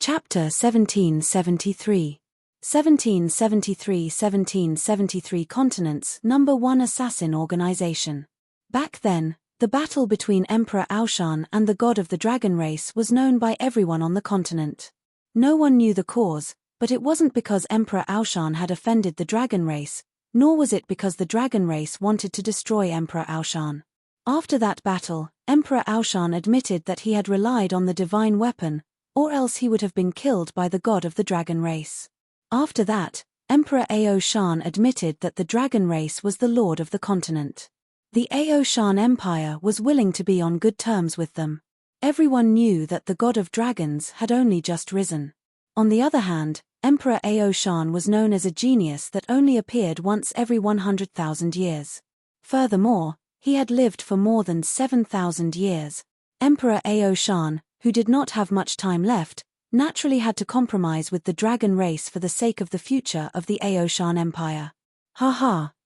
Chapter 1773. 1773 Continents, Number 1 Assassin Organization. Back then, the battle between Emperor Aoshan and the god of the dragon race was known by everyone on the continent. No one knew the cause, but it wasn't because Emperor Aoshan had offended the dragon race, nor was it because the dragon race wanted to destroy Emperor Aoshan. After that battle, Emperor Aoshan admitted that he had relied on the divine weapon, or else he would have been killed by the god of the dragon race. After that, Emperor Aoshan admitted that the dragon race was the lord of the continent. The Aoshan Empire was willing to be on good terms with them. Everyone knew that the god of dragons had only just risen. On the other hand, Emperor Aoshan was known as a genius that only appeared once every 100,000 years. Furthermore, he had lived for more than 7,000 years. Emperor Aoshan, who did not have much time left, naturally had to compromise with the dragon race for the sake of the future of the Aoshan Empire.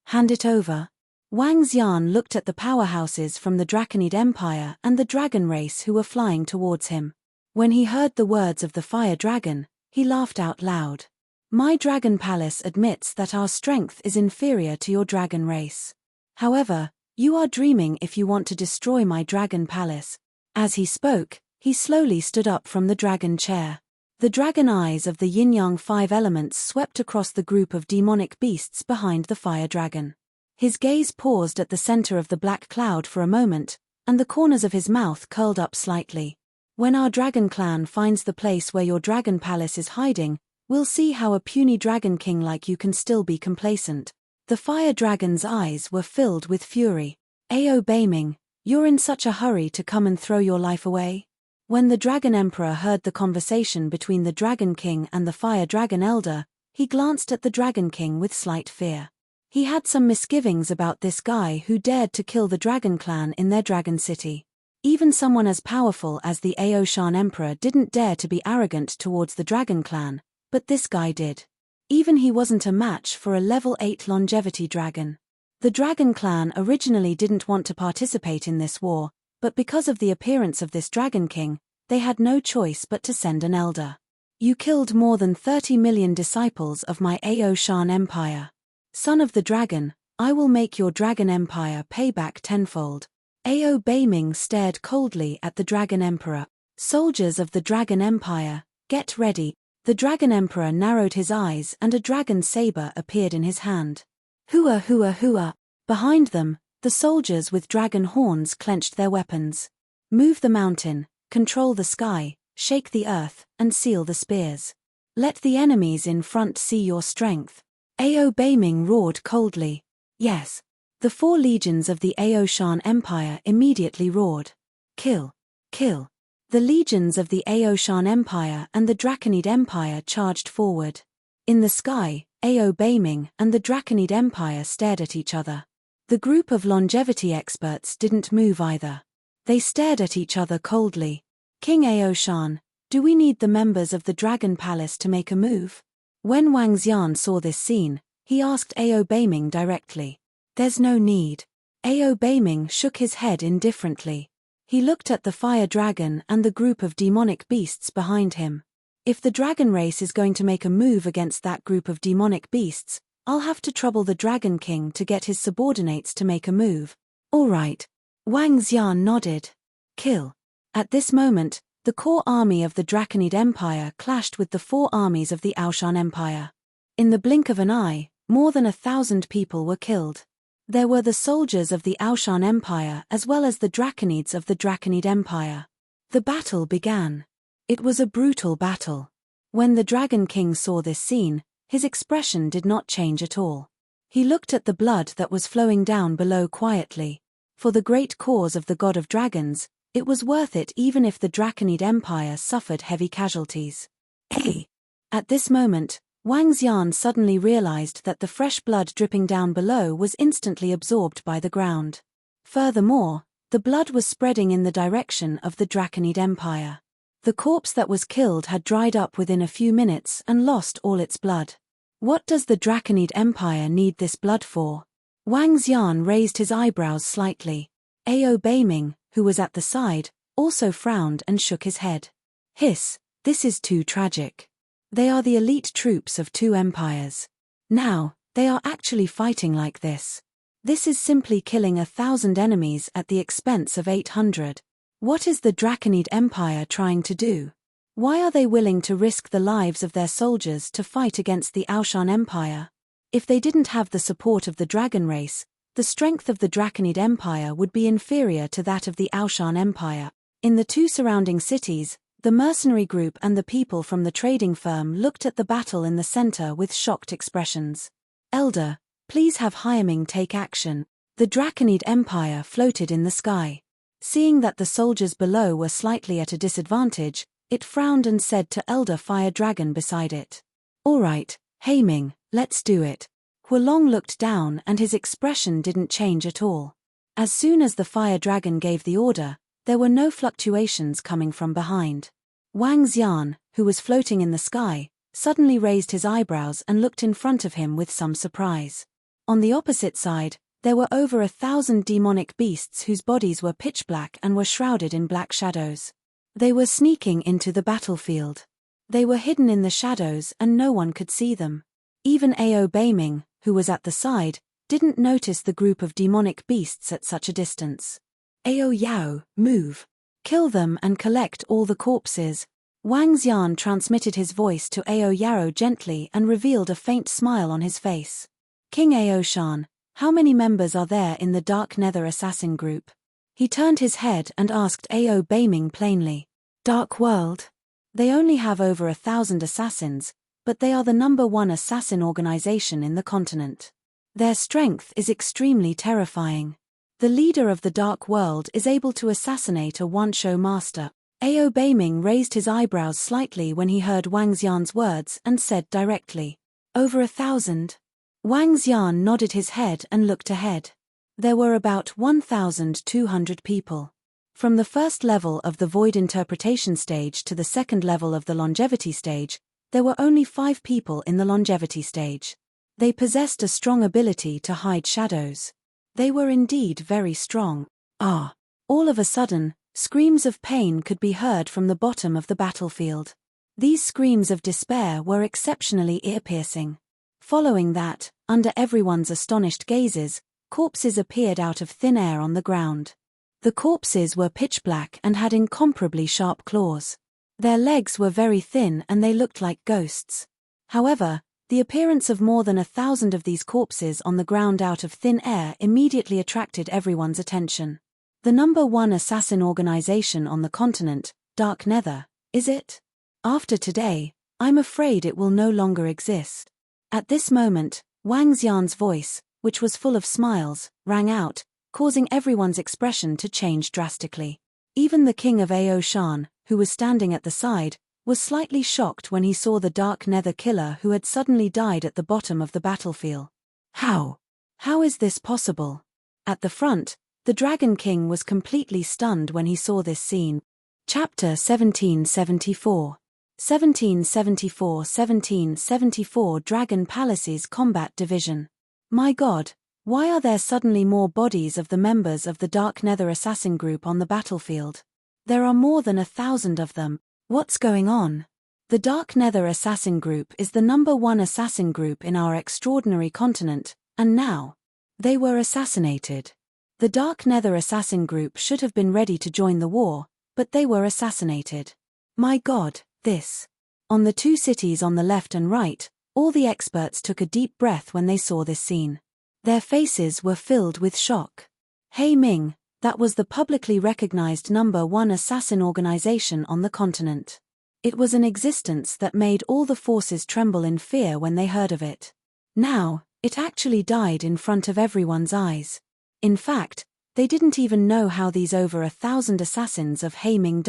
Hand it over. Wang Xian looked at the powerhouses from the Draconid Empire and the dragon race who were flying towards him. When he heard the words of the fire dragon, he laughed out loud. My dragon palace admits that our strength is inferior to your dragon race. However, you are dreaming if you want to destroy my dragon palace. As he spoke, he slowly stood up from the dragon chair. The dragon eyes of the yin-yang five elements swept across the group of demonic beasts behind the fire dragon. His gaze paused at the center of the black cloud for a moment, and the corners of his mouth curled up slightly. When our dragon clan finds the place where your dragon palace is hiding, we'll see how a puny dragon king like you can still be complacent. The fire dragon's eyes were filled with fury. Ao Beiming, you're in such a hurry to come and throw your life away? When the Dragon Emperor heard the conversation between the Dragon King and the Fire Dragon Elder, he glanced at the Dragon King with slight fear. He had some misgivings about this guy who dared to kill the Dragon Clan in their Dragon City. Even someone as powerful as the Aoshan Emperor didn't dare to be arrogant towards the Dragon Clan, but this guy did. Even he wasn't a match for a level 8 longevity dragon. The Dragon Clan originally didn't want to participate in this war, but because of the appearance of this Dragon King, they had no choice but to send an elder. You killed more than 30 million disciples of my Aoshan Empire. Son of the dragon, I will make your dragon empire pay back tenfold. Ao Beiming stared coldly at the Dragon Emperor. Soldiers of the Dragon Empire, get ready. The Dragon Emperor narrowed his eyes and a dragon saber appeared in his hand. Hua hua hua. Behind them, the soldiers with dragon horns clenched their weapons. Move the mountain, control the sky, shake the earth, and seal the spears. Let the enemies in front see your strength. Ao Beiming roared coldly. Yes. The 4 legions of the Aoshan Empire immediately roared. Kill. Kill. The legions of the Aoshan Empire and the Draconid Empire charged forward. In the sky, Ao Beiming and the Draconid Empire stared at each other. The group of longevity experts didn't move either. They stared at each other coldly. King Aoshan, do we need the members of the Dragon Palace to make a move? When Wang Xian saw this scene, he asked Ao Beiming directly. There's no need. Ao Beiming shook his head indifferently. He looked at the fire dragon and the group of demonic beasts behind him. If the dragon race is going to make a move against that group of demonic beasts, I'll have to trouble the Dragon King to get his subordinates to make a move. All right. Wang Xian nodded. Kill. At this moment, the core army of the Draconid Empire clashed with the 4 armies of the Aoshan Empire. In the blink of an eye, more than 1,000 people were killed. There were the soldiers of the Aoshan Empire as well as the Draconids of the Draconid Empire. The battle began. It was a brutal battle. When the Dragon King saw this scene, his expression did not change at all. He looked at the blood that was flowing down below quietly. For the great cause of the god of dragons, it was worth it even if the Draconid Empire suffered heavy casualties. Hey! At this moment, Wang Xian suddenly realized that the fresh blood dripping down below was instantly absorbed by the ground. Furthermore, the blood was spreading in the direction of the Draconid Empire. The corpse that was killed had dried up within a few minutes and lost all its blood. What does the Draconid Empire need this blood for? Wang Xian raised his eyebrows slightly. Ao Beiming, who was at the side, also frowned and shook his head. Hiss, This is too tragic. They are the elite troops of two empires. Now, they are actually fighting like this. This is simply killing 1,000 enemies at the expense of 800. What is the Draconid Empire trying to do? Why are they willing to risk the lives of their soldiers to fight against the Aoshan Empire? If they didn't have the support of the dragon race, the strength of the Draconid Empire would be inferior to that of the Aoshan Empire. In the two surrounding cities, the mercenary group and the people from the trading firm looked at the battle in the center with shocked expressions. Elder, please have Hyaming take action. The Draconid Empire floated in the sky. Seeing that the soldiers below were slightly at a disadvantage, it frowned and said to Elder Fire Dragon beside it. All right, Hyaming, let's do it. Huolong looked down and his expression didn't change at all. As soon as the Fire Dragon gave the order, there were no fluctuations coming from behind. Wang Xian, who was floating in the sky, suddenly raised his eyebrows and looked in front of him with some surprise. On the opposite side, there were over 1,000 demonic beasts whose bodies were pitch black and were shrouded in black shadows. They were sneaking into the battlefield. They were hidden in the shadows and no one could see them. Even Ao Beiming, who was at the side, didn't notice the group of demonic beasts at such a distance. Ao Yao, move. Kill them and collect all the corpses. Wang Xian transmitted his voice to Ao Yao gently and revealed a faint smile on his face. King Ao Shan, how many members are there in the Dark Nether Assassin group? He turned his head and asked Ao Beiming plainly. Dark World? They only have over 1,000 assassins, but they are the #1 assassin organization in the continent. Their strength is extremely terrifying. The leader of the Dark World is able to assassinate a one-show master. Ao Beiming raised his eyebrows slightly when he heard Wang Xian's words and said directly. Over 1,000? Wang Xian nodded his head and looked ahead. There were about 1,200 people. From the first level of the Void Interpretation stage to the second level of the Longevity stage, there were only 5 people in the Longevity stage. They possessed a strong ability to hide shadows. They were indeed very strong. All of a sudden, screams of pain could be heard from the bottom of the battlefield. These screams of despair were exceptionally ear-piercing. Following that, under everyone's astonished gazes, corpses appeared out of thin air on the ground. The corpses were pitch black and had incomparably sharp claws. Their legs were very thin and they looked like ghosts. However, the appearance of more than 1,000 of these corpses on the ground out of thin air immediately attracted everyone's attention. The #1 assassin organization on the continent, Dark Nether, is it? After today, I'm afraid it will no longer exist. At this moment, Wang Xian's voice, which was full of smiles, rang out, causing everyone's expression to change drastically. Even the king of Ao Shan, who was standing at the side, was slightly shocked when he saw the Dark Nether killer who had suddenly died at the bottom of the battlefield. How? How is this possible? At the front, the Dragon King was completely stunned when he saw this scene. Chapter 1774. 1774 Dragon Palace's Combat Division. My God, why are there suddenly more bodies of the members of the Dark Nether Assassin group on the battlefield? There are more than 1,000 of them. What's going on? The Dark Nether Assassin group is the #1 assassin group in our extraordinary continent, and now they were assassinated. The Dark Nether Assassin group should have been ready to join the war, but they were assassinated. My God, this. On the 2 cities on the left and right, all the experts took a deep breath when they saw this scene. Their faces were filled with shock. Hyaming, that was the publicly recognized #1 assassin organization on the continent. It was an existence that made all the forces tremble in fear when they heard of it. Now, it actually died in front of everyone's eyes. In fact, they didn't even know how these over 1,000 assassins of Hyaming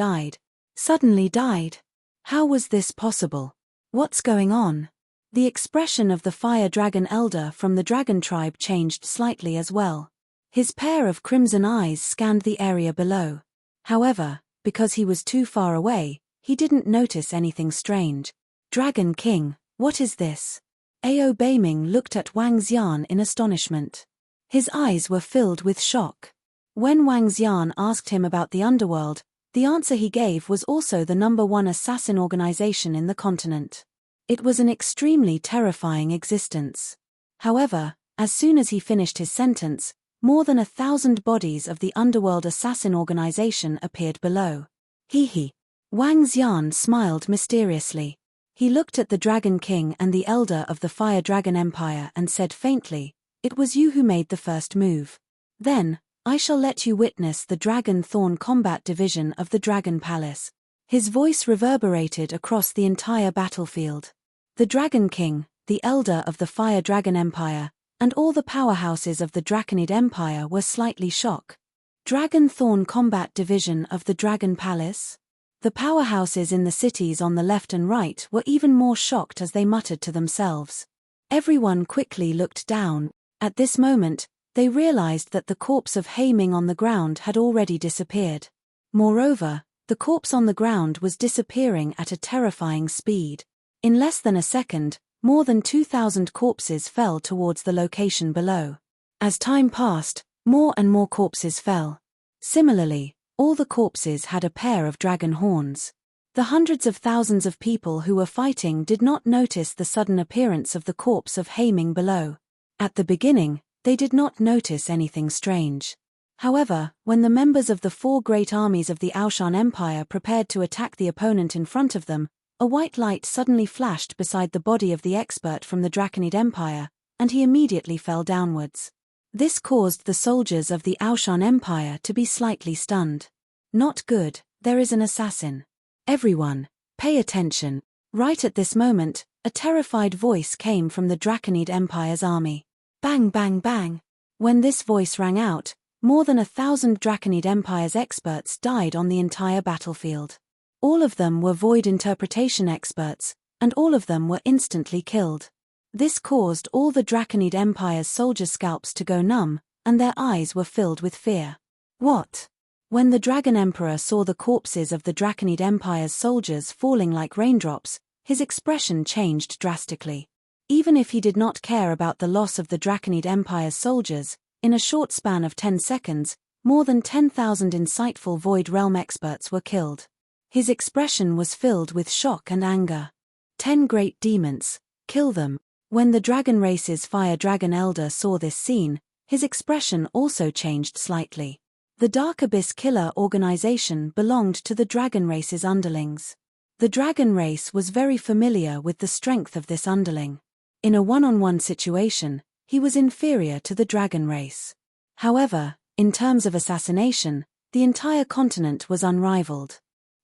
suddenly died. How was this possible? What's going on? The expression of the Fire Dragon Elder from the Dragon Tribe changed slightly as well. His pair of crimson eyes scanned the area below. However, because he was too far away, he didn't notice anything strange. Dragon King, what is this? Ao Beiming looked at Wang Xian in astonishment. His eyes were filled with shock. When Wang Xian asked him about the underworld, The answer he gave was also the #1 assassin organization in the continent. It was an extremely terrifying existence. However, as soon as he finished his sentence, more than 1,000 bodies of the underworld assassin organization appeared below. He. Wang Xian smiled mysteriously. He looked at the Dragon King and the Elder of the Fire Dragon Empire and said faintly, "It was you who made the first move. Then, I shall let you witness the Dragon Thorn Combat Division of the Dragon Palace." His voice reverberated across the entire battlefield. The Dragon King, the Elder of the Fire Dragon Empire, and all the powerhouses of the Draconid Empire were slightly shocked. Dragon Thorn Combat Division of the Dragon Palace? The powerhouses in the cities on the left and right were even more shocked as they muttered to themselves. Everyone quickly looked down. At this moment, they realized that the corpse of He Ming on the ground had already disappeared. Moreover, the corpse on the ground was disappearing at a terrifying speed. In less than a second, more than 2,000 corpses fell towards the location below. As time passed, more and more corpses fell. Similarly, all the corpses had a pair of dragon horns. The hundreds of thousands of people who were fighting did not notice the sudden appearance of the corpse of He Ming below. At the beginning, they did not notice anything strange. However, when the members of the 4 great armies of the Aoshan Empire prepared to attack the opponent in front of them, a white light suddenly flashed beside the body of the expert from the Draconid Empire, and he immediately fell downwards. This caused the soldiers of the Aoshan Empire to be slightly stunned. Not good, there is an assassin. Everyone, pay attention. Right at this moment, a terrified voice came from the Draconid Empire's army. Bang bang bang. When this voice rang out, more than 1,000 Draconid Empire's experts died on the entire battlefield. All of them were void interpretation experts, and all of them were instantly killed. This caused all the Draconid Empire's soldier scalps to go numb, and their eyes were filled with fear. What? When the Dragon Emperor saw the corpses of the Draconid Empire's soldiers falling like raindrops, his expression changed drastically. Even if he did not care about the loss of the Draconid Empire's soldiers, in a short span of 10 seconds, more than 10,000 insightful Void Realm experts were killed. His expression was filled with shock and anger. 10 great demons, kill them. When the Dragon Race's Fire Dragon Elder saw this scene, his expression also changed slightly. The Dark Abyss Killer organization belonged to the Dragon Race's underlings. The Dragon Race was very familiar with the strength of this underling. In a one-on-one situation, he was inferior to the Dragon Race. However, in terms of assassination, the entire continent was unrivaled.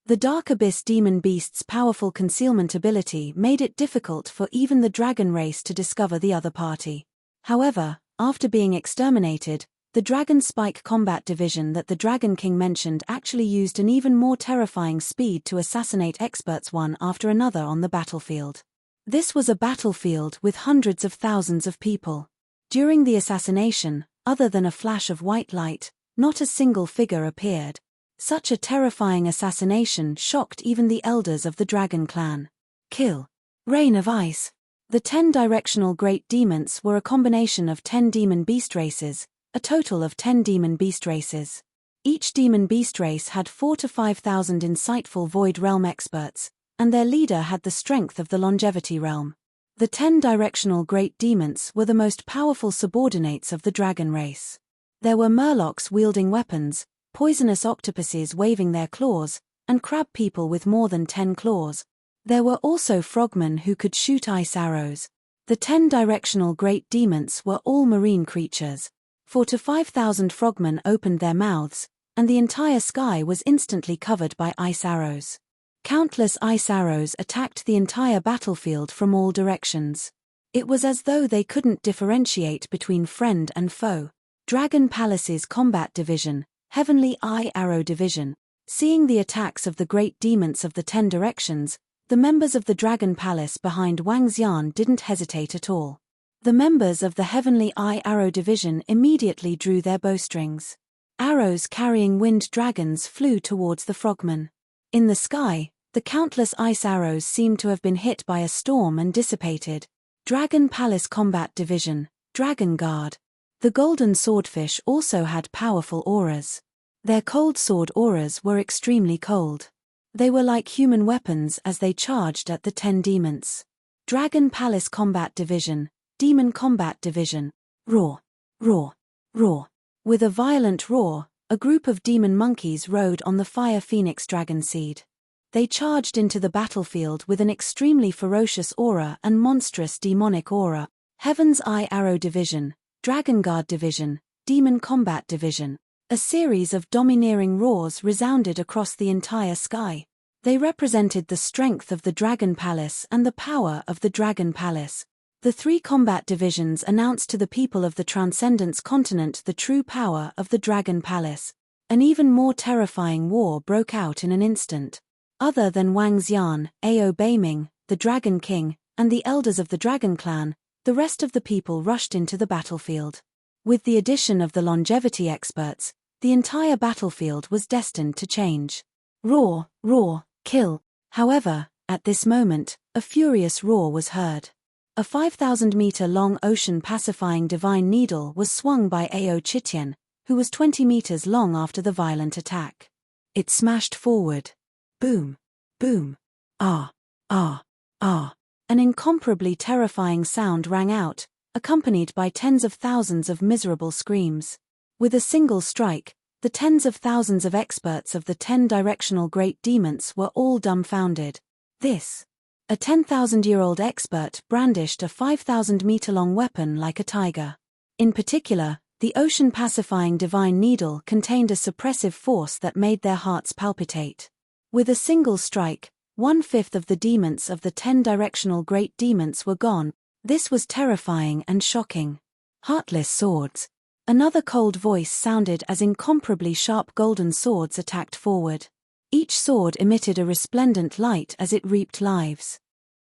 The Dark Abyss Demon Beast's powerful concealment ability made it difficult for even the Dragon Race to discover the other party. However, after being exterminated, the Dragon Spike Combat Division that the Dragon King mentioned actually used an even more terrifying speed to assassinate experts one after another on the battlefield. This was a battlefield with hundreds of thousands of people. During the assassination, other than a flash of white light, not a single figure appeared. Such a terrifying assassination shocked even the elders of the Dragon Clan. Kill. Rain of Ice. The 10 directional Great Demons were a combination of 10 demon beast races, a total of 10 demon beast races. Each demon beast race had 4,000 to 5,000 insightful Void Realm experts, and their leader had the strength of the Longevity Realm. The 10 directional Great Demons were the most powerful subordinates of the Dragon Race. There were Murlocs wielding weapons, poisonous octopuses waving their claws, and crab people with more than 10 claws. There were also frogmen who could shoot ice arrows. The 10 directional Great Demons were all marine creatures. 4,000 to 5,000 frogmen opened their mouths, and the entire sky was instantly covered by ice arrows. Countless ice arrows attacked the entire battlefield from all directions. It was as though they couldn't differentiate between friend and foe. Dragon Palace's Combat Division, Heavenly Eye Arrow Division. Seeing the attacks of the Great Demons of the 10 directions, the members of the Dragon Palace behind Wang Xian didn't hesitate at all. The members of the Heavenly Eye Arrow Division immediately drew their bowstrings. Arrows carrying wind dragons flew towards the frogmen. In the sky, the countless ice arrows seemed to have been hit by a storm and dissipated. Dragon Palace Combat Division, Dragon Guard. The golden swordfish also had powerful auras. Their cold sword auras were extremely cold. They were like human weapons as they charged at the 10 demons. Dragon Palace Combat Division, Demon Combat Division. Roar, roar, roar. With a violent roar, a group of demon monkeys rode on the Fire Phoenix Dragon Seed. They charged into the battlefield with an extremely ferocious aura and monstrous demonic aura. Heaven's Eye Arrow Division, Dragon Guard Division, Demon Combat Division. A series of domineering roars resounded across the entire sky. They represented the strength of the Dragon Palace and the power of the Dragon Palace. The 3 combat divisions announced to the people of the Transcendence continent the true power of the Dragon Palace. An even more terrifying war broke out in an instant. Other than Wang Xian, Ao Beiming, the Dragon King, and the elders of the Dragon Clan, the rest of the people rushed into the battlefield. With the addition of the longevity experts, the entire battlefield was destined to change. Roar, roar, kill. However, at this moment, a furious roar was heard. A 5,000-meter-long ocean-pacifying divine needle was swung by Ao Chitian, who was 20 meters long after the violent attack. It smashed forward. Boom, boom, ah, ah, ah. An incomparably terrifying sound rang out, accompanied by tens of thousands of miserable screams. With a single strike, the tens of thousands of experts of the 10 directional great demons were all dumbfounded. This. A 10,000-year-old expert brandished a 5,000-meter-long weapon like a tiger. In particular, the ocean-pacifying divine needle contained a suppressive force that made their hearts palpitate. With a single strike, 1/5 of the demons of the 10 directional great demons were gone. This was terrifying and shocking. Heartless swords. Another cold voice sounded as incomparably sharp golden swords attacked forward. Each sword emitted a resplendent light as it reaped lives.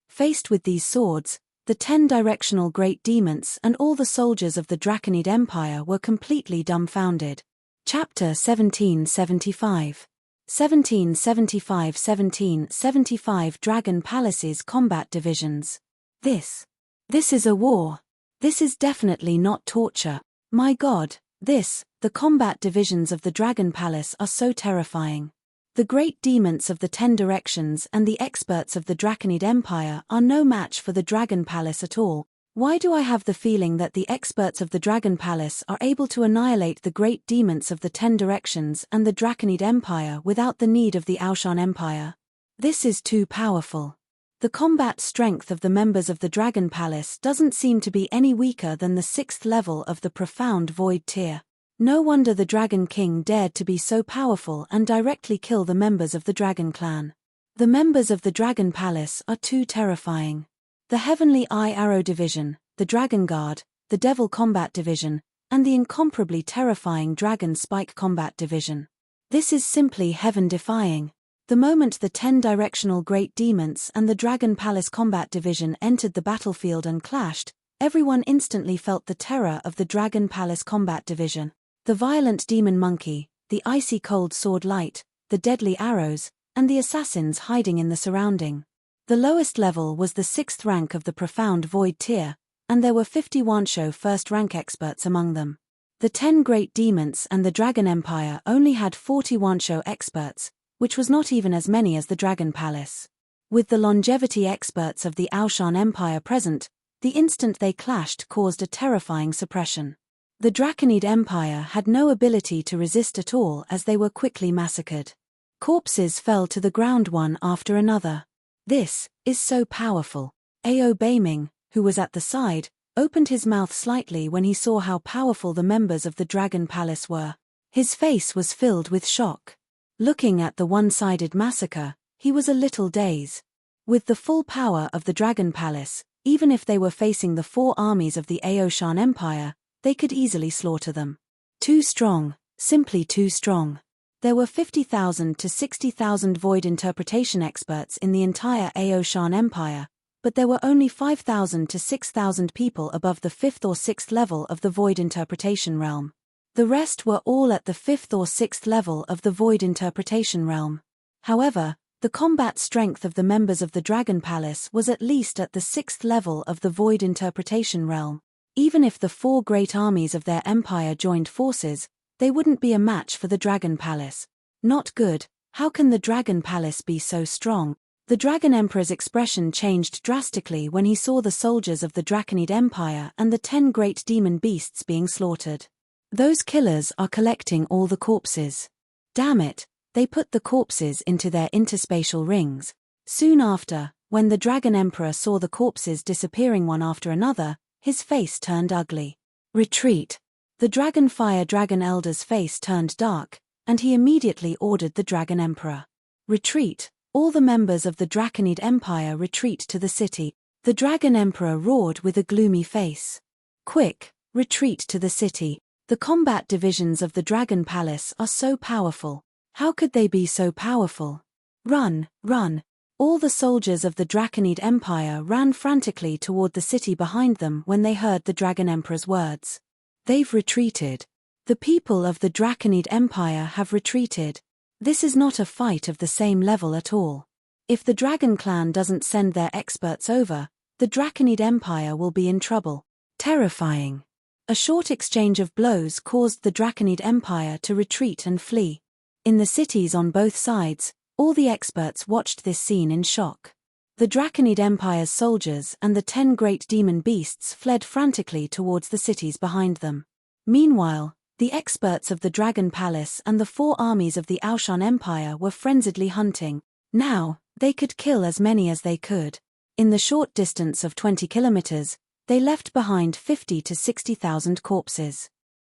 Faced with these swords, the 10 directional great demons and all the soldiers of the Draconid Empire were completely dumbfounded. Chapter 1775. 1775 Dragon Palace's Combat Divisions. This is a war. This is definitely not torture. My God, the combat divisions of the Dragon Palace are so terrifying. The great demons of the 10 directions and the experts of the Draconid Empire are no match for the Dragon Palace at all. Why do I have the feeling that the experts of the Dragon Palace are able to annihilate the great demons of the 10 directions and the Draconid Empire without the need of the Aoshan Empire? This is too powerful. The combat strength of the members of the Dragon Palace doesn't seem to be any weaker than the 6th level of the Profound Void tier. No wonder the Dragon King dared to be so powerful and directly kill the members of the Dragon Clan. The members of the Dragon Palace are too terrifying. The Heavenly Eye Arrow Division, the Dragon Guard, the Devil Combat Division, and the incomparably terrifying Dragon Spike Combat Division. This is simply heaven-defying. The moment the 10 directional great demons and the Dragon Palace Combat Division entered the battlefield and clashed, everyone instantly felt the terror of the Dragon Palace Combat Division. The violent demon monkey, the icy cold sword light, the deadly arrows, and the assassins hiding in the surrounding. The lowest level was the 6th rank of the Profound Void tier, and there were 50 Wansho first rank experts among them. The 10 great demons and the Dragon Empire only had 40 Wansho experts, which was not even as many as the Dragon Palace. With the longevity experts of the Aoshan Empire present, the instant they clashed caused a terrifying suppression. The Draconid Empire had no ability to resist at all as they were quickly massacred. Corpses fell to the ground one after another. This is so powerful. Ao Beiming, who was at the side, opened his mouth slightly when he saw how powerful the members of the Dragon Palace were. His face was filled with shock. Looking at the one-sided massacre, he was a little dazed. With the full power of the Dragon Palace, even if they were facing the 4 armies of the Aoshan Empire, they could easily slaughter them. Too strong, simply too strong. There were 50,000 to 60,000 void interpretation experts in the entire Aoshan Empire, but there were only 5,000 to 6,000 people above the 5th or 6th level of the void interpretation realm. The rest were all at the 5th or 6th level of the void interpretation realm. However, the combat strength of the members of the Dragon Palace was at least at the 6th level of the void interpretation realm. Even if the 4 great armies of their empire joined forces, They wouldn't be a match for the Dragon Palace. Not good. How can the Dragon Palace be so strong? The Dragon Emperor's expression changed drastically when he saw the soldiers of the Draconid Empire and the 10 great demon beasts being slaughtered. Those killers are collecting all the corpses. Damn it, they put the corpses into their interspatial rings. Soon after, when the Dragon Emperor saw the corpses disappearing one after another, his face turned ugly. Retreat. The Dragon Elder's face turned dark, and he immediately ordered the Dragon Emperor. Retreat. All the members of the Draconid Empire retreat to the city. The Dragon Emperor roared with a gloomy face. Quick, retreat to the city. The combat divisions of the Dragon Palace are so powerful. How could they be so powerful? Run, run. All the soldiers of the Draconid Empire ran frantically toward the city behind them when they heard the Dragon Emperor's words. They've retreated. The people of the Draconid Empire have retreated. This is not a fight of the same level at all. If the Dragon Clan doesn't send their experts over, the Draconid Empire will be in trouble. Terrifying. A short exchange of blows caused the Draconid Empire to retreat and flee. In the cities on both sides, all the experts watched this scene in shock. The Draconid Empire's soldiers and the 10 great demon beasts fled frantically towards the cities behind them. Meanwhile, the experts of the Dragon Palace and the 4 armies of the Aoshan Empire were frenziedly hunting. Now, they could kill as many as they could. In the short distance of 20 kilometers, they left behind 50 to 60,000 corpses.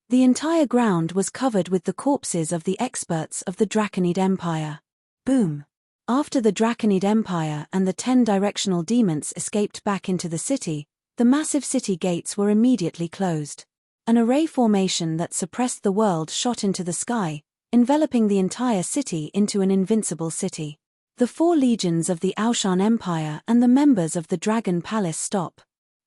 The entire ground was covered with the corpses of the experts of the Draconid Empire. Boom. After the Draconid Empire and the 10 directional demons escaped back into the city, the massive city gates were immediately closed. An array formation that suppressed the world shot into the sky, enveloping the entire city into an invincible city. The 4 legions of the Aoshan Empire and the members of the Dragon Palace stop.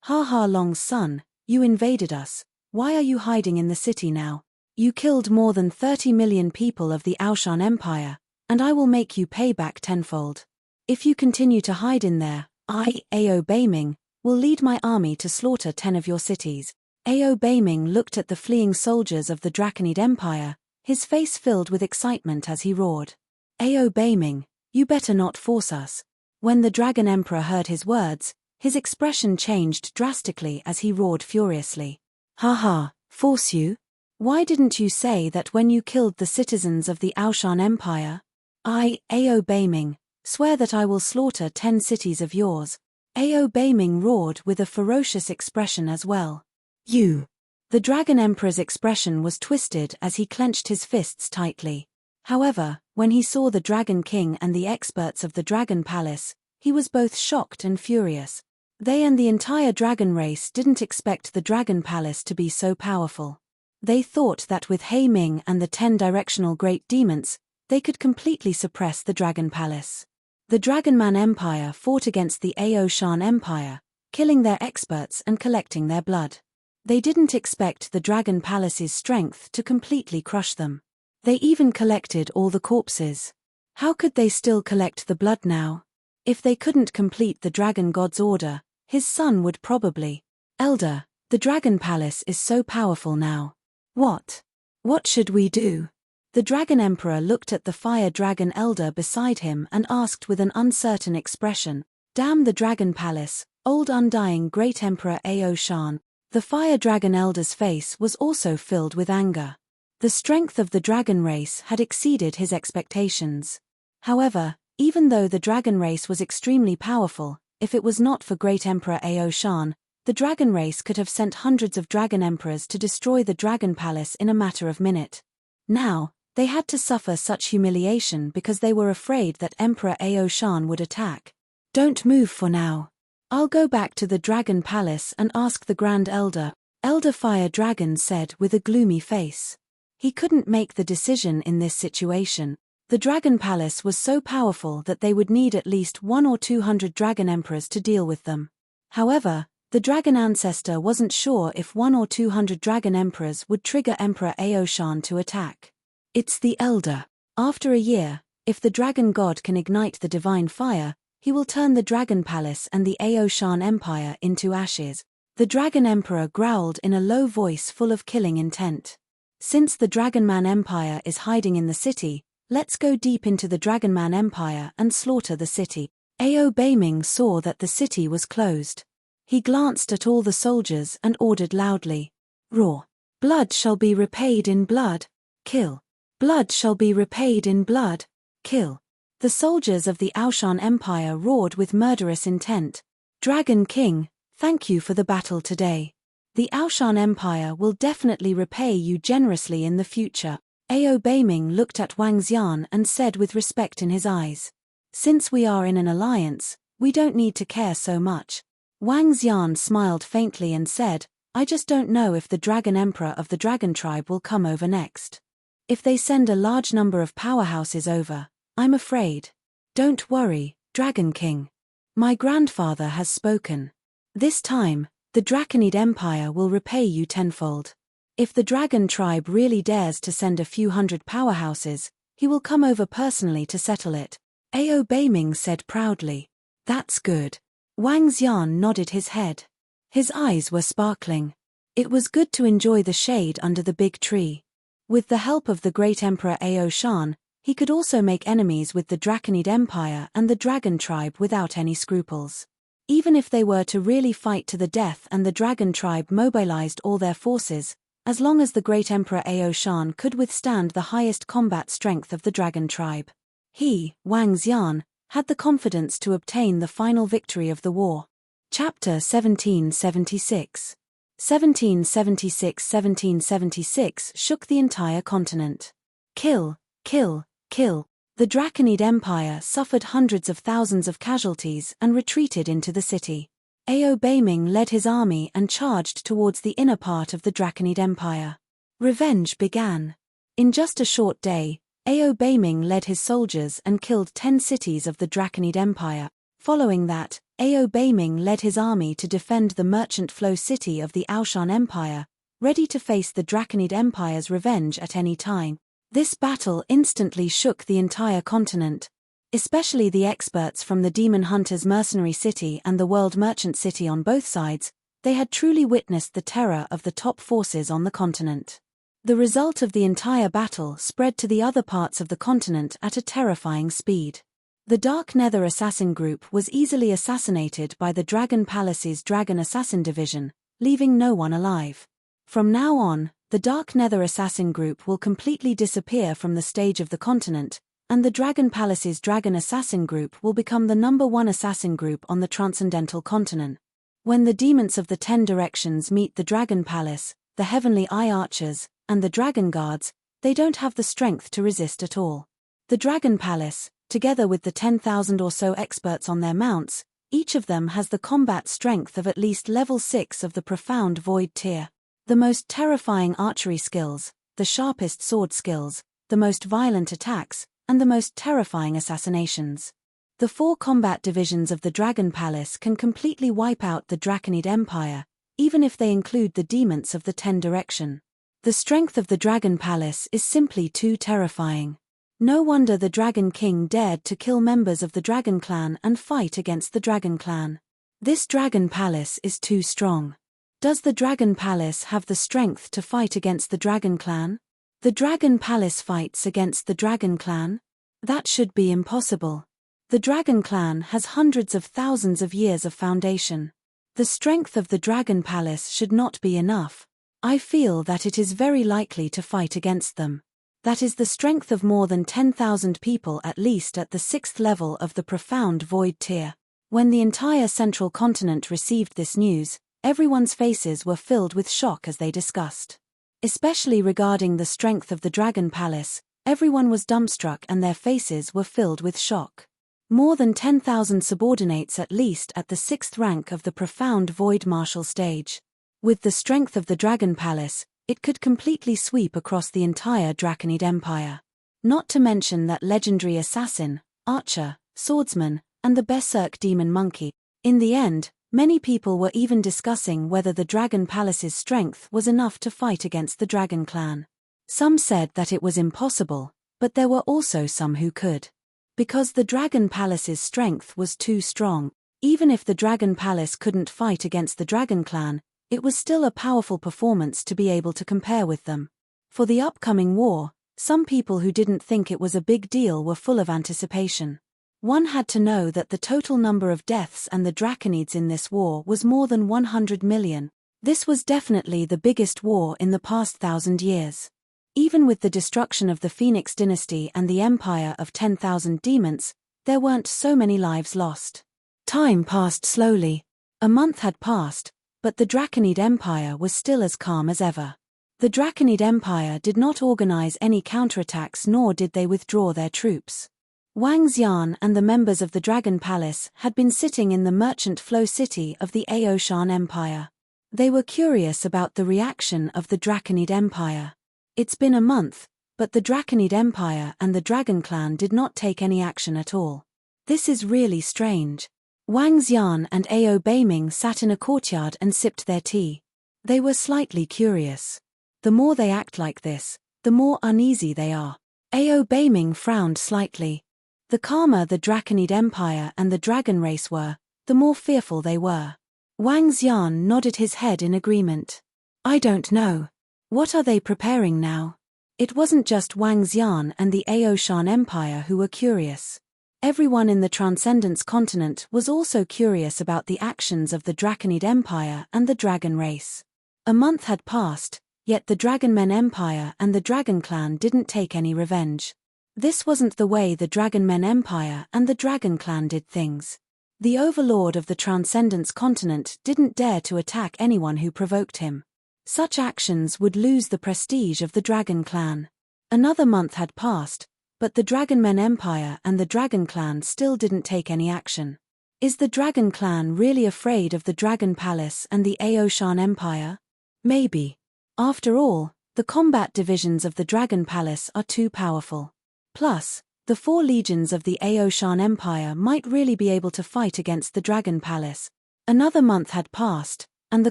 Ha Ha Long's son, you invaded us. Why are you hiding in the city now? You killed more than 30 million people of the Aoshan Empire, and I will make you pay back tenfold. If you continue to hide in there, I, Ao Beiming, will lead my army to slaughter 10 of your cities. Ao Beiming looked at the fleeing soldiers of the Draconid Empire, his face filled with excitement as he roared. Ao Beiming, you better not force us. When the Dragon Emperor heard his words, his expression changed drastically as he roared furiously. Ha ha, force you? Why didn't you say that when you killed the citizens of the Aoshan Empire? I, Ao Beiming, swear that I will slaughter 10 cities of yours. Ao Beiming roared with a ferocious expression as well. You. The Dragon Emperor's expression was twisted as he clenched his fists tightly. However, when he saw the Dragon King and the experts of the Dragon Palace, he was both shocked and furious. They and the entire dragon race didn't expect the Dragon Palace to be so powerful. They thought that with He Ming and the 10 directional great demons, they could completely suppress the Dragon Palace. The Dragonman Empire fought against the Aoshan Empire, killing their experts and collecting their blood. They didn't expect the Dragon Palace's strength to completely crush them. They even collected all the corpses. How could they still collect the blood now? If they couldn't complete the Dragon God's order, his son would probably. Elder, the Dragon Palace is so powerful now. What? What should we do? The Dragon Emperor looked at the Fire Dragon Elder beside him and asked with an uncertain expression, Damn the Dragon Palace, old undying Great Emperor Aoshan. The Fire Dragon Elder's face was also filled with anger. The strength of the dragon race had exceeded his expectations. However, even though the dragon race was extremely powerful, if it was not for Great Emperor Aoshan, the dragon race could have sent hundreds of dragon emperors to destroy the Dragon Palace in a matter of minutes. Now, they had to suffer such humiliation because they were afraid that Emperor Aoshan would attack. Don't move for now. I'll go back to the Dragon Palace and ask the Grand Elder. Elder Fire Dragon said with a gloomy face. He couldn't make the decision in this situation. The Dragon Palace was so powerful that they would need at least 100 or 200 dragon emperors to deal with them. However, the dragon ancestor wasn't sure if 100 or 200 dragon emperors would trigger Emperor Aoshan to attack. It's the Elder. After a year, if the dragon god can ignite the divine fire, he will turn the Dragon Palace and the Aoshan Empire into ashes. The Dragon Emperor growled in a low voice full of killing intent. Since the Dragonman Empire is hiding in the city, let's go deep into the Dragonman Empire and slaughter the city. Ao Beiming saw that the city was closed. He glanced at all the soldiers and ordered loudly. Roar! Blood shall be repaid in blood. Kill! Blood shall be repaid in blood. Kill! The soldiers of the Aoshan Empire roared with murderous intent. Dragon King, thank you for the battle today. The Aoshan Empire will definitely repay you generously in the future. Ao Beiming looked at Wang Xian and said with respect in his eyes. Since we are in an alliance, we don't need to care so much. Wang Xian smiled faintly and said, I just don't know if the Dragon Emperor of the Dragon Tribe will come over next. If they send a large number of powerhouses over, I'm afraid. Don't worry, Dragon King. My grandfather has spoken. This time, the Draconid Empire will repay you tenfold. If the Dragon Tribe really dares to send a few hundred powerhouses, he will come over personally to settle it. Ao Beiming said proudly. That's good. Wang Xian nodded his head. His eyes were sparkling. It was good to enjoy the shade under the big tree. With the help of the great Emperor Ao Shan, he could also make enemies with the Draconid Empire and the Dragon Tribe without any scruples. Even if they were to really fight to the death and the Dragon Tribe mobilized all their forces, as long as the great Emperor Ao Shan could withstand the highest combat strength of the Dragon Tribe. He, Wang Xian, had the confidence to obtain the final victory of the war. Chapter 1776. 1776 shook the entire continent. Kill, kill, kill. The Draconid Empire suffered hundreds of thousands of casualties and retreated into the city. Ao Beiming led his army and charged towards the inner part of the Draconid Empire. Revenge began. In just a short day, Ao Beiming led his soldiers and killed 10 cities of the Draconid Empire. Following that, Ao Beiming led his army to defend the merchant flow city of the Aoshan Empire, ready to face the Draconid Empire's revenge at any time. This battle instantly shook the entire continent, especially the experts from the Demon Hunters Mercenary City and the World Merchant City on both sides. They had truly witnessed the terror of the top forces on the continent. The result of the entire battle spread to the other parts of the continent at a terrifying speed. The Dark Nether Assassin Group was easily assassinated by the Dragon Palace's Dragon Assassin Division, leaving no one alive. From now on, the Dark Nether Assassin Group will completely disappear from the stage of the continent, and the Dragon Palace's Dragon Assassin Group will become the #1 assassin group on the Transcendental Continent. When the demons of the 10 directions meet the Dragon Palace, the Heavenly Eye Archers, and the Dragon Guards, they don't have the strength to resist at all. The Dragon Palace, together with the 10,000 or so experts on their mounts, each of them has the combat strength of at least level 6 of the Profound Void tier. The most terrifying archery skills, the sharpest sword skills, the most violent attacks, and the most terrifying assassinations. The 4 combat divisions of the Dragon Palace can completely wipe out the Draconid Empire, even if they include the demons of the 10 direction. The strength of the Dragon Palace is simply too terrifying. No wonder the Dragon King dared to kill members of the Dragon Clan and fight against the Dragon Clan. This Dragon Palace is too strong. Does the Dragon Palace have the strength to fight against the Dragon Clan? The Dragon Palace fights against the Dragon Clan? That should be impossible. The Dragon Clan has hundreds of thousands of years of foundation. The strength of the Dragon Palace should not be enough. I feel that it is very likely to fight against them. That is the strength of more than 10,000 people at least at the 6th level of the Profound Void tier. When the entire central continent received this news, everyone's faces were filled with shock as they discussed. Especially regarding the strength of the Dragon Palace, everyone was dumbstruck and their faces were filled with shock. More than 10,000 subordinates at least at the 6th rank of the Profound Void martial stage. With the strength of the Dragon Palace, it could completely sweep across the entire Draconid Empire. Not to mention that legendary assassin, archer, swordsman, and the Berserk Demon Monkey. In the end, many people were even discussing whether the Dragon Palace's strength was enough to fight against the Dragon Clan. Some said that it was impossible, but there were also some who could. Because the Dragon Palace's strength was too strong, even if the Dragon Palace couldn't fight against the Dragon Clan, it was still a powerful performance to be able to compare with them. For the upcoming war, some people who didn't think it was a big deal were full of anticipation. One had to know that the total number of deaths and the Draconids in this war was more than 100 million. This was definitely the biggest war in the past 1,000 years. Even with the destruction of the Phoenix dynasty and the empire of 10,000 demons, there weren't so many lives lost. Time passed slowly. A month had passed, but the Draconid Empire was still as calm as ever. The Draconid Empire did not organize any counterattacks, nor did they withdraw their troops. Wang Xian and the members of the Dragon Palace had been sitting in the merchant flow city of the Aoshan Empire. They were curious about the reaction of the Draconid Empire. It's been a month, but the Draconid Empire and the Dragon Clan did not take any action at all. This is really strange. Wang Xian and Ao Beiming sat in a courtyard and sipped their tea. They were slightly curious. The more they act like this, the more uneasy they are. Ao Beiming frowned slightly. The calmer the Draconid Empire and the dragon race were, the more fearful they were. Wang Xian nodded his head in agreement. I don't know. What are they preparing now? It wasn't just Wang Xian and the Aoshan Empire who were curious. Everyone in the Transcendence continent was also curious about the actions of the Draconid Empire and the dragon race. A month had passed, yet the Dragonmen Empire and the Dragon Clan didn't take any revenge. This wasn't the way the Dragonmen Empire and the Dragon Clan did things. The overlord of the Transcendence continent didn't dare to attack anyone who provoked him. Such actions would lose the prestige of the Dragon Clan. Another month had passed, but the Dragonmen Empire and the Dragon Clan still didn't take any action. Is the Dragon Clan really afraid of the Dragon Palace and the Aoshan Empire? Maybe. After all, the combat divisions of the Dragon Palace are too powerful. Plus, the 4 legions of the Aoshan Empire might really be able to fight against the Dragon Palace. Another month had passed, and the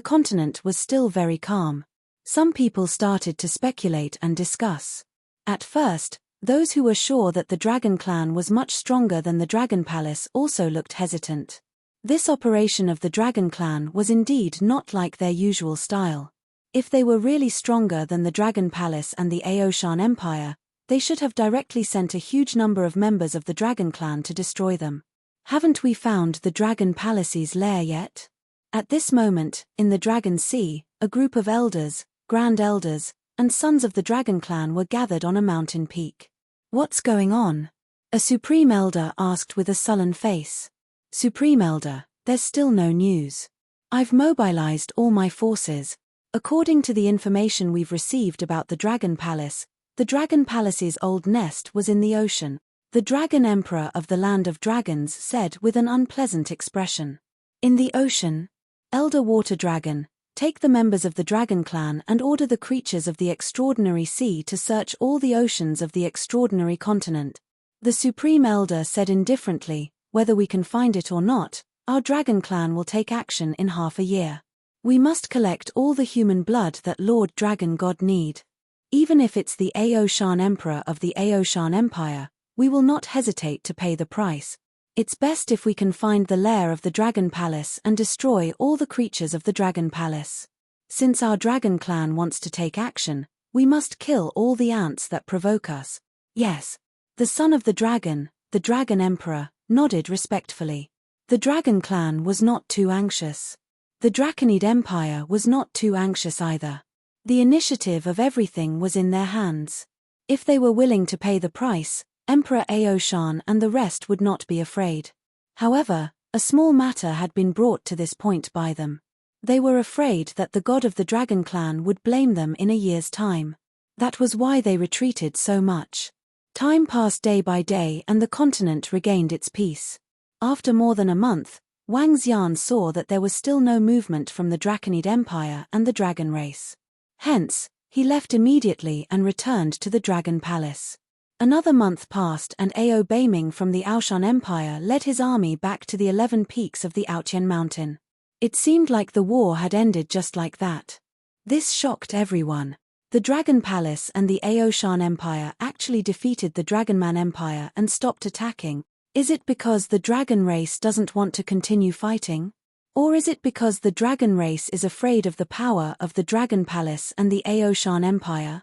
continent was still very calm. Some people started to speculate and discuss. At first, those who were sure that the Dragon Clan was much stronger than the Dragon Palace also looked hesitant. This operation of the Dragon Clan was indeed not like their usual style. If they were really stronger than the Dragon Palace and the Aoshan Empire, they should have directly sent a huge number of members of the Dragon Clan to destroy them. Haven't we found the Dragon Palace's lair yet? At this moment, in the Dragon Sea, a group of elders, grand elders, and sons of the Dragon Clan were gathered on a mountain peak. What's going on? A Supreme Elder asked with a sullen face. Supreme Elder, there's still no news. I've mobilized all my forces. According to the information we've received about the Dragon Palace, the Dragon Palace's old nest was in the ocean. The Dragon Emperor of the Land of Dragons said with an unpleasant expression. In the ocean? Elder Water Dragon, take the members of the Dragon Clan and order the creatures of the Extraordinary Sea to search all the oceans of the Extraordinary Continent. The Supreme Elder said indifferently, whether we can find it or not, our Dragon Clan will take action in half a year. We must collect all the human blood that Lord Dragon God need. Even if it's the Aoshan Emperor of the Aoshan Empire, we will not hesitate to pay the price. It's best if we can find the lair of the Dragon Palace and destroy all the creatures of the Dragon Palace. Since our Dragon Clan wants to take action, we must kill all the ants that provoke us. Yes. The son of the Dragon Emperor, nodded respectfully. The Dragon Clan was not too anxious. The Draconid Empire was not too anxious either. The initiative of everything was in their hands. If they were willing to pay the price, Emperor Aoshan and the rest would not be afraid. However, a small matter had been brought to this point by them. They were afraid that the god of the Dragon Clan would blame them in a year's time. That was why they retreated so much. Time passed day by day and the continent regained its peace. After more than a month, Wang Xian saw that there was still no movement from the Draconid Empire and the dragon race. Hence, he left immediately and returned to the Dragon Palace. Another month passed and Ao Beiming from the Aoshan Empire led his army back to the 11 peaks of the Aotian Mountain. It seemed like the war had ended just like that. This shocked everyone. The Dragon Palace and the Aoshan Empire actually defeated the Dragonman Empire and stopped attacking. Is it because the dragon race doesn't want to continue fighting? Or is it because the dragon race is afraid of the power of the Dragon Palace and the Aoshan Empire?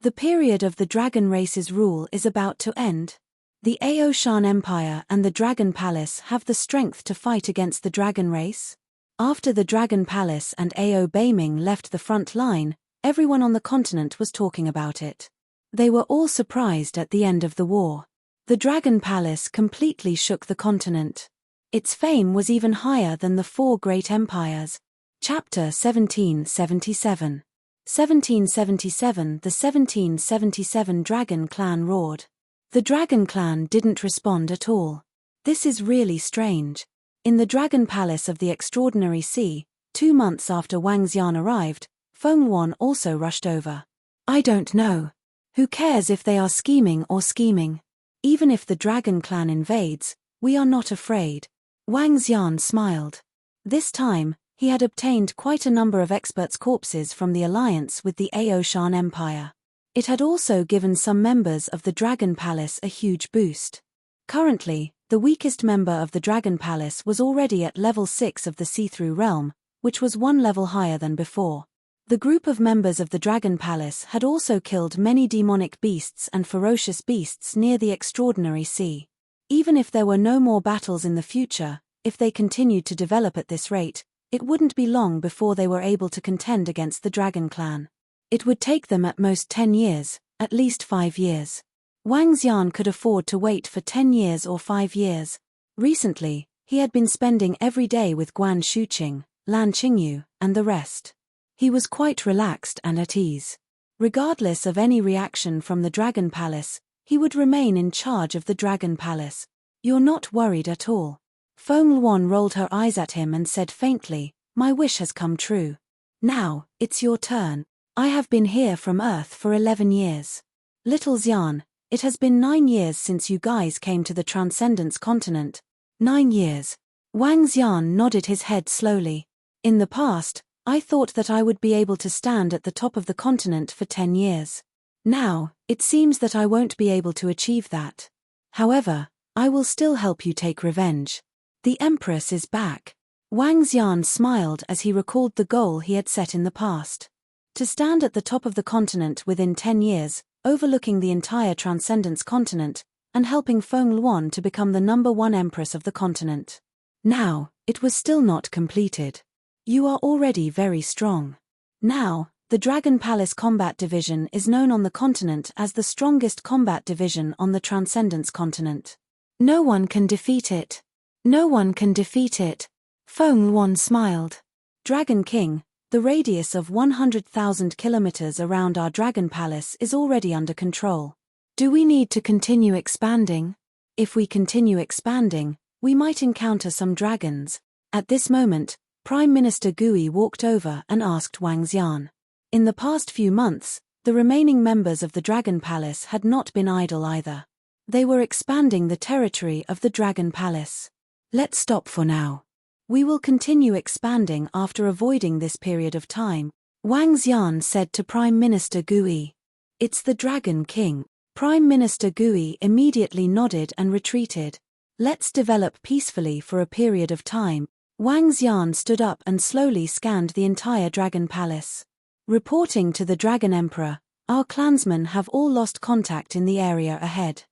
The period of the dragon race's rule is about to end. The Aoshan Empire and the Dragon Palace have the strength to fight against the dragon race? After the Dragon Palace and Ao Beiming left the front line, everyone on the continent was talking about it. They were all surprised at the end of the war. The Dragon Palace completely shook the continent. Its fame was even higher than the four great empires. Chapter 1777. 1777. The 1777 Dragon Clan roared. The Dragon Clan didn't respond at all. This is really strange. In the Dragon Palace of the Extraordinary Sea, 2 months after Wang Xian arrived, Feng Yuan also rushed over. I don't know. Who cares if they are scheming or scheming? Even if the Dragon Clan invades, we are not afraid. Wang Xian smiled. This time, he had obtained quite a number of experts' corpses from the alliance with the Aoshan Empire. It had also given some members of the Dragon Palace a huge boost. Currently, the weakest member of the Dragon Palace was already at level 6 of the See-Through Realm, which was 1 level higher than before. The group of members of the Dragon Palace had also killed many demonic beasts and ferocious beasts near the Extraordinary Sea. Even if there were no more battles in the future, if they continued to develop at this rate, it wouldn't be long before they were able to contend against the Dragon Clan. It would take them at most 10 years, at least 5 years. Wang Xian could afford to wait for 10 years or 5 years. Recently, he had been spending every day with Guan Shuqing, Lan Qingyu, and the rest. He was quite relaxed and at ease. Regardless of any reaction from the Dragon Palace, he would remain in charge of the Dragon Palace. You're not worried at all. Feng Yuan rolled her eyes at him and said faintly, my wish has come true. Now, it's your turn. I have been here from Earth for 11 years. Little Xian, it has been 9 years since you guys came to the Transcendence continent. 9 years. Wang Xian nodded his head slowly. In the past, I thought that I would be able to stand at the top of the continent for 10 years. Now, it seems that I won't be able to achieve that. However, I will still help you take revenge. The Empress is back. Wang Xian smiled as he recalled the goal he had set in the past. To stand at the top of the continent within 10 years, overlooking the entire Transcendence continent, and helping Feng Yuan to become the #1 Empress of the continent. Now, it was still not completed. You are already very strong. Now, the Dragon Palace Combat Division is known on the continent as the strongest combat division on the Transcendence continent. No one can defeat it. No one can defeat it. Feng Yuan smiled. Dragon King, the radius of 100,000 kilometers around our Dragon Palace is already under control. Do we need to continue expanding? If we continue expanding, we might encounter some dragons. At this moment, Prime Minister Gui walked over and asked Wang Xian. In the past few months, the remaining members of the Dragon Palace had not been idle either. They were expanding the territory of the Dragon Palace. Let's stop for now. We will continue expanding after avoiding this period of time, Wang Xian said to Prime Minister Gui. It's the Dragon King. Prime Minister Gui immediately nodded and retreated. Let's develop peacefully for a period of time. Wang Xian stood up and slowly scanned the entire Dragon Palace. Reporting to the Dragon Emperor, our clansmen have all lost contact in the area ahead.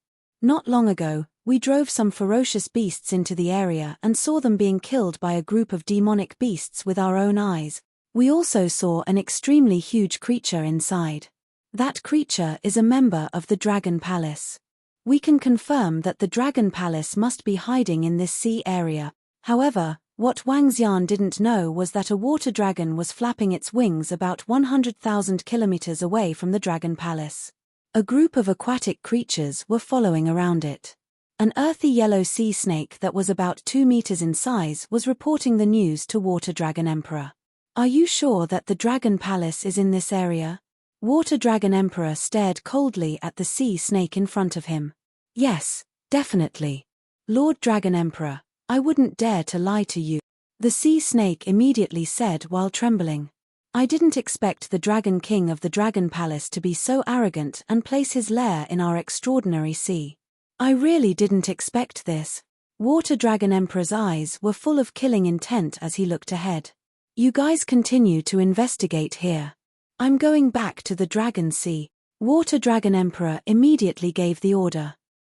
Not long ago, we drove some ferocious beasts into the area and saw them being killed by a group of demonic beasts with our own eyes. We also saw an extremely huge creature inside. That creature is a member of the Dragon Palace. We can confirm that the Dragon Palace must be hiding in this sea area. However, what Wang Xian didn't know was that a water dragon was flapping its wings about 100,000 kilometers away from the Dragon Palace. A group of aquatic creatures were following around it. An earthy yellow sea snake that was about 2 meters in size was reporting the news to Water Dragon Emperor. Are you sure that the Dragon Palace is in this area? Water Dragon Emperor stared coldly at the sea snake in front of him. Yes, definitely. Lord Dragon Emperor, I wouldn't dare to lie to you. The sea snake immediately said while trembling. I didn't expect the Dragon King of the Dragon Palace to be so arrogant and place his lair in our extraordinary sea. I really didn't expect this. Water Dragon Emperor's eyes were full of killing intent as he looked ahead. You guys continue to investigate here. I'm going back to the Dragon Sea. Water Dragon Emperor immediately gave the order.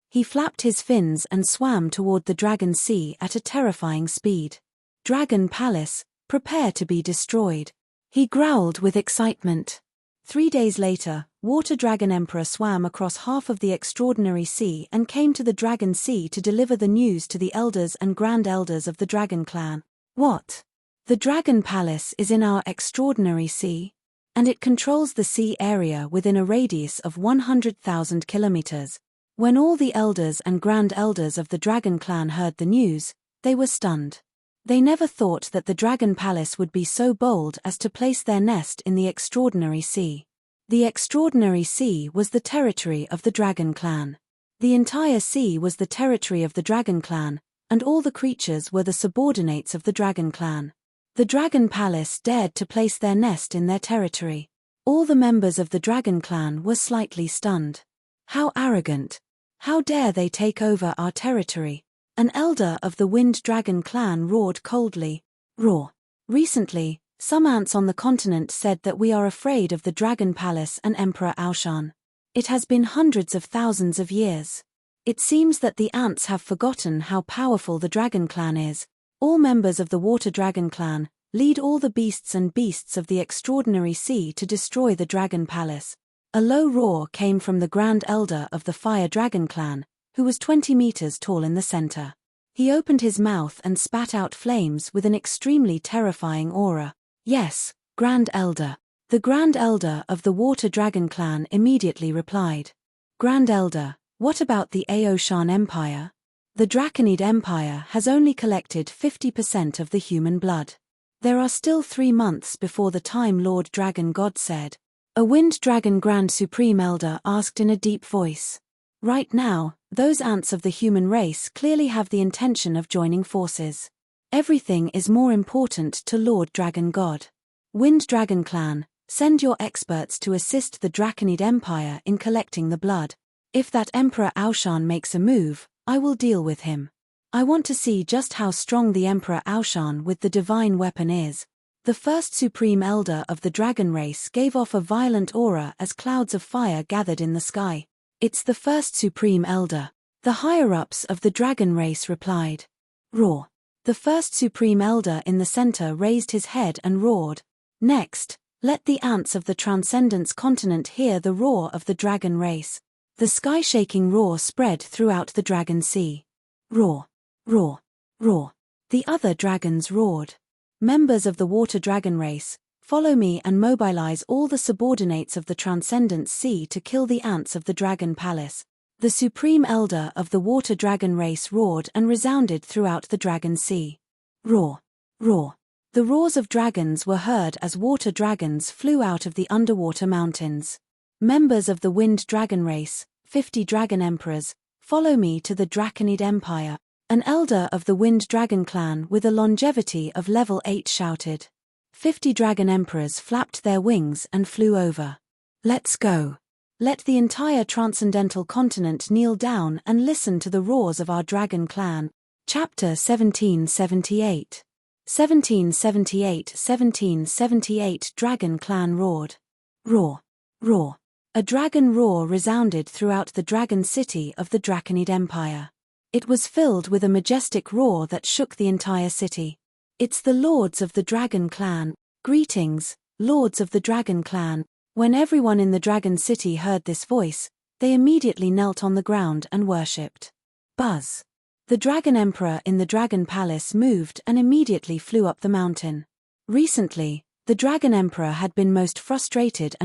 He flapped his fins and swam toward the Dragon Sea at a terrifying speed. Dragon Palace, prepare to be destroyed. He growled with excitement. 3 days later, Water Dragon Emperor swam across half of the extraordinary sea and came to the Dragon Sea to deliver the news to the elders and grand elders of the Dragon Clan. What? The Dragon Palace is in our extraordinary sea? And it controls the sea area within a radius of 100,000 kilometers. When all the elders and grand elders of the Dragon Clan heard the news, they were stunned. They never thought that the Dragon Palace would be so bold as to place their nest in the extraordinary sea. The extraordinary sea was the territory of the Dragon Clan. The entire sea was the territory of the Dragon Clan, and all the creatures were the subordinates of the Dragon Clan. The Dragon Palace dared to place their nest in their territory. All the members of the Dragon Clan were slightly stunned. How arrogant! How dare they take over our territory? An elder of the Wind Dragon Clan roared coldly. Roar. Recently, some ants on the continent said that we are afraid of the Dragon Palace and Emperor Aushan. It has been hundreds of thousands of years. It seems that the ants have forgotten how powerful the Dragon Clan is. All members of the Water Dragon Clan, lead all the beasts of the extraordinary sea to destroy the Dragon Palace. A low roar came from the Grand Elder of the Fire Dragon Clan, who was 20 meters tall in the center. He opened his mouth and spat out flames with an extremely terrifying aura. Yes, Grand Elder. The Grand Elder of the Water Dragon Clan immediately replied. Grand Elder, what about the Aoshan Empire? The Draconid Empire has only collected 50% of the human blood. There are still 3 months before the time Lord Dragon God said. A Wind Dragon Grand Supreme Elder asked in a deep voice. Right now, those ants of the human race clearly have the intention of joining forces. Everything is more important to Lord Dragon God. Wind Dragon Clan, send your experts to assist the Draconid Empire in collecting the blood. If that Emperor Aushan makes a move, I will deal with him. I want to see just how strong the Emperor Aushan with the divine weapon is. The first Supreme Elder of the Dragon race gave off a violent aura as clouds of fire gathered in the sky. It's the first Supreme Elder. The higher-ups of the Dragon race replied. Roar. The first Supreme Elder in the center raised his head and roared. Next, let the ants of the Transcendence continent hear the roar of the Dragon race. The sky-shaking roar spread throughout the Dragon Sea. Roar. Roar. Roar. The other dragons roared. Members of the Water Dragon race, follow me and mobilize all the subordinates of the Transcendence Sea to kill the ants of the Dragon Palace. The Supreme Elder of the Water Dragon race roared and resounded throughout the Dragon Sea. Roar. Roar. The roars of dragons were heard as water dragons flew out of the underwater mountains. Members of the Wind Dragon race, 50 Dragon Emperors, follow me to the Draconid Empire. An elder of the Wind Dragon Clan with a longevity of level 8 shouted. 50 Dragon Emperors flapped their wings and flew over. Let's go. Let the entire transcendental continent kneel down and listen to the roars of our Dragon Clan. Chapter 1778. 1778 Dragon Clan roared. Roar. Roar. A dragon roar resounded throughout the Dragon City of the Draconid Empire. It was filled with a majestic roar that shook the entire city. It's the Lords of the Dragon Clan. Greetings, Lords of the Dragon Clan. When everyone in the Dragon City heard this voice, they immediately knelt on the ground and worshipped. Buzz. The Dragon Emperor in the Dragon Palace moved and immediately flew up the mountain. Recently, the Dragon Emperor had been most frustrated.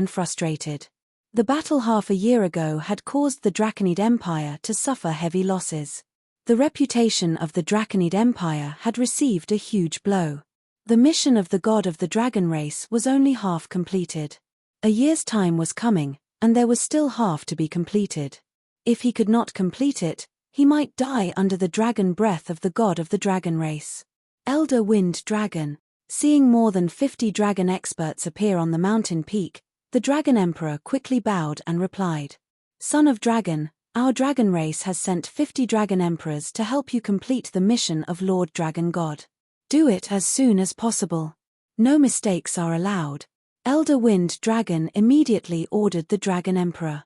The battle half a year ago had caused the Draconid Empire to suffer heavy losses. The reputation of the Draconid Empire had received a huge blow. The mission of the god of the dragon race was only half completed. A year's time was coming, and there was still half to be completed. If he could not complete it, he might die under the dragon breath of the god of the dragon race. Elder Wind Dragon. Seeing more than 50 dragon experts appear on the mountain peak, the Dragon Emperor quickly bowed and replied. Son of Dragon, our dragon race has sent 50 dragon emperors to help you complete the mission of Lord Dragon God. Do it as soon as possible. No mistakes are allowed. Elder Wind Dragon immediately ordered the Dragon Emperor.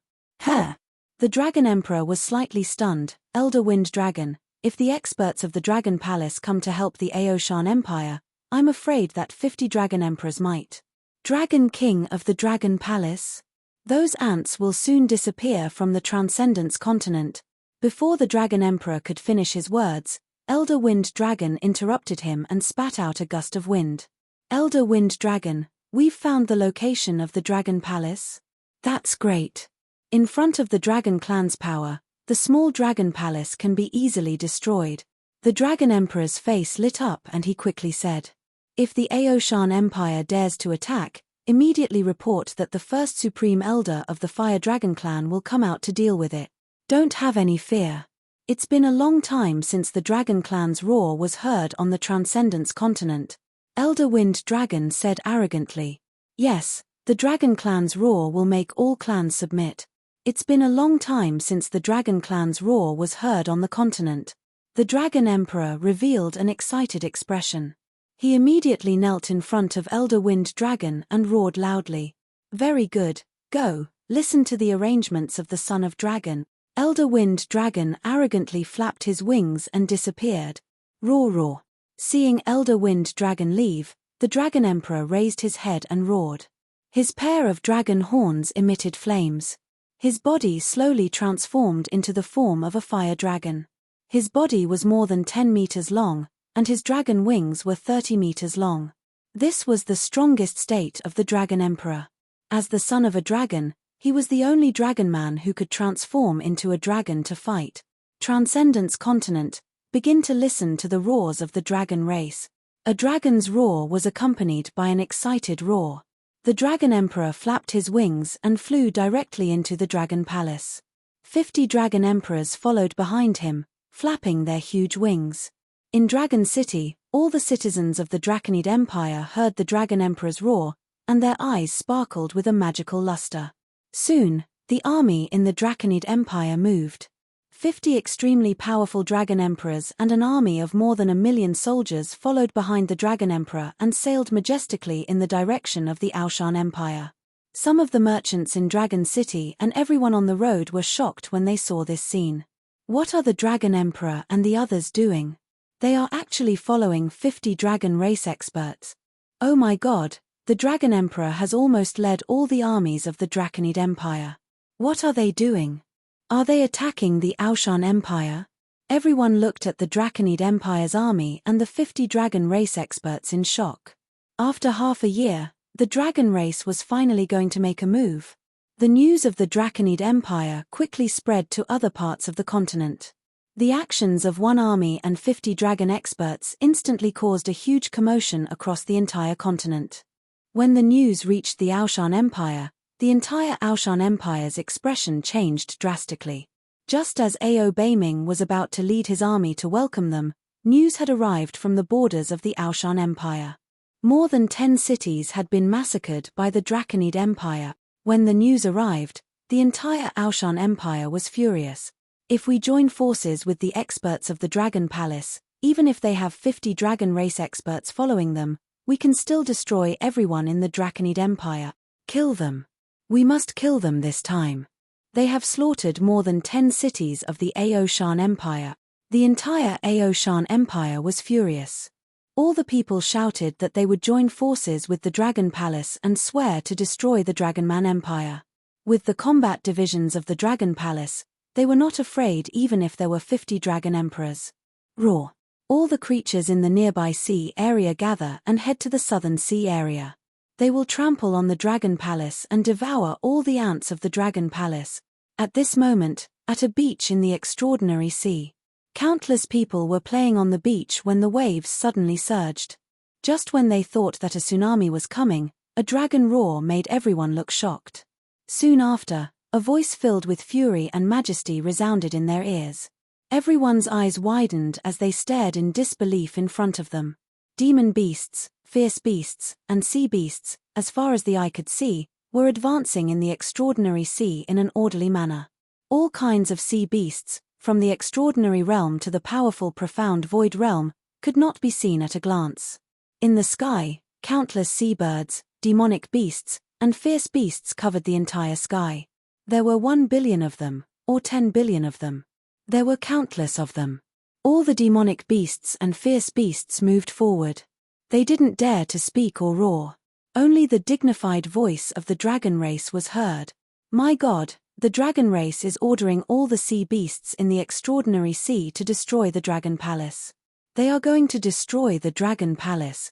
The Dragon Emperor was slightly stunned. Elder Wind Dragon, if the experts of the Dragon Palace come to help the Aoshan Empire, I'm afraid that 50 Dragon Emperors might. Dragon King of the Dragon Palace? Those ants will soon disappear from the Transcendence continent. Before the Dragon Emperor could finish his words, Elder Wind Dragon interrupted him and spat out a gust of wind. Elder Wind Dragon, we've found the location of the Dragon Palace. That's great. In front of the Dragon Clan's power, the small Dragon Palace can be easily destroyed. The Dragon Emperor's face lit up and he quickly said, if the Aoshan Empire dares to attack, immediately report that the first Supreme Elder of the Fire Dragon Clan will come out to deal with it. Don't have any fear. It's been a long time since the Dragon Clan's roar was heard on the Transcendence continent. Elder Wind Dragon said arrogantly. Yes, the Dragon Clan's roar will make all clans submit. It's been a long time since the Dragon Clan's roar was heard on the continent. The Dragon Emperor revealed an excited expression. He immediately knelt in front of Elder Wind Dragon and roared loudly. Very good, go, listen to the arrangements of the Son of Dragon. Elder Wind Dragon arrogantly flapped his wings and disappeared. Roar roar. Seeing Elder Wind Dragon leave, the Dragon Emperor raised his head and roared. His pair of dragon horns emitted flames. His body slowly transformed into the form of a fire dragon. His body was more than 10 meters long, and his dragon wings were 30 meters long. This was the strongest state of the Dragon Emperor. As the son of a dragon, he was the only dragon man who could transform into a dragon to fight. Transcendence continent, begin to listen to the roars of the dragon race. A dragon's roar was accompanied by an excited roar. The Dragon Emperor flapped his wings and flew directly into the Dragon Palace. 50 Dragon Emperors followed behind him, flapping their huge wings. In Dragon City, all the citizens of the Draconid Empire heard the Dragon Emperor's roar, and their eyes sparkled with a magical luster. Soon, the army in the Draconid Empire moved. 50 extremely powerful Dragon Emperors and an army of more than 1 million soldiers followed behind the Dragon Emperor and sailed majestically in the direction of the Aoshan Empire. Some of the merchants in Dragon City and everyone on the road were shocked when they saw this scene. What are the Dragon Emperor and the others doing? They are actually following 50 dragon race experts. Oh my god, the Dragon Emperor has almost led all the armies of the Draconid Empire. What are they doing? Are they attacking the Aoshan Empire? Everyone looked at the Draconid Empire's army and the 50 dragon race experts in shock. After half a year, the dragon race was finally going to make a move. The news of the Draconid Empire quickly spread to other parts of the continent. The actions of one army and 50 dragon experts instantly caused a huge commotion across the entire continent. When the news reached the Aoshan Empire, the entire Aoshan Empire's expression changed drastically. Just as Ao Beiming was about to lead his army to welcome them, news had arrived from the borders of the Aoshan Empire. More than 10 cities had been massacred by the Draconid Empire. When the news arrived, the entire Aoshan Empire was furious. If we join forces with the experts of the Dragon Palace, even if they have 50 dragon race experts following them, we can still destroy everyone in the Draconid Empire. Kill them. We must kill them this time. They have slaughtered more than 10 cities of the Aoshan Empire. The entire Aoshan Empire was furious. All the people shouted that they would join forces with the Dragon Palace and swear to destroy the Dragonman Empire. With the combat divisions of the Dragon Palace, they were not afraid even if there were 50 Dragon Emperors. Roar. All the creatures in the nearby sea area gather and head to the southern sea area. They will trample on the Dragon Palace and devour all the ants of the Dragon Palace. At this moment, at a beach in the extraordinary sea, countless people were playing on the beach when the waves suddenly surged. Just when they thought that a tsunami was coming, a dragon roar made everyone look shocked. Soon after, a voice filled with fury and majesty resounded in their ears. Everyone's eyes widened as they stared in disbelief in front of them. Demon beasts, fierce beasts, and sea beasts, as far as the eye could see, were advancing in the extraordinary sea in an orderly manner. All kinds of sea beasts, from the extraordinary realm to the powerful profound void realm, could not be seen at a glance. In the sky, countless seabirds, demonic beasts, and fierce beasts covered the entire sky. There were 1 billion of them, or 10 billion of them. There were countless of them. All the demonic beasts and fierce beasts moved forward. They didn't dare to speak or roar. Only the dignified voice of the dragon race was heard. My God, the dragon race is ordering all the sea beasts in the extraordinary sea to destroy the dragon palace. They are going to destroy the dragon palace.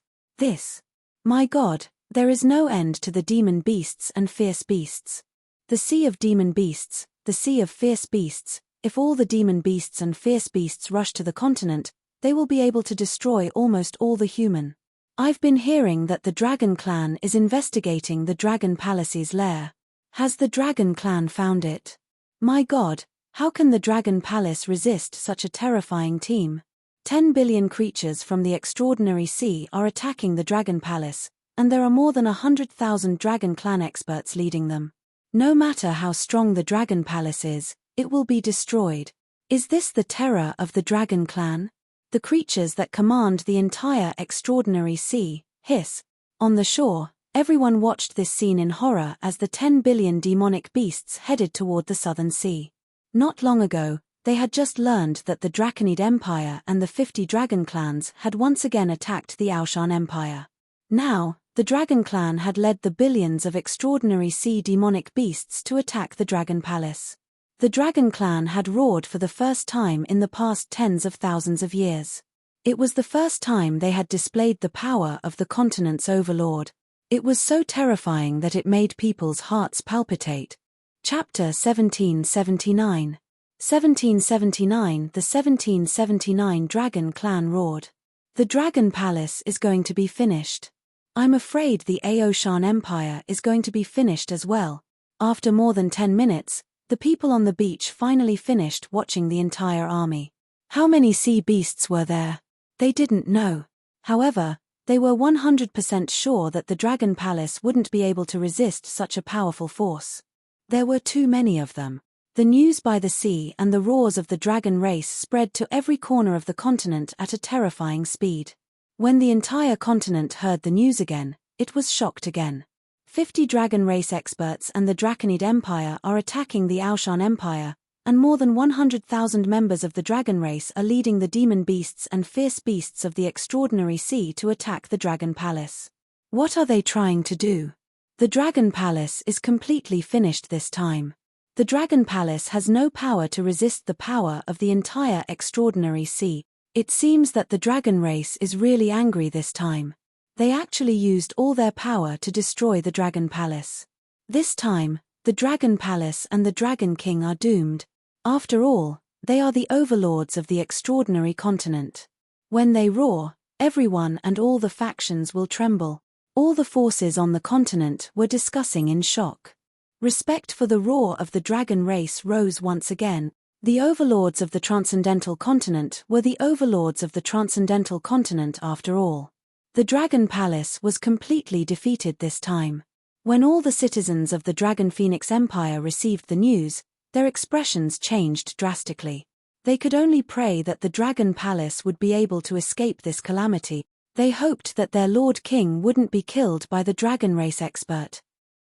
My God, there is no end to the demon beasts and fierce beasts. The sea of demon beasts, the sea of fierce beasts, if all the demon beasts and fierce beasts rush to the continent, they will be able to destroy almost all the human. I've been hearing that the Dragon Clan is investigating the Dragon Palace's lair. Has the Dragon Clan found it? My God, how can the Dragon Palace resist such a terrifying team? 10 billion creatures from the extraordinary sea are attacking the Dragon Palace, and there are more than 100,000 Dragon Clan experts leading them. No matter how strong the Dragon Palace is, it will be destroyed. Is this the terror of the Dragon Clan? The creatures that command the entire extraordinary sea, hiss. On the shore, everyone watched this scene in horror as the 10 billion demonic beasts headed toward the southern sea. Not long ago, they had just learned that the Draconid Empire and the 50 Dragon Clans had once again attacked the Aoshan Empire. Now, the Dragon Clan had led the billions of extraordinary sea demonic beasts to attack the Dragon Palace. The Dragon Clan had roared for the first time in the past tens of thousands of years. It was the first time they had displayed the power of the continent's overlord. It was so terrifying that it made people's hearts palpitate. Chapter 1779. 1779. The 1779 Dragon Clan roared. The Dragon Palace is going to be finished. I'm afraid the Aoshan Empire is going to be finished as well. After more than 10 minutes, the people on the beach finally finished watching the entire army. How many sea beasts were there? They didn't know. However, they were 100% sure that the Dragon Palace wouldn't be able to resist such a powerful force. There were too many of them. The news by the sea and the roars of the dragon race spread to every corner of the continent at a terrifying speed. When the entire continent heard the news again, it was shocked again. 50 dragon race experts and the Draconid Empire are attacking the Aoshan Empire, and more than 100,000 members of the dragon race are leading the demon beasts and fierce beasts of the extraordinary sea to attack the Dragon Palace. What are they trying to do? The Dragon Palace is completely finished this time. The Dragon Palace has no power to resist the power of the entire extraordinary sea. It seems that the dragon race is really angry this time. They actually used all their power to destroy the Dragon Palace. This time, the Dragon Palace and the Dragon King are doomed. After all, they are the overlords of the extraordinary continent. When they roar, everyone and all the factions will tremble. All the forces on the continent were discussing in shock. Respect for the roar of the dragon race rose once again. The overlords of the transcendental continent were the overlords of the transcendental continent after all. The Dragon Palace was completely defeated this time. When all the citizens of the Dragon Phoenix Empire received the news, their expressions changed drastically. They could only pray that the Dragon Palace would be able to escape this calamity. They hoped that their Lord King wouldn't be killed by the dragon race expert.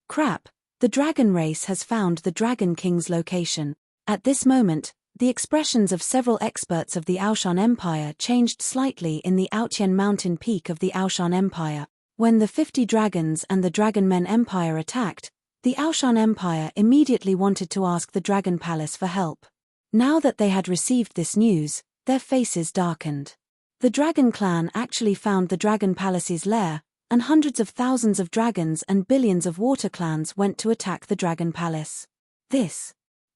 Crap! The dragon race has found the Dragon King's location. At this moment, the expressions of several experts of the Aoshan Empire changed slightly in the Aotian mountain peak of the Aoshan Empire. When the 50 dragons and the Dragon Men Empire attacked, the Aoshan Empire immediately wanted to ask the Dragon Palace for help. Now that they had received this news, their faces darkened. The Dragon Clan actually found the Dragon Palace's lair, and hundreds of thousands of dragons and billions of water clans went to attack the Dragon Palace.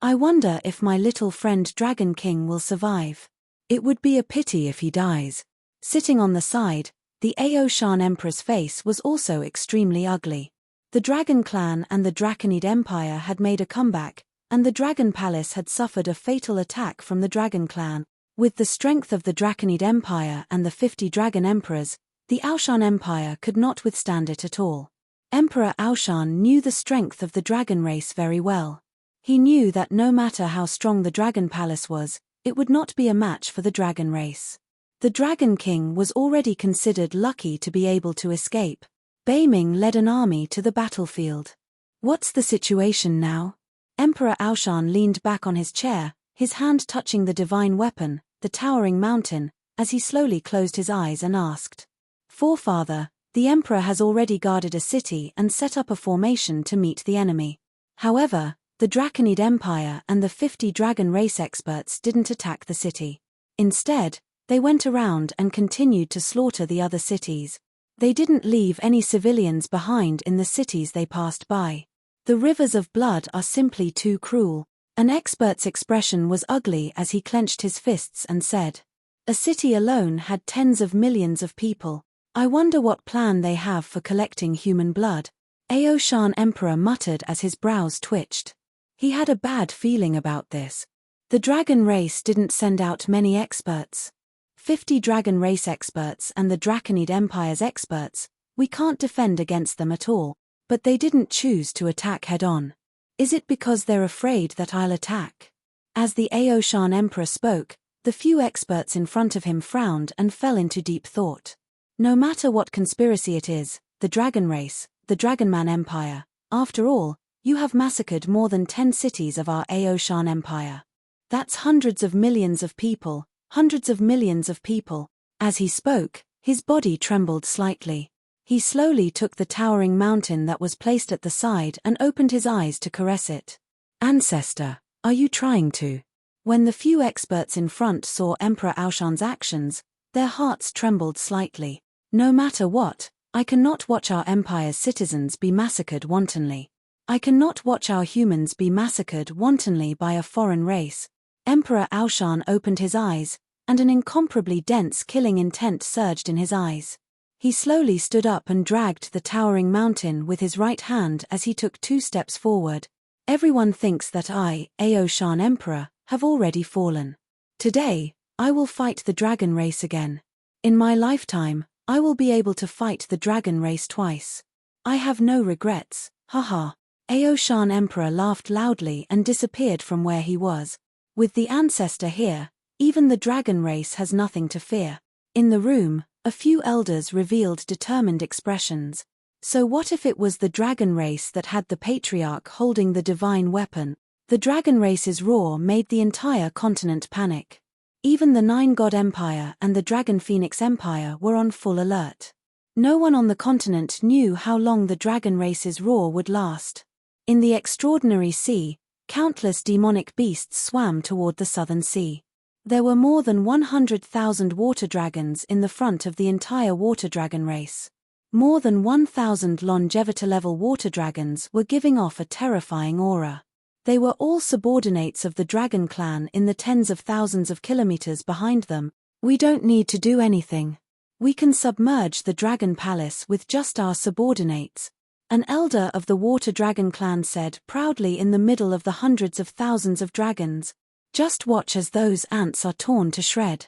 I wonder if my little friend Dragon King will survive. It would be a pity if he dies. Sitting on the side, the Aoshan Emperor's face was also extremely ugly. The Dragon Clan and the Draconid Empire had made a comeback, and the Dragon Palace had suffered a fatal attack from the Dragon Clan. With the strength of the Draconid Empire and the 50 Dragon Emperors, the Aoshan Empire could not withstand it at all. Emperor Aoshan knew the strength of the dragon race very well. He knew that no matter how strong the Dragon Palace was, it would not be a match for the dragon race. The Dragon King was already considered lucky to be able to escape. Beiming led an army to the battlefield. What's the situation now? Emperor Aoshan leaned back on his chair, his hand touching the divine weapon, the towering mountain, as he slowly closed his eyes and asked. Forefather, the emperor has already guarded a city and set up a formation to meet the enemy. However, the Draconid Empire and the 50 dragon race experts didn't attack the city. Instead, they went around and continued to slaughter the other cities. They didn't leave any civilians behind in the cities they passed by. The rivers of blood are simply too cruel. An expert's expression was ugly as he clenched his fists and said, "A city alone had tens of millions of people. I wonder what plan they have for collecting human blood." Aoshan Emperor muttered as his brows twitched. He had a bad feeling about this. The dragon race didn't send out many experts. 50 dragon race experts and the Draconid Empire's experts, we can't defend against them at all, but they didn't choose to attack head-on. Is it because they're afraid that I'll attack? As the Aoshan Emperor spoke, the few experts in front of him frowned and fell into deep thought. No matter what conspiracy it is, the dragon race, the Dragonman Empire, after all, you have massacred more than 10 cities of our Aoshan Empire. That's hundreds of millions of people, hundreds of millions of people. As he spoke, his body trembled slightly. He slowly took the towering mountain that was placed at the side and opened his eyes to caress it. Ancestor, are you trying to? When the few experts in front saw Emperor Aoshan's actions, their hearts trembled slightly. No matter what, I cannot watch our empire's citizens be massacred wantonly. I cannot watch our humans be massacred wantonly by a foreign race. Emperor Aoshan opened his eyes, and an incomparably dense killing intent surged in his eyes. He slowly stood up and dragged the towering mountain with his right hand as he took 2 steps forward. Everyone thinks that I, Aoshan Emperor, have already fallen. Today, I will fight the dragon race again. In my lifetime, I will be able to fight the dragon race twice. I have no regrets, haha. Aoshan Emperor laughed loudly and disappeared from where he was. With the ancestor here, even the dragon race has nothing to fear. In the room, a few elders revealed determined expressions. So what if it was the dragon race that had the patriarch holding the divine weapon? The dragon race's roar made the entire continent panic. Even the 9-god empire and the Dragon Phoenix Empire were on full alert. No one on the continent knew how long the dragon race's roar would last. In the extraordinary sea, countless demonic beasts swam toward the southern sea. There were more than 100,000 water dragons in the front of the entire water dragon race. More than 1,000 longevity-level water dragons were giving off a terrifying aura. They were all subordinates of the dragon clan in the tens of thousands of kilometers behind them. We don't need to do anything. We can submerge the dragon palace with just our subordinates. An elder of the water dragon clan said proudly in the middle of the hundreds of thousands of dragons. Just watch as those ants are torn to shred.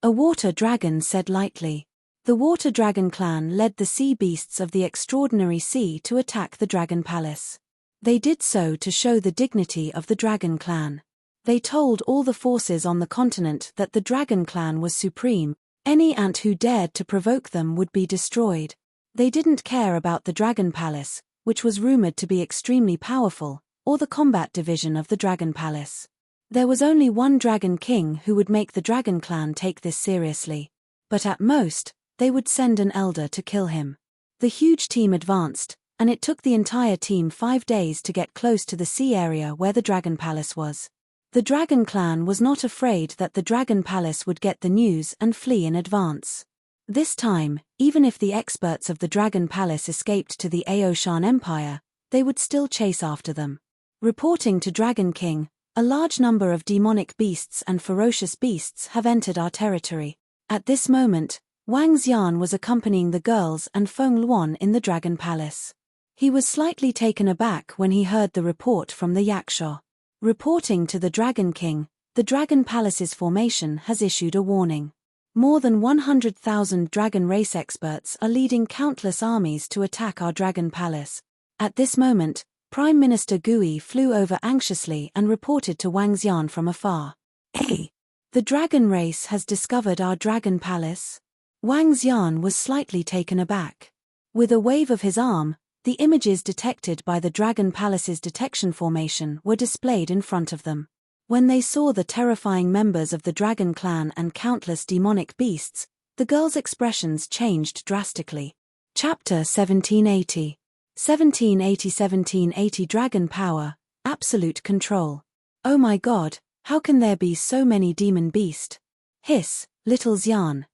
A water dragon said lightly. The water dragon clan led the sea beasts of the extraordinary sea to attack the dragon palace. They did so to show the dignity of the dragon clan. They told all the forces on the continent that the dragon clan was supreme. Any ant who dared to provoke them would be destroyed. They didn't care about the dragon palace, which was rumored to be extremely powerful, or the combat division of the dragon palace. There was only one dragon king who would make the dragon clan take this seriously. But at most, they would send an elder to kill him. The huge team advanced, and it took the entire team 5 days to get close to the sea area where the dragon palace was. The dragon clan was not afraid that the dragon palace would get the news and flee in advance. This time, even if the experts of the dragon palace escaped to the Aoshan Empire, they would still chase after them. Reporting to Dragon King, a large number of demonic beasts and ferocious beasts have entered our territory. At this moment, Wang Xian was accompanying the girls and Feng Luan in the dragon palace. He was slightly taken aback when he heard the report from the Yaksha. Reporting to the Dragon King, the dragon palace's formation has issued a warning. More than 100,000 dragon race experts are leading countless armies to attack our dragon palace. At this moment, Prime Minister Gui flew over anxiously and reported to Wang Xian from afar. Hey! The dragon race has discovered our dragon palace? Wang Xian was slightly taken aback. With a wave of his arm, the images detected by the Dragon Palace's detection formation were displayed in front of them. When they saw the terrifying members of the Dragon Clan and countless demonic beasts, the girls' expressions changed drastically. Chapter 1780. 1780 Dragon Power, Absolute Control. Oh my god, how can there be so many demon beasts? Hiss, little Xian,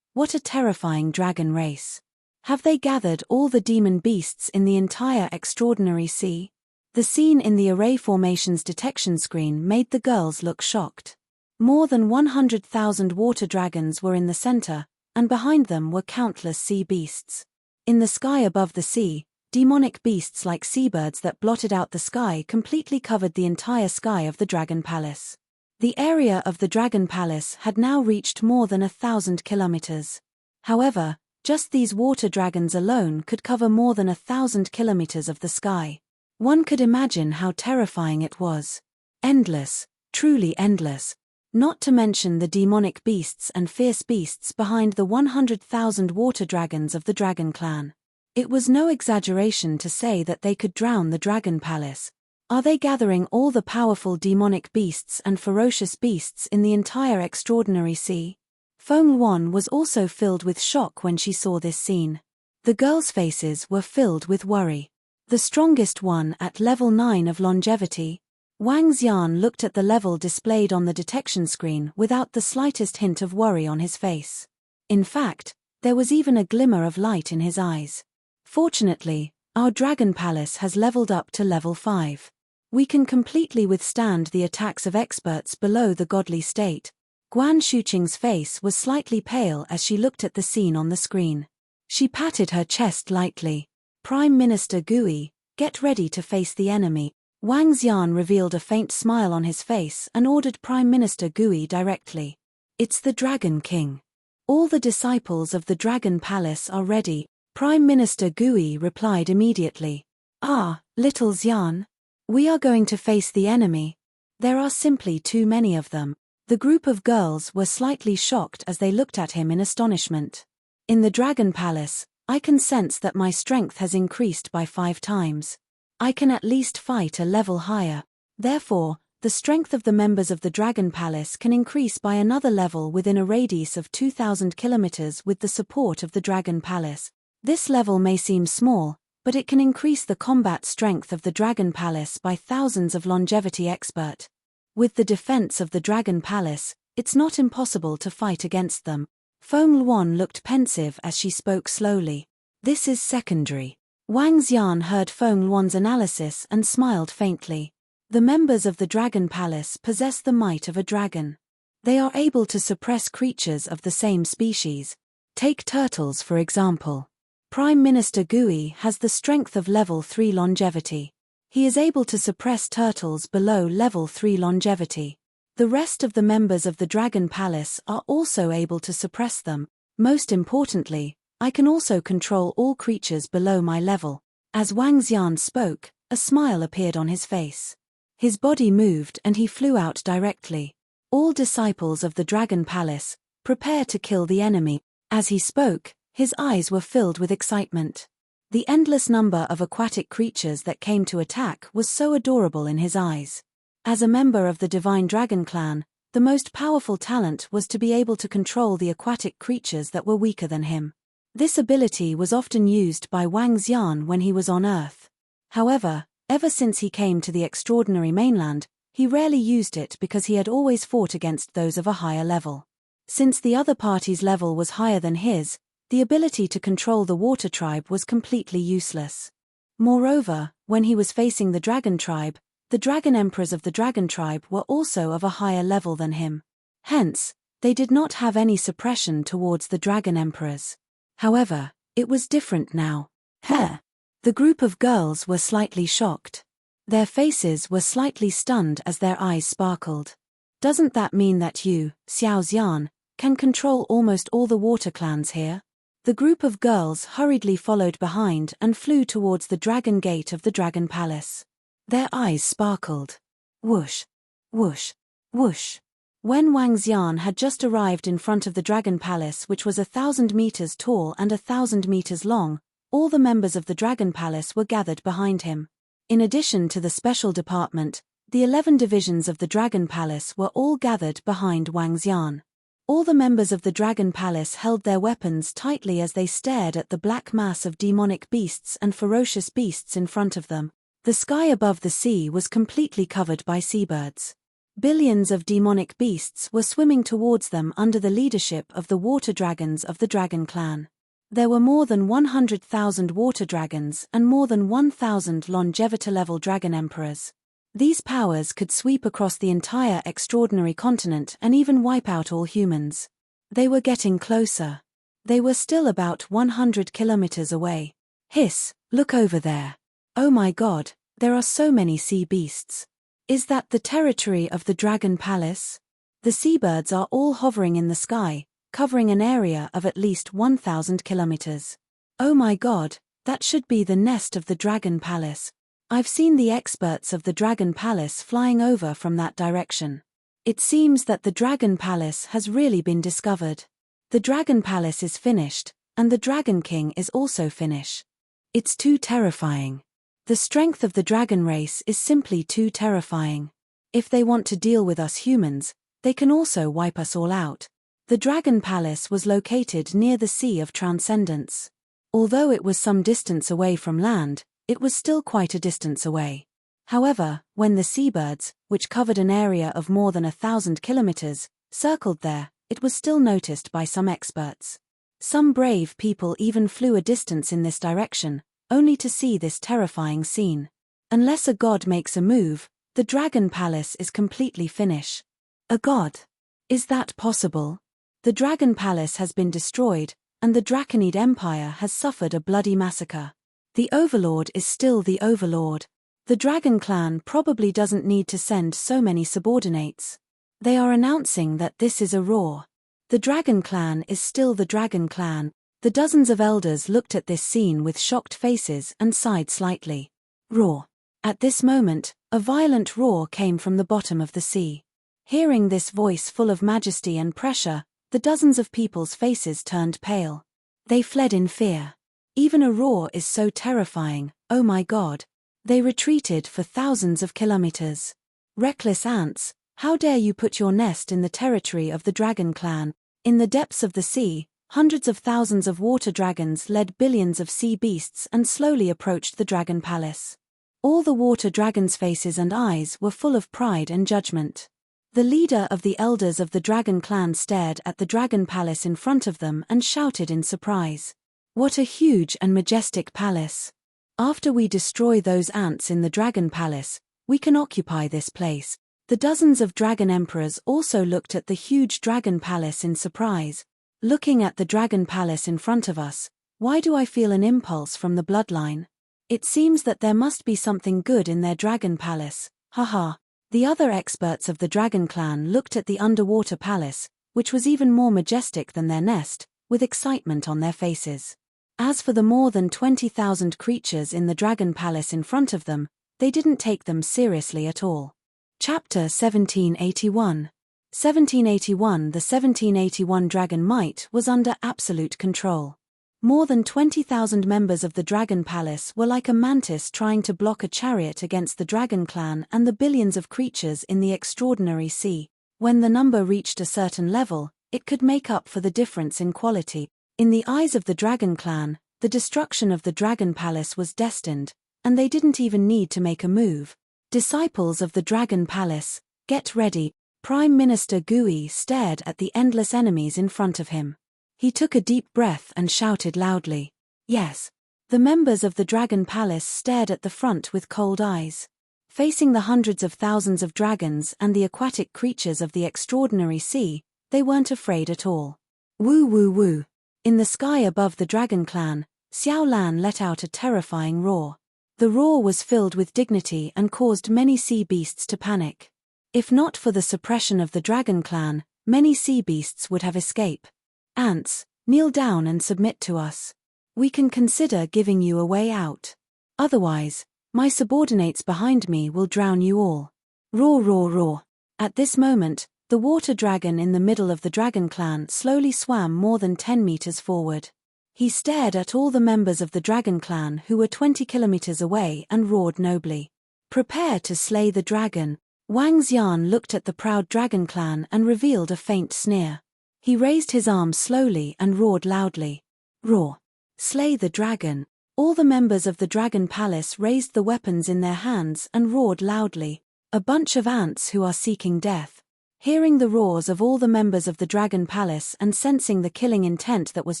what a terrifying dragon race. Have they gathered all the demon beasts in the entire extraordinary sea? The scene in the array formations detection screen made the girls look shocked. More than 100,000 water dragons were in the center, and behind them were countless sea beasts. In the sky above the sea, demonic beasts like seabirds that blotted out the sky completely covered the entire sky of the Dragon Palace. The area of the Dragon Palace had now reached more than 1,000 kilometers. However, just these water dragons alone could cover more than 1,000 kilometers of the sky. One could imagine how terrifying it was. Endless, truly endless. Not to mention the demonic beasts and fierce beasts behind the 100,000 water dragons of the Dragon Clan. It was no exaggeration to say that they could drown the Dragon Palace. Are they gathering all the powerful demonic beasts and ferocious beasts in the entire extraordinary sea? Feng Luan was also filled with shock when she saw this scene. The girls' faces were filled with worry. The strongest one at level 9 of longevity. Wang Xian looked at the level displayed on the detection screen without the slightest hint of worry on his face. In fact, there was even a glimmer of light in his eyes. Fortunately, our Dragon Palace has leveled up to level 5. We can completely withstand the attacks of experts below the godly state. Guan Shuqing's face was slightly pale as she looked at the scene on the screen. She patted her chest lightly. Prime Minister Gui, get ready to face the enemy. Wang Xian revealed a faint smile on his face and ordered Prime Minister Gui directly. It's the Dragon King. All the disciples of the Dragon Palace are ready. Prime Minister Gui replied immediately. Ah, little Xian. We are going to face the enemy. There are simply too many of them. The group of girls were slightly shocked as they looked at him in astonishment. In the Dragon Palace, I can sense that my strength has increased by 5 times. I can at least fight a level higher. Therefore, the strength of the members of the Dragon Palace can increase by another level within a radius of 2,000 kilometers with the support of the Dragon Palace. This level may seem small, but it can increase the combat strength of the Dragon Palace by thousands of longevity expert. With the defense of the Dragon Palace, it's not impossible to fight against them. Feng Luan looked pensive as she spoke slowly. This is secondary. Wang Xian heard Feng Luan's analysis and smiled faintly. The members of the Dragon Palace possess the might of a dragon. They are able to suppress creatures of the same species. Take turtles for example. Prime Minister Gui has the strength of level 3 longevity. He is able to suppress turtles below level 3 longevity. The rest of the members of the Dragon Palace are also able to suppress them. Most importantly, I can also control all creatures below my level. As Wang Xian spoke, a smile appeared on his face. His body moved and he flew out directly. All disciples of the Dragon Palace, prepare to kill the enemy. As he spoke, his eyes were filled with excitement. The endless number of aquatic creatures that came to attack was so adorable in his eyes. As a member of the Divine Dragon Clan, the most powerful talent was to be able to control the aquatic creatures that were weaker than him. This ability was often used by Wang Xian when he was on Earth. However, ever since he came to the extraordinary mainland, he rarely used it because he had always fought against those of a higher level. Since the other party's level was higher than his, the ability to control the water tribe was completely useless. Moreover, when he was facing the dragon tribe, the dragon emperors of the dragon tribe were also of a higher level than him. Hence, they did not have any suppression towards the dragon emperors. However, it was different now. The group of girls were slightly shocked. Their faces were slightly stunned as their eyes sparkled. Doesn't that mean that you, Xiao Xian, can control almost all the water clans here? The group of girls hurriedly followed behind and flew towards the dragon gate of the Dragon Palace. Their eyes sparkled. Whoosh, whoosh, whoosh. When Wang Xian had just arrived in front of the Dragon Palace, which was 1,000 meters tall and 1,000 meters long, All the members of the Dragon Palace were gathered behind him. In addition to the special department, the 11 divisions of the Dragon Palace were all gathered behind Wang Xian. All the members of the Dragon Palace held their weapons tightly as they stared at the black mass of demonic beasts and ferocious beasts in front of them. The sky above the sea was completely covered by seabirds. Billions of demonic beasts were swimming towards them under the leadership of the water dragons of the Dragon Clan. There were more than 100,000 water dragons and more than 1,000 longevity-level dragon emperors. These powers could sweep across the entire extraordinary continent and even wipe out all humans. They were getting closer. They were still about 100 kilometers away. Hiss, look over there. Oh my God, there are so many sea beasts. Is that the territory of the Dragon Palace? The seabirds are all hovering in the sky, covering an area of at least 1,000 kilometers. Oh my God, that should be the nest of the Dragon Palace. I've seen the experts of the Dragon Palace flying over from that direction. It seems that the Dragon Palace has really been discovered. The Dragon Palace is finished, and the Dragon King is also finished. It's too terrifying. The strength of the dragon race is simply too terrifying. If they want to deal with us humans, they can also wipe us all out. The Dragon Palace was located near the Sea of Transcendence. Although it was some distance away from land, it was still quite a distance away. However, when the seabirds, which covered an area of more than 1,000 kilometers, circled there, it was still noticed by some experts. Some brave people even flew a distance in this direction, only to see this terrifying scene. Unless a god makes a move, the Dragon Palace is completely finished. A god? Is that possible? The Dragon Palace has been destroyed, and the Draconid Empire has suffered a bloody massacre. The Overlord is still the Overlord. The Dragon Clan probably doesn't need to send so many subordinates. They are announcing that this is a roar. The Dragon Clan is still the Dragon Clan. The dozens of elders looked at this scene with shocked faces and sighed slightly. Roar. At this moment, a violent roar came from the bottom of the sea. Hearing this voice full of majesty and pressure, the dozens of people's faces turned pale. They fled in fear. Even a roar is so terrifying, oh my God. They retreated for thousands of kilometers. Reckless ants, how dare you put your nest in the territory of the Dragon Clan? In the depths of the sea, hundreds of thousands of water dragons led billions of sea beasts and slowly approached the Dragon Palace. All the water dragons' faces and eyes were full of pride and judgment. The leader of the elders of the Dragon Clan stared at the Dragon Palace in front of them and shouted in surprise. What a huge and majestic palace. After we destroy those ants in the Dragon Palace, we can occupy this place. The dozens of dragon emperors also looked at the huge Dragon Palace in surprise. Looking at the Dragon Palace in front of us, why do I feel an impulse from the bloodline? It seems that there must be something good in their Dragon Palace, haha. The other experts of the Dragon Clan looked at the underwater palace, which was even more majestic than their nest, with excitement on their faces. As for the more than 20,000 creatures in the Dragon Palace in front of them, they didn't take them seriously at all. Chapter 1781. 1781. The 1781 Dragon Might was under absolute control. More than 20,000 members of the Dragon Palace were like a mantis trying to block a chariot against the Dragon Clan and the billions of creatures in the extraordinary sea. When the number reached a certain level, it could make up for the difference in quality. In the eyes of the Dragon Clan, the destruction of the Dragon Palace was destined, and they didn't even need to make a move. Disciples of the Dragon Palace, get ready. Prime Minister Gui stared at the endless enemies in front of him. He took a deep breath and shouted loudly. Yes. The members of the Dragon Palace stared at the front with cold eyes. Facing the hundreds of thousands of dragons and the aquatic creatures of the extraordinary sea, they weren't afraid at all. Woo woo woo. In the sky above the Dragon Clan, Xiao Lan let out a terrifying roar. The roar was filled with dignity and caused many sea beasts to panic. If not for the suppression of the Dragon Clan, many sea beasts would have escaped. Ants, kneel down and submit to us. We can consider giving you a way out. Otherwise, my subordinates behind me will drown you all. Roar roar roar. At this moment, the water dragon in the middle of the Dragon Clan slowly swam more than 10 meters forward. He stared at all the members of the dragon clan who were 20 kilometers away and roared nobly. "Prepare to slay the dragon." Wang Xian looked at the proud dragon clan and revealed a faint sneer. He raised his arms slowly and roared loudly. "Roar! Slay the dragon!" All the members of the dragon palace raised the weapons in their hands and roared loudly. A bunch of ants who are seeking death. Hearing the roars of all the members of the dragon palace and sensing the killing intent that was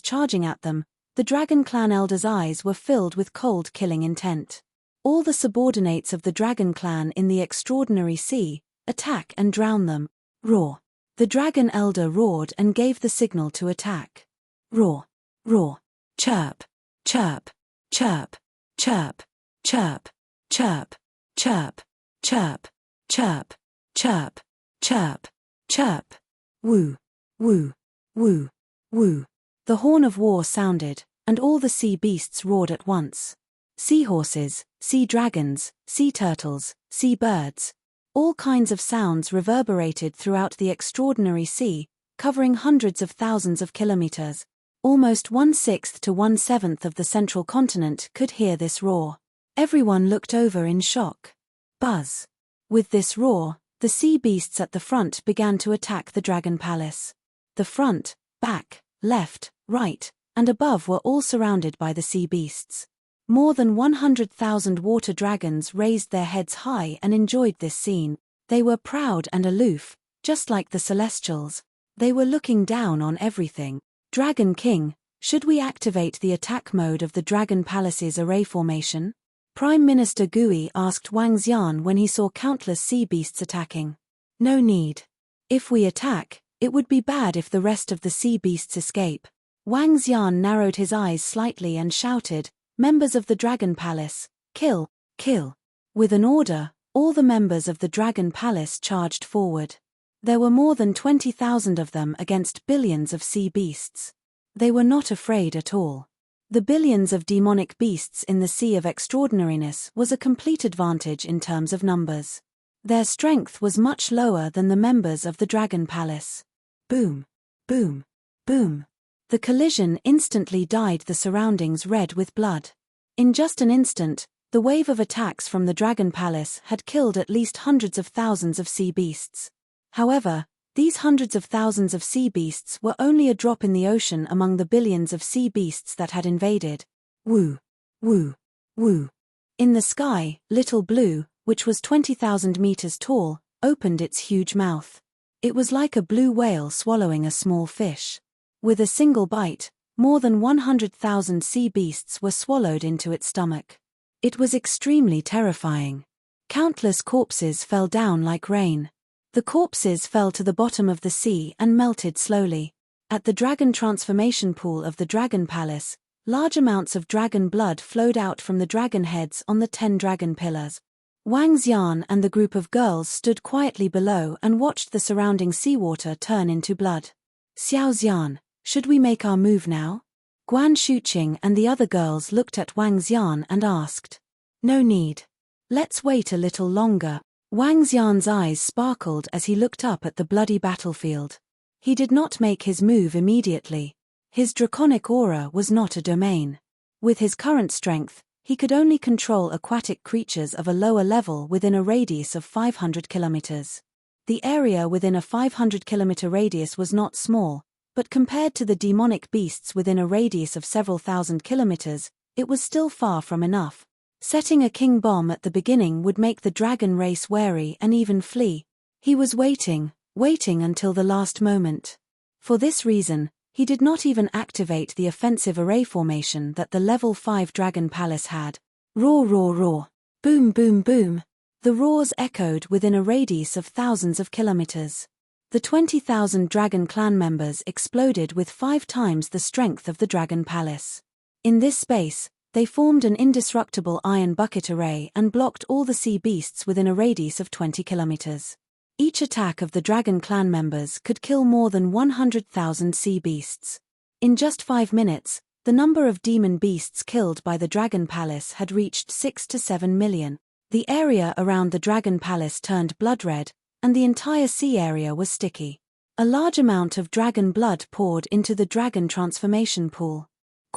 charging at them, the dragon clan elders' eyes were filled with cold killing intent. All the subordinates of the dragon clan in the extraordinary sea, attack and drown them. Roar! The dragon elder roared and gave the signal to attack. Roar! Roar! Chirp! Chirp! Chirp! Chirp! Chirp! Chirp! Chirp! Chirp! Chirp! Chirp! Chirp! Chirp! Woo! Woo! Woo! Woo! The horn of war sounded, and all the sea beasts roared at once. Seahorses, sea dragons, sea turtles, sea birds. All kinds of sounds reverberated throughout the extraordinary sea, covering hundreds of thousands of kilometers. Almost 1/6 to 1/7 of the central continent could hear this roar. Everyone looked over in shock. Buzz! With this roar, the sea beasts at the front began to attack the dragon palace. The front, back, left, right, and above were all surrounded by the sea beasts. More than 100,000 water dragons raised their heads high and enjoyed this scene. They were proud and aloof, just like the Celestials. They were looking down on everything. "Dragon King, should we activate the attack mode of the Dragon Palace's array formation?" Prime Minister Gui asked Wang Xian when he saw countless sea beasts attacking. "No need. If we attack, it would be bad if the rest of the sea beasts escape." Wang Xian narrowed his eyes slightly and shouted, "Members of the Dragon Palace, kill, kill." With an order, all the members of the Dragon Palace charged forward. There were more than 20,000 of them against billions of sea beasts. They were not afraid at all. The billions of demonic beasts in the Sea of Extraordinariness was a complete advantage in terms of numbers. Their strength was much lower than the members of the Dragon Palace. Boom! Boom! Boom! The collision instantly dyed the surroundings red with blood. In just an instant, the wave of attacks from the Dragon Palace had killed at least hundreds of thousands of sea beasts. However, these hundreds of thousands of sea beasts were only a drop in the ocean among the billions of sea beasts that had invaded. Woo! Woo! Woo! In the sky, Little Blue, which was 20,000 meters tall, opened its huge mouth. It was like a blue whale swallowing a small fish. With a single bite, more than 100,000 sea beasts were swallowed into its stomach. It was extremely terrifying. Countless corpses fell down like rain. The corpses fell to the bottom of the sea and melted slowly. At the dragon transformation pool of the Dragon Palace, large amounts of dragon blood flowed out from the dragon heads on the 10 dragon pillars. Wang Xian and the group of girls stood quietly below and watched the surrounding seawater turn into blood. "Xiao Xian, should we make our move now?" Guan Shuqing and the other girls looked at Wang Xian and asked. "No need. Let's wait a little longer." Wang Xian's eyes sparkled as he looked up at the bloody battlefield. He did not make his move immediately. His draconic aura was not a domain. With his current strength, he could only control aquatic creatures of a lower level within a radius of 500 kilometers. The area within a 500-kilometer radius was not small, but compared to the demonic beasts within a radius of several thousand kilometers, it was still far from enough. Setting a king bomb at the beginning would make the dragon race wary and even flee. He was waiting until the last moment. For this reason, he did not even activate the offensive array formation that the level 5 Dragon Palace had. Roar, roar, roar. Boom, boom, boom. The roars echoed within a radius of thousands of kilometers. The 20,000 Dragon Clan members exploded with 5 times the strength of the Dragon Palace. In this space, they formed an indestructible iron bucket array and blocked all the sea beasts within a radius of 20 kilometers. Each attack of the Dragon Clan members could kill more than 100,000 sea beasts. In just 5 minutes, the number of demon beasts killed by the Dragon Palace had reached 6 to 7 million. The area around the Dragon Palace turned blood red, and the entire sea area was sticky. A large amount of dragon blood poured into the dragon transformation pool.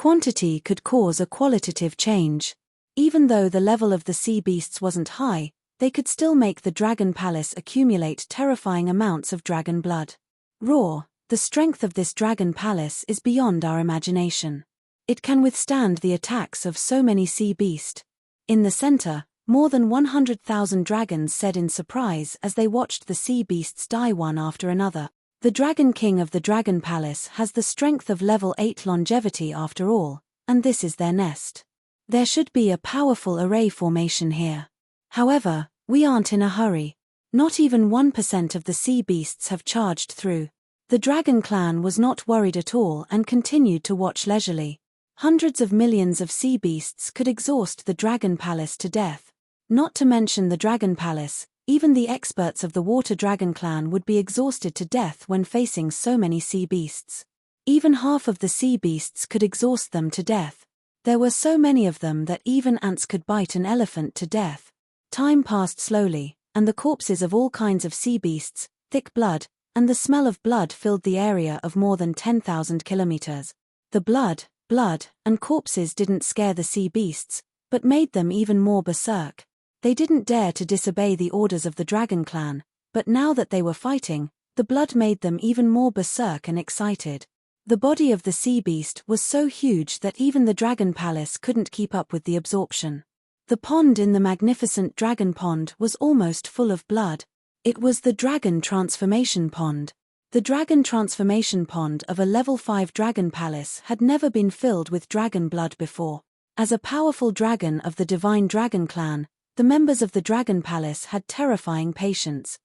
Quantity could cause a qualitative change. Even though the level of the sea beasts wasn't high, they could still make the dragon palace accumulate terrifying amounts of dragon blood. Raw, the strength of this dragon palace is beyond our imagination. It can withstand the attacks of so many sea beasts. In the center, more than 100,000 dragons said in surprise as they watched the sea beasts die one after another. The Dragon King of the Dragon Palace has the strength of level 8 longevity after all, and this is their nest. There should be a powerful array formation here. However, we aren't in a hurry. Not even 1% of the sea beasts have charged through. The Dragon Clan was not worried at all and continued to watch leisurely. Hundreds of millions of sea beasts could exhaust the Dragon Palace to death. Not to mention the Dragon Palace, even the experts of the Water Dragon Clan would be exhausted to death when facing so many sea beasts. Even half of the sea beasts could exhaust them to death. There were so many of them that even ants could bite an elephant to death. Time passed slowly, and the corpses of all kinds of sea beasts, thick blood, and the smell of blood filled the area of more than 10,000 kilometers. The blood, and corpses didn't scare the sea beasts, but made them even more berserk. They didn't dare to disobey the orders of the Dragon Clan, but now that they were fighting, the blood made them even more berserk and excited. The body of the sea beast was so huge that even the Dragon Palace couldn't keep up with the absorption. The pond in the magnificent Dragon Pond was almost full of blood. It was the Dragon Transformation Pond. The Dragon Transformation Pond of a level 5 Dragon Palace had never been filled with dragon blood before. As a powerful dragon of the Divine Dragon Clan, the members of the Dragon Palace had terrifying patience.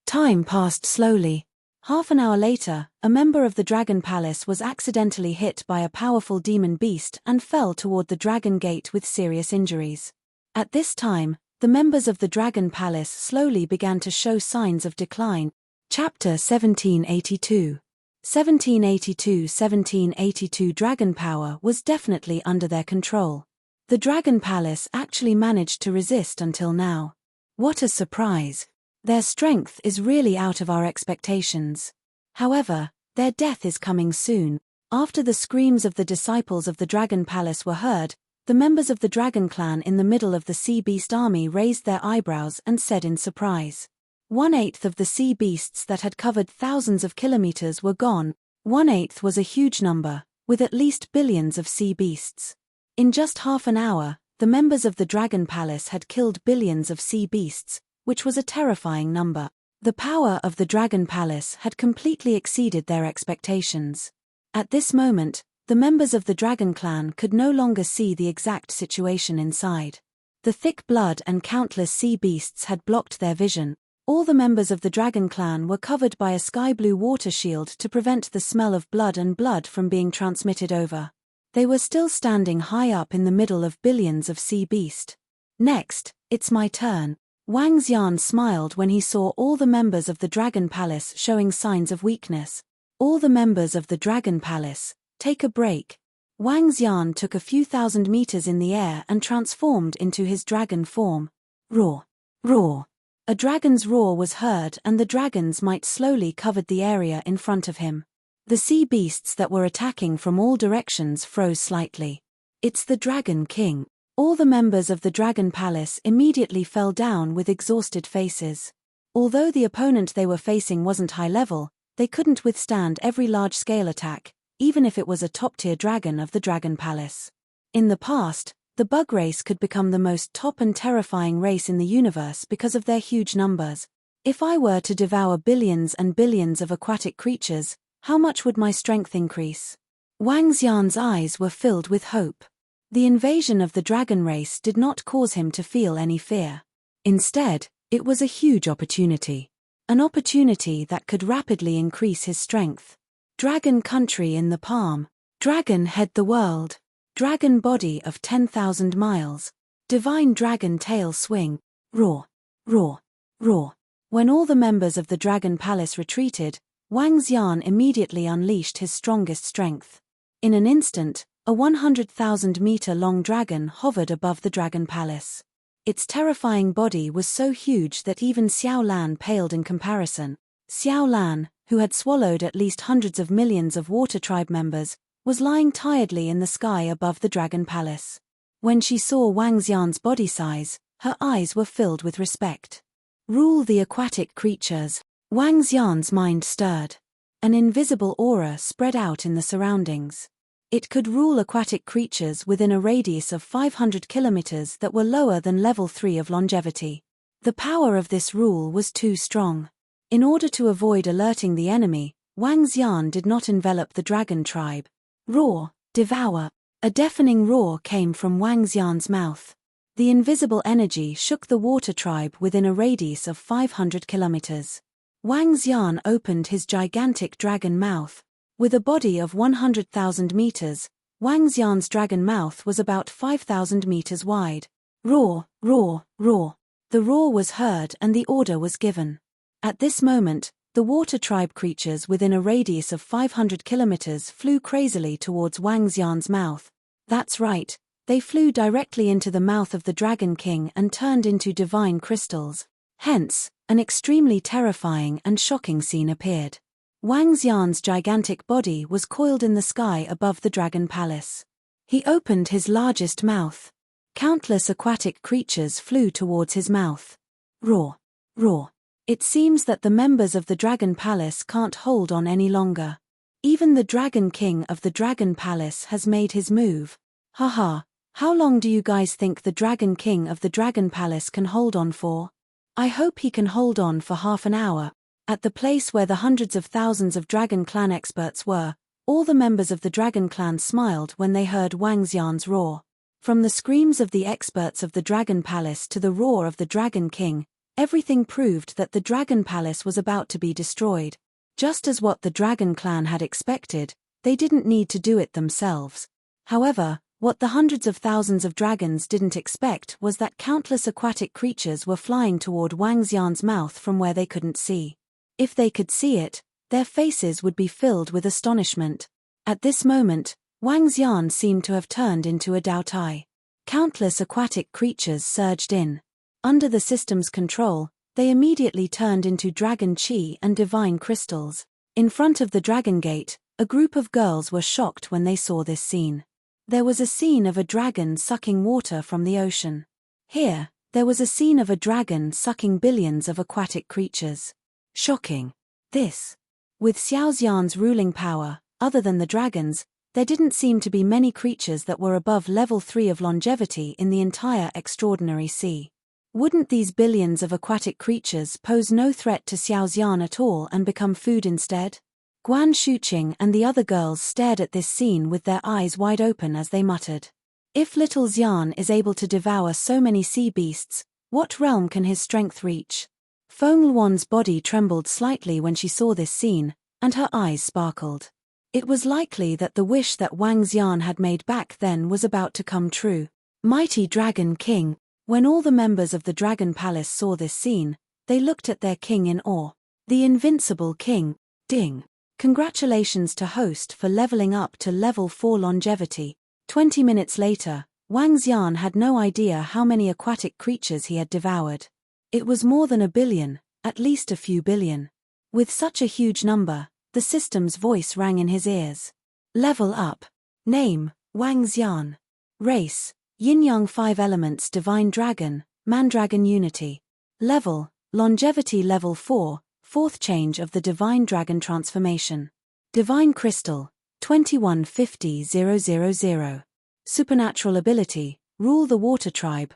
Time passed slowly. Half an hour later, a member of the Dragon Palace was accidentally hit by a powerful demon beast and fell toward the Dragon Gate with serious injuries. At this time, the members of the Dragon Palace slowly began to show signs of decline. Chapter 1782. 1782 dragon power was definitely under their control. The Dragon Palace actually managed to resist until now. What a surprise! Their strength is really out of our expectations. However, their death is coming soon. After the screams of the disciples of the Dragon Palace were heard, the members of the Dragon Clan in the middle of the sea beast army raised their eyebrows and said in surprise. 1/8 of the sea beasts that had covered thousands of kilometers were gone. 1/8 was a huge number, with at least billions of sea beasts. In just half an hour, the members of the Dragon Palace had killed billions of sea beasts, which was a terrifying number. The power of the Dragon Palace had completely exceeded their expectations. At this moment, the members of the Dragon Clan could no longer see the exact situation inside. The thick blood and countless sea beasts had blocked their vision. All the members of the Dragon Clan were covered by a sky blue water shield to prevent the smell of blood and blood from being transmitted over. They were still standing high up in the middle of billions of sea beast. Next, it's my turn. Wang Xian smiled when he saw all the members of the Dragon Palace showing signs of weakness. All the members of the Dragon Palace, take a break. Wang Xian took a few thousand meters in the air and transformed into his dragon form. Roar! Roar! A dragon's roar was heard and the dragon's might slowly covered the area in front of him. The sea beasts that were attacking from all directions froze slightly. It's the Dragon King. All the members of the Dragon Palace immediately fell down with exhausted faces. Although the opponent they were facing wasn't high level, they couldn't withstand every large-scale attack, even if it was a top-tier dragon of the Dragon Palace. In the past, the bug race could become the most top and terrifying race in the universe because of their huge numbers. If I were to devour billions and billions of aquatic creatures, how much would my strength increase? Wang Xian's eyes were filled with hope. The invasion of the dragon race did not cause him to feel any fear. Instead, it was a huge opportunity. An opportunity that could rapidly increase his strength. Dragon country in the palm. Dragon head the world. Dragon body of 10,000 miles. Divine dragon tail swing. Roar! Roar! Roar! When all the members of the Dragon Palace retreated, Wang Xian immediately unleashed his strongest strength. In an instant, a 100,000-meter-long dragon hovered above the Dragon Palace. Its terrifying body was so huge that even Xiao Lan paled in comparison. Xiao Lan, who had swallowed at least hundreds of millions of Water Tribe members, was lying tiredly in the sky above the Dragon Palace. When she saw Wang Xian's body size, her eyes were filled with respect. Rule the aquatic creatures. Wang Xian's mind stirred. An invisible aura spread out in the surroundings. It could rule aquatic creatures within a radius of 500 kilometers that were lower than level 3 of longevity. The power of this rule was too strong. In order to avoid alerting the enemy, Wang Xian did not envelop the dragon tribe. Roar, devour. A deafening roar came from Wang Xian's mouth. The invisible energy shook the water tribe within a radius of 500 kilometers. Wang Xian opened his gigantic dragon mouth. With a body of 100,000 meters, Wang Xian's dragon mouth was about 5,000 meters wide. Roar, roar, roar. The roar was heard and the order was given. At this moment, the water tribe creatures within a radius of 500 kilometers flew crazily towards Wang Xian's mouth. That's right, they flew directly into the mouth of the Dragon King and turned into divine crystals. Hence, an extremely terrifying and shocking scene appeared. Wang Xian's gigantic body was coiled in the sky above the Dragon Palace. He opened his largest mouth. Countless aquatic creatures flew towards his mouth. Roar, roar. It seems that the members of the Dragon Palace can't hold on any longer. Even the Dragon King of the Dragon Palace has made his move. Haha, how long do you guys think the Dragon King of the Dragon Palace can hold on for? I hope he can hold on for half an hour. At the place where the hundreds of thousands of Dragon Clan experts were, all the members of the Dragon Clan smiled when they heard Wang Xian's roar. From the screams of the experts of the Dragon Palace to the roar of the Dragon King, everything proved that the Dragon Palace was about to be destroyed. Just as what the Dragon Clan had expected, they didn't need to do it themselves. However, what the hundreds of thousands of dragons didn't expect was that countless aquatic creatures were flying toward Wang Xian's mouth from where they couldn't see. If they could see it, their faces would be filled with astonishment. At this moment, Wang Xian seemed to have turned into a Daotai. Countless aquatic creatures surged in. Under the system's control, they immediately turned into dragon chi and divine crystals. In front of the Dragon Gate, a group of girls were shocked when they saw this scene. There was a scene of a dragon sucking water from the ocean. Here, there was a scene of a dragon sucking billions of aquatic creatures. Shocking. This. With Xiaoxian's ruling power, other than the dragons, there didn't seem to be many creatures that were above level 3 of longevity in the entire extraordinary sea. Wouldn't these billions of aquatic creatures pose no threat to Xiaoxian at all and become food instead? Guan Shuqing and the other girls stared at this scene with their eyes wide open as they muttered. If little Xian is able to devour so many sea beasts, what realm can his strength reach? Feng Luan's body trembled slightly when she saw this scene, and her eyes sparkled. It was likely that the wish that Wang Xian had made back then was about to come true. Mighty Dragon King. When all the members of the Dragon Palace saw this scene, they looked at their king in awe. The Invincible King. Ding. Congratulations to host for leveling up to level 4 longevity. 20 minutes later, Wang Xian had no idea how many aquatic creatures he had devoured. It was more than a billion, at least a few billion. With such a huge number, the system's voice rang in his ears. Level up. Name, Wang Xian. Race, Yin-Yang 5 Elements Divine Dragon, Mandragon Unity. Level, Longevity Level 4, 4th change of the Divine Dragon Transformation. Divine Crystal, 2150000. Supernatural Ability, Rule the Water Tribe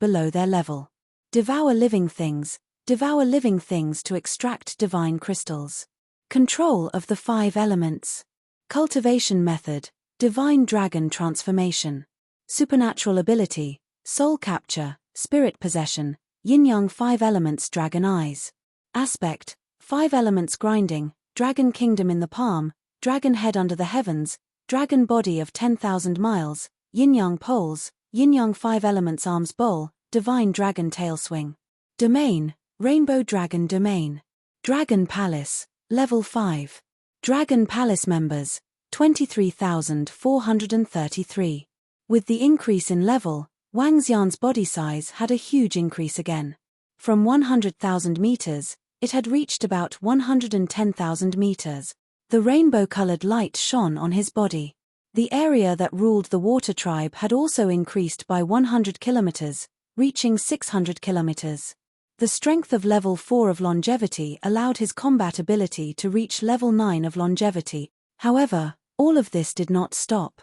below their level. Devour living things to extract divine crystals. Control of the 5 elements. Cultivation Method, Divine Dragon Transformation. Supernatural Ability, Soul Capture, Spirit Possession, Yin-Yang 5 Elements Dragon Eyes. Aspect, 5 Elements Grinding, Dragon Kingdom in the palm, Dragon Head under the heavens, Dragon Body of 10,000 miles, Yin-Yang Poles, Yin-Yang 5 Elements Arms Bowl, Divine Dragon Tail Swing. Domain, Rainbow Dragon Domain. Dragon Palace, Level 5. Dragon Palace members, 23,433. With the increase in level, Wang Xian's body size had a huge increase again. From 100,000 meters, it had reached about 110,000 meters. The rainbow-colored light shone on his body. The area that ruled the water tribe had also increased by 100 kilometers, reaching 600 kilometers. The strength of level 4 of longevity allowed his combat ability to reach level 9 of longevity. However, all of this did not stop.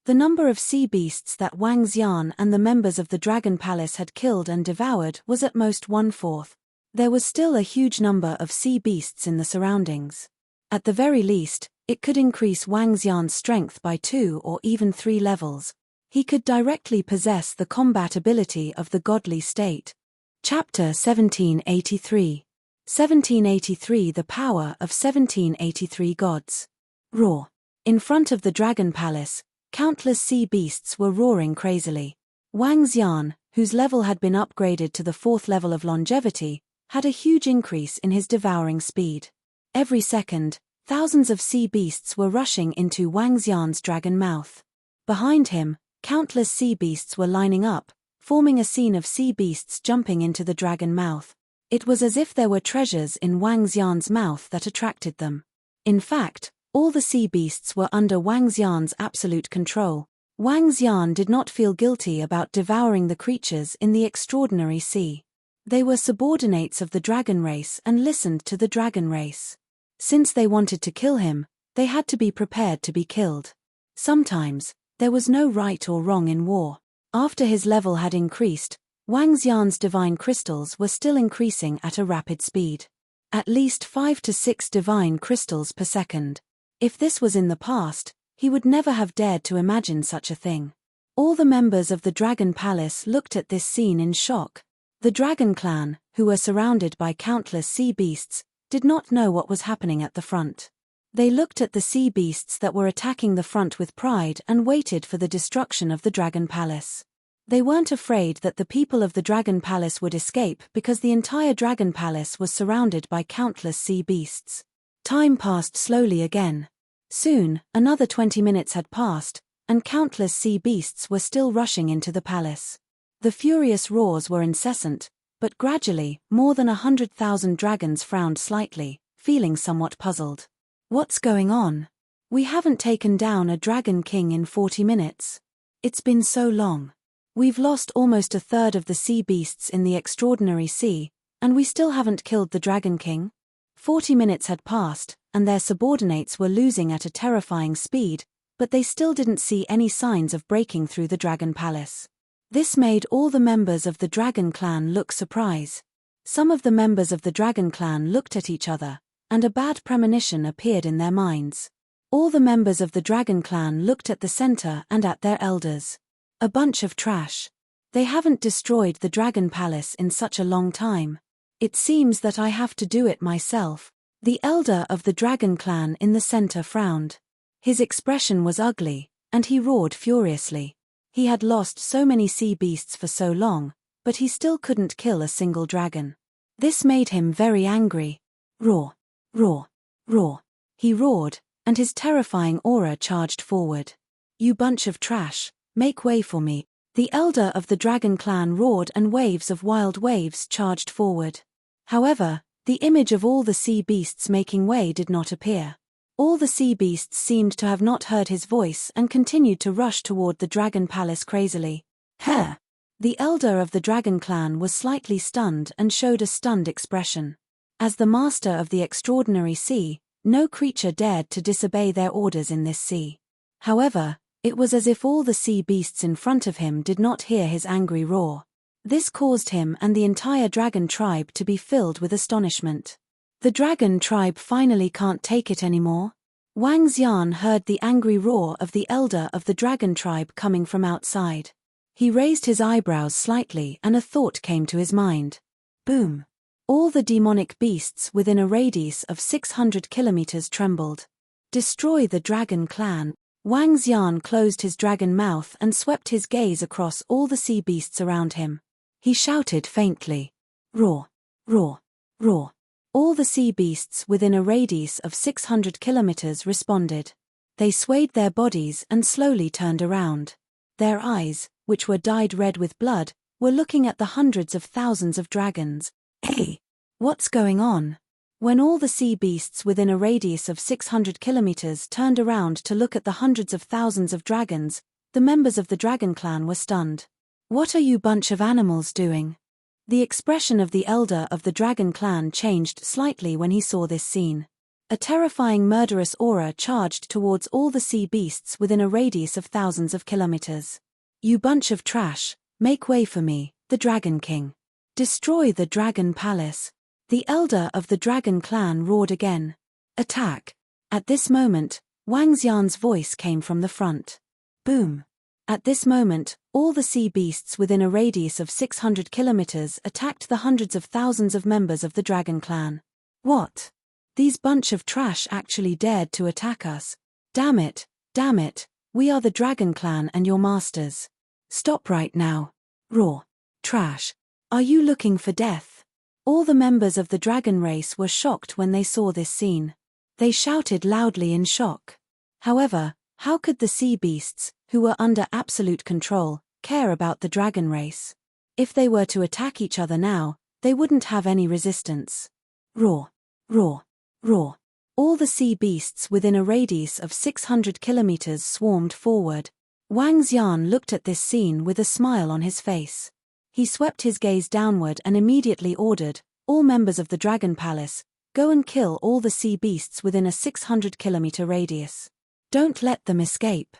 The number of sea beasts that Wang Xian and the members of the Dragon Palace had killed and devoured was at most 1/4. There was still a huge number of sea beasts in the surroundings. At the very least, it could increase Wang Xian's strength by 2 or even 3 levels. He could directly possess the combat ability of the godly state. Chapter 1783. 1783 The Power of 1783 Gods. Roar. In front of the Dragon Palace, countless sea beasts were roaring crazily. Wang Xian, whose level had been upgraded to the 4th level of longevity, had a huge increase in his devouring speed. Every second, thousands of sea beasts were rushing into Wang Xian's dragon mouth. Behind him, countless sea beasts were lining up, forming a scene of sea beasts jumping into the dragon mouth. It was as if there were treasures in Wang Xian's mouth that attracted them. In fact, all the sea beasts were under Wang Xian's absolute control. Wang Xian did not feel guilty about devouring the creatures in the extraordinary sea. They were subordinates of the dragon race and listened to the dragon race. Since they wanted to kill him, they had to be prepared to be killed. Sometimes, there was no right or wrong in war. After his level had increased, Wang Xian's divine crystals were still increasing at a rapid speed. At least 5 to 6 divine crystals per second. If this was in the past, he would never have dared to imagine such a thing. All the members of the Dragon Palace looked at this scene in shock. The Dragon Clan, who were surrounded by countless sea beasts, did not know what was happening at the front. They looked at the sea beasts that were attacking the front with pride and waited for the destruction of the Dragon Palace. They weren't afraid that the people of the Dragon Palace would escape because the entire Dragon Palace was surrounded by countless sea beasts. Time passed slowly again. Soon, another 20 minutes had passed, and countless sea beasts were still rushing into the palace. The furious roars were incessant, but gradually, more than 100,000 dragons frowned slightly, feeling somewhat puzzled. What's going on? We haven't taken down a dragon king in 40 minutes. It's been so long. We've lost almost a third of the sea beasts in the extraordinary sea, and we still haven't killed the dragon king? 40 minutes had passed, and their subordinates were losing at a terrifying speed, but they still didn't see any signs of breaking through the Dragon Palace. This made all the members of the Dragon Clan look surprised. Some of the members of the Dragon Clan looked at each other, and a bad premonition appeared in their minds. All the members of the Dragon Clan looked at the center and at their elders. A bunch of trash. They haven't destroyed the Dragon Palace in such a long time. It seems that I have to do it myself. The elder of the Dragon Clan in the center frowned. His expression was ugly, and he roared furiously. He had lost so many sea beasts for so long, but he still couldn't kill a single dragon. This made him very angry. Roar, roar, roar. He roared, and his terrifying aura charged forward. You bunch of trash, make way for me. The elder of the Dragon Clan roared and waves of wild waves charged forward. However, the image of all the sea beasts making way did not appear. All the sea beasts seemed to have not heard his voice and continued to rush toward the Dragon Palace crazily. Huh! The elder of the Dragon Clan was slightly stunned and showed a stunned expression. As the master of the extraordinary sea, no creature dared to disobey their orders in this sea. However, it was as if all the sea beasts in front of him did not hear his angry roar. This caused him and the entire dragon tribe to be filled with astonishment. The dragon tribe finally can't take it anymore. Wang Xian heard the angry roar of the elder of the dragon tribe coming from outside. He raised his eyebrows slightly and a thought came to his mind. Boom! All the demonic beasts within a radius of 600 kilometers trembled. Destroy the dragon clan. Wang Xian closed his dragon mouth and swept his gaze across all the sea beasts around him. He shouted faintly. Roar, roar, roar. All the sea beasts within a radius of 600 kilometers responded. They swayed their bodies and slowly turned around. Their eyes, which were dyed red with blood, were looking at the hundreds of thousands of dragons. Hey! What's going on? When all the sea beasts within a radius of 600 kilometers turned around to look at the hundreds of thousands of dragons, the members of the dragon clan were stunned. "What are you bunch of animals doing?" The expression of the elder of the dragon clan changed slightly when he saw this scene. A terrifying murderous aura charged towards all the sea beasts within a radius of thousands of kilometers. "You bunch of trash, make way for me, the Dragon King. Destroy the Dragon Palace." The elder of the dragon clan roared again. "Attack!" At this moment, Wang Xian's voice came from the front. Boom! At this moment, all the sea beasts within a radius of 600 kilometers attacked the hundreds of thousands of members of the dragon clan. "What? These bunch of trash actually dared to attack us. Damn it, we are the dragon clan and your masters. Stop right now. Roar. Trash. Are you looking for death?" All the members of the dragon race were shocked when they saw this scene. They shouted loudly in shock. However, how could the sea beasts, who were under absolute control, care about the dragon race? If they were to attack each other now, they wouldn't have any resistance. Roar. Roar. Roar. All the sea beasts within a radius of 600 kilometers swarmed forward. Wang Xian looked at this scene with a smile on his face. He swept his gaze downward and immediately ordered, "All members of the Dragon Palace, go and kill all the sea beasts within a 600-kilometer radius. Don't let them escape.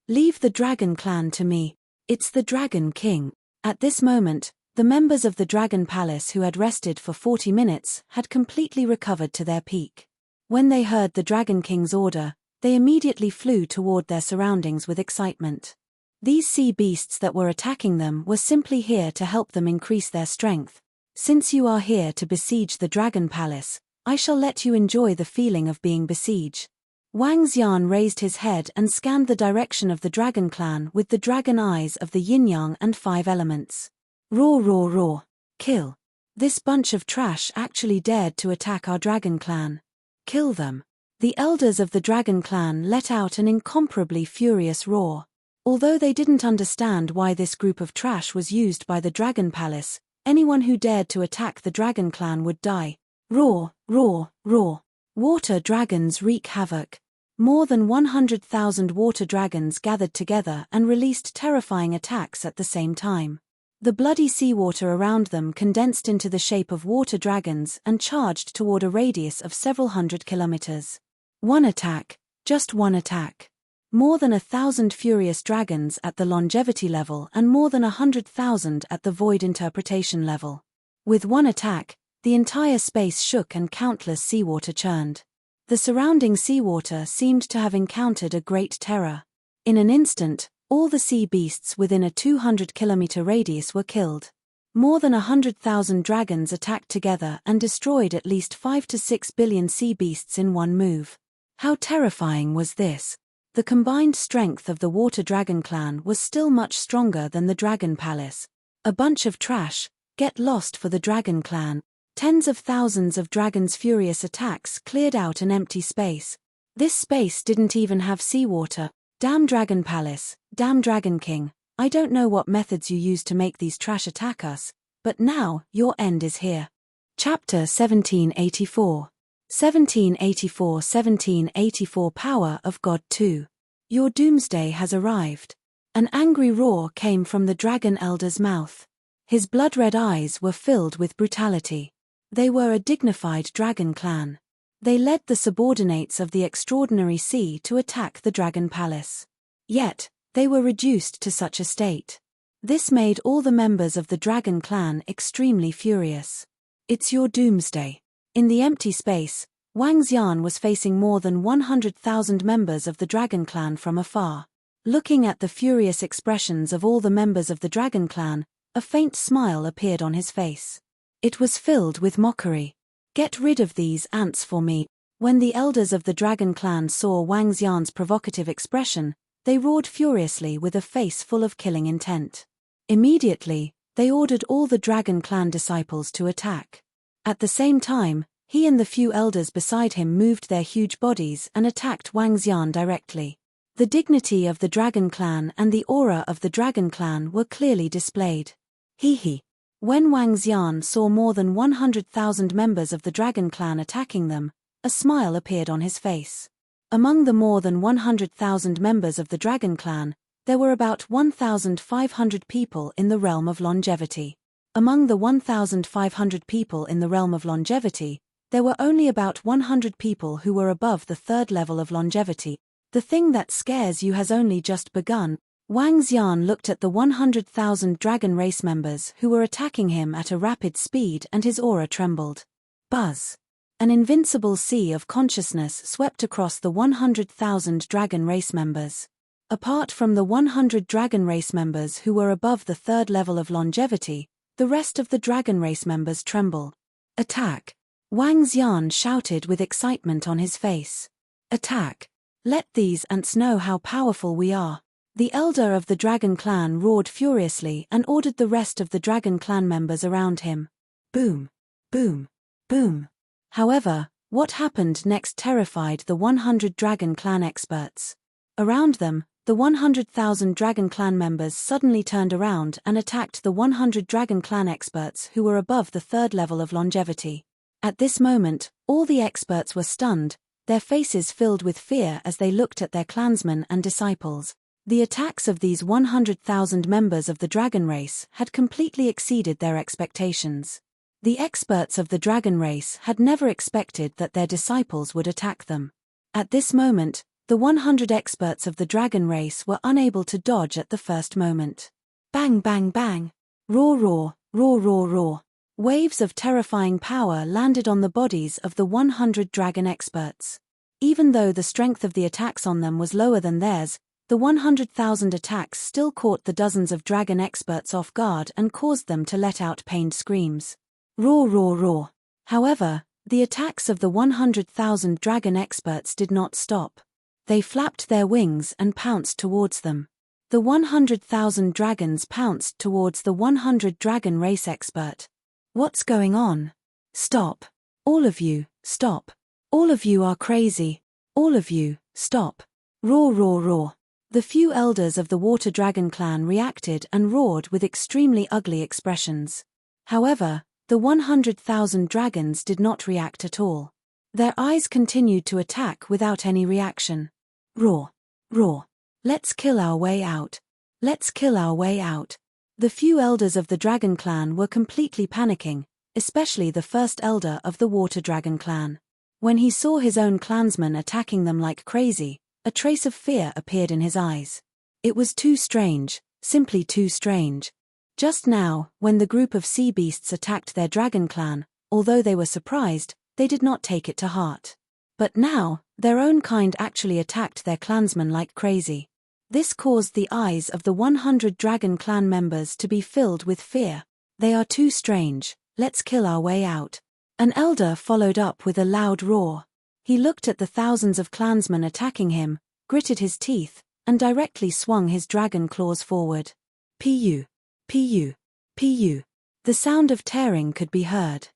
Leave the Dragon Clan to me. It's the Dragon King." At this moment, the members of the Dragon Palace who had rested for 40 minutes had completely recovered to their peak. When they heard the Dragon King's order, they immediately flew toward their surroundings with excitement. These sea beasts that were attacking them were simply here to help them increase their strength. "Since you are here to besiege the Dragon Palace, I shall let you enjoy the feeling of being besieged." Wang Xian raised his head and scanned the direction of the Dragon Clan with the dragon eyes of the yin-yang and 5 elements. Roar, roar, roar. Kill. This bunch of trash actually dared to attack our Dragon Clan. Kill them. The elders of the Dragon Clan let out an incomparably furious roar. Although they didn't understand why this group of trash was used by the Dragon Palace, anyone who dared to attack the Dragon Clan would die. Roar, roar, roar. Water dragons wreak havoc. More than 100,000 water dragons gathered together and released terrifying attacks at the same time. The bloody seawater around them condensed into the shape of water dragons and charged toward a radius of several hundred kilometers. One attack, just one attack. More than 1,000 furious dragons at the longevity level and more than 100,000 at the void interpretation level. With one attack, the entire space shook and countless seawater churned. The surrounding seawater seemed to have encountered a great terror. In an instant, all the sea beasts within a 200-kilometer radius were killed. More than 100,000 dragons attacked together and destroyed at least 5 to 6 billion sea beasts in one move. How terrifying was this? The combined strength of the Water Dragon Clan was still much stronger than the Dragon Palace. A bunch of trash, get lost for the Dragon Clan. Tens of thousands of dragons' furious attacks cleared out an empty space. This space didn't even have seawater. Damn Dragon Palace, damn Dragon King, I don't know what methods you use to make these trash attack us, but now, your end is here. Chapter 1784. 1784 Power of God 2. Your doomsday has arrived. An angry roar came from the dragon elder's mouth. His blood-red eyes were filled with brutality. They were a dignified dragon clan. They led the subordinates of the extraordinary sea to attack the Dragon Palace. Yet, they were reduced to such a state. This made all the members of the Dragon Clan extremely furious. It's your doomsday. In the empty space, Wang Xian was facing more than 100,000 members of the Dragon Clan from afar. Looking at the furious expressions of all the members of the Dragon Clan, a faint smile appeared on his face. It was filled with mockery. Get rid of these ants for me. When the elders of the Dragon Clan saw Wang Xian's provocative expression, they roared furiously with a face full of killing intent. Immediately, they ordered all the Dragon Clan disciples to attack. At the same time, he and the few elders beside him moved their huge bodies and attacked Wang Xian directly. The dignity of the Dragon Clan and the aura of the Dragon Clan were clearly displayed. Hee hee. When Wang Xian saw more than 100,000 members of the dragon clan attacking them, a smile appeared on his face. Among the more than 100,000 members of the dragon clan, there were about 1,500 people in the realm of longevity. Among the 1,500 people in the realm of longevity, there were only about 100 people who were above the third level of longevity. The thing that scares you has only just begun. Wang Xian looked at the 100,000 dragon race members who were attacking him at a rapid speed, and his aura trembled. Buzz. An invincible sea of consciousness swept across the 100,000 dragon race members. Apart from the 100 dragon race members who were above the third level of longevity, the rest of the dragon race members trembled. Attack! Wang Xian shouted with excitement on his face. Attack! Let these ants know how powerful we are. The elder of the dragon clan roared furiously and ordered the rest of the dragon clan members around him. Boom! Boom! Boom! However, what happened next terrified the 100 dragon clan experts. Around them, the 100,000 dragon clan members suddenly turned around and attacked the 100 dragon clan experts who were above the third level of longevity. At this moment, all the experts were stunned, their faces filled with fear as they looked at their clansmen and disciples. The attacks of these 100,000 members of the dragon race had completely exceeded their expectations. The experts of the dragon race had never expected that their disciples would attack them. At this moment, the 100 experts of the dragon race were unable to dodge at the first moment. Bang bang bang! Roar roar, roar roar roar! Waves of terrifying power landed on the bodies of the 100 dragon experts. Even though the strength of the attacks on them was lower than theirs, the 100,000 attacks still caught the dozens of dragon experts off guard and caused them to let out pained screams. Roar roar roar! However, the attacks of the 100,000 dragon experts did not stop. They flapped their wings and pounced towards them. The 100,000 dragons pounced towards the 100 dragon race expert. What's going on? Stop! All of you, stop! All of you are crazy! All of you, stop! Roar roar roar! The few elders of the water dragon clan reacted and roared with extremely ugly expressions. However, the 100,000 dragons did not react at all. Their eyes continued to attack without any reaction. Roar! Roar! Let's kill our way out! Let's kill our way out! The few elders of the dragon clan were completely panicking, especially the first elder of the water dragon clan. When he saw his own clansmen attacking them like crazy, a trace of fear appeared in his eyes. It was too strange, simply too strange. Just now, when the group of sea beasts attacked their dragon clan, although they were surprised, they did not take it to heart. But now, their own kind actually attacked their clansmen like crazy. This caused the eyes of the 100 dragon clan members to be filled with fear. They are too strange, let's kill our way out. An elder followed up with a loud roar. He looked at the thousands of clansmen attacking him, gritted his teeth, and directly swung his dragon claws forward. Pu! Pu! Pu! The sound of tearing could be heard.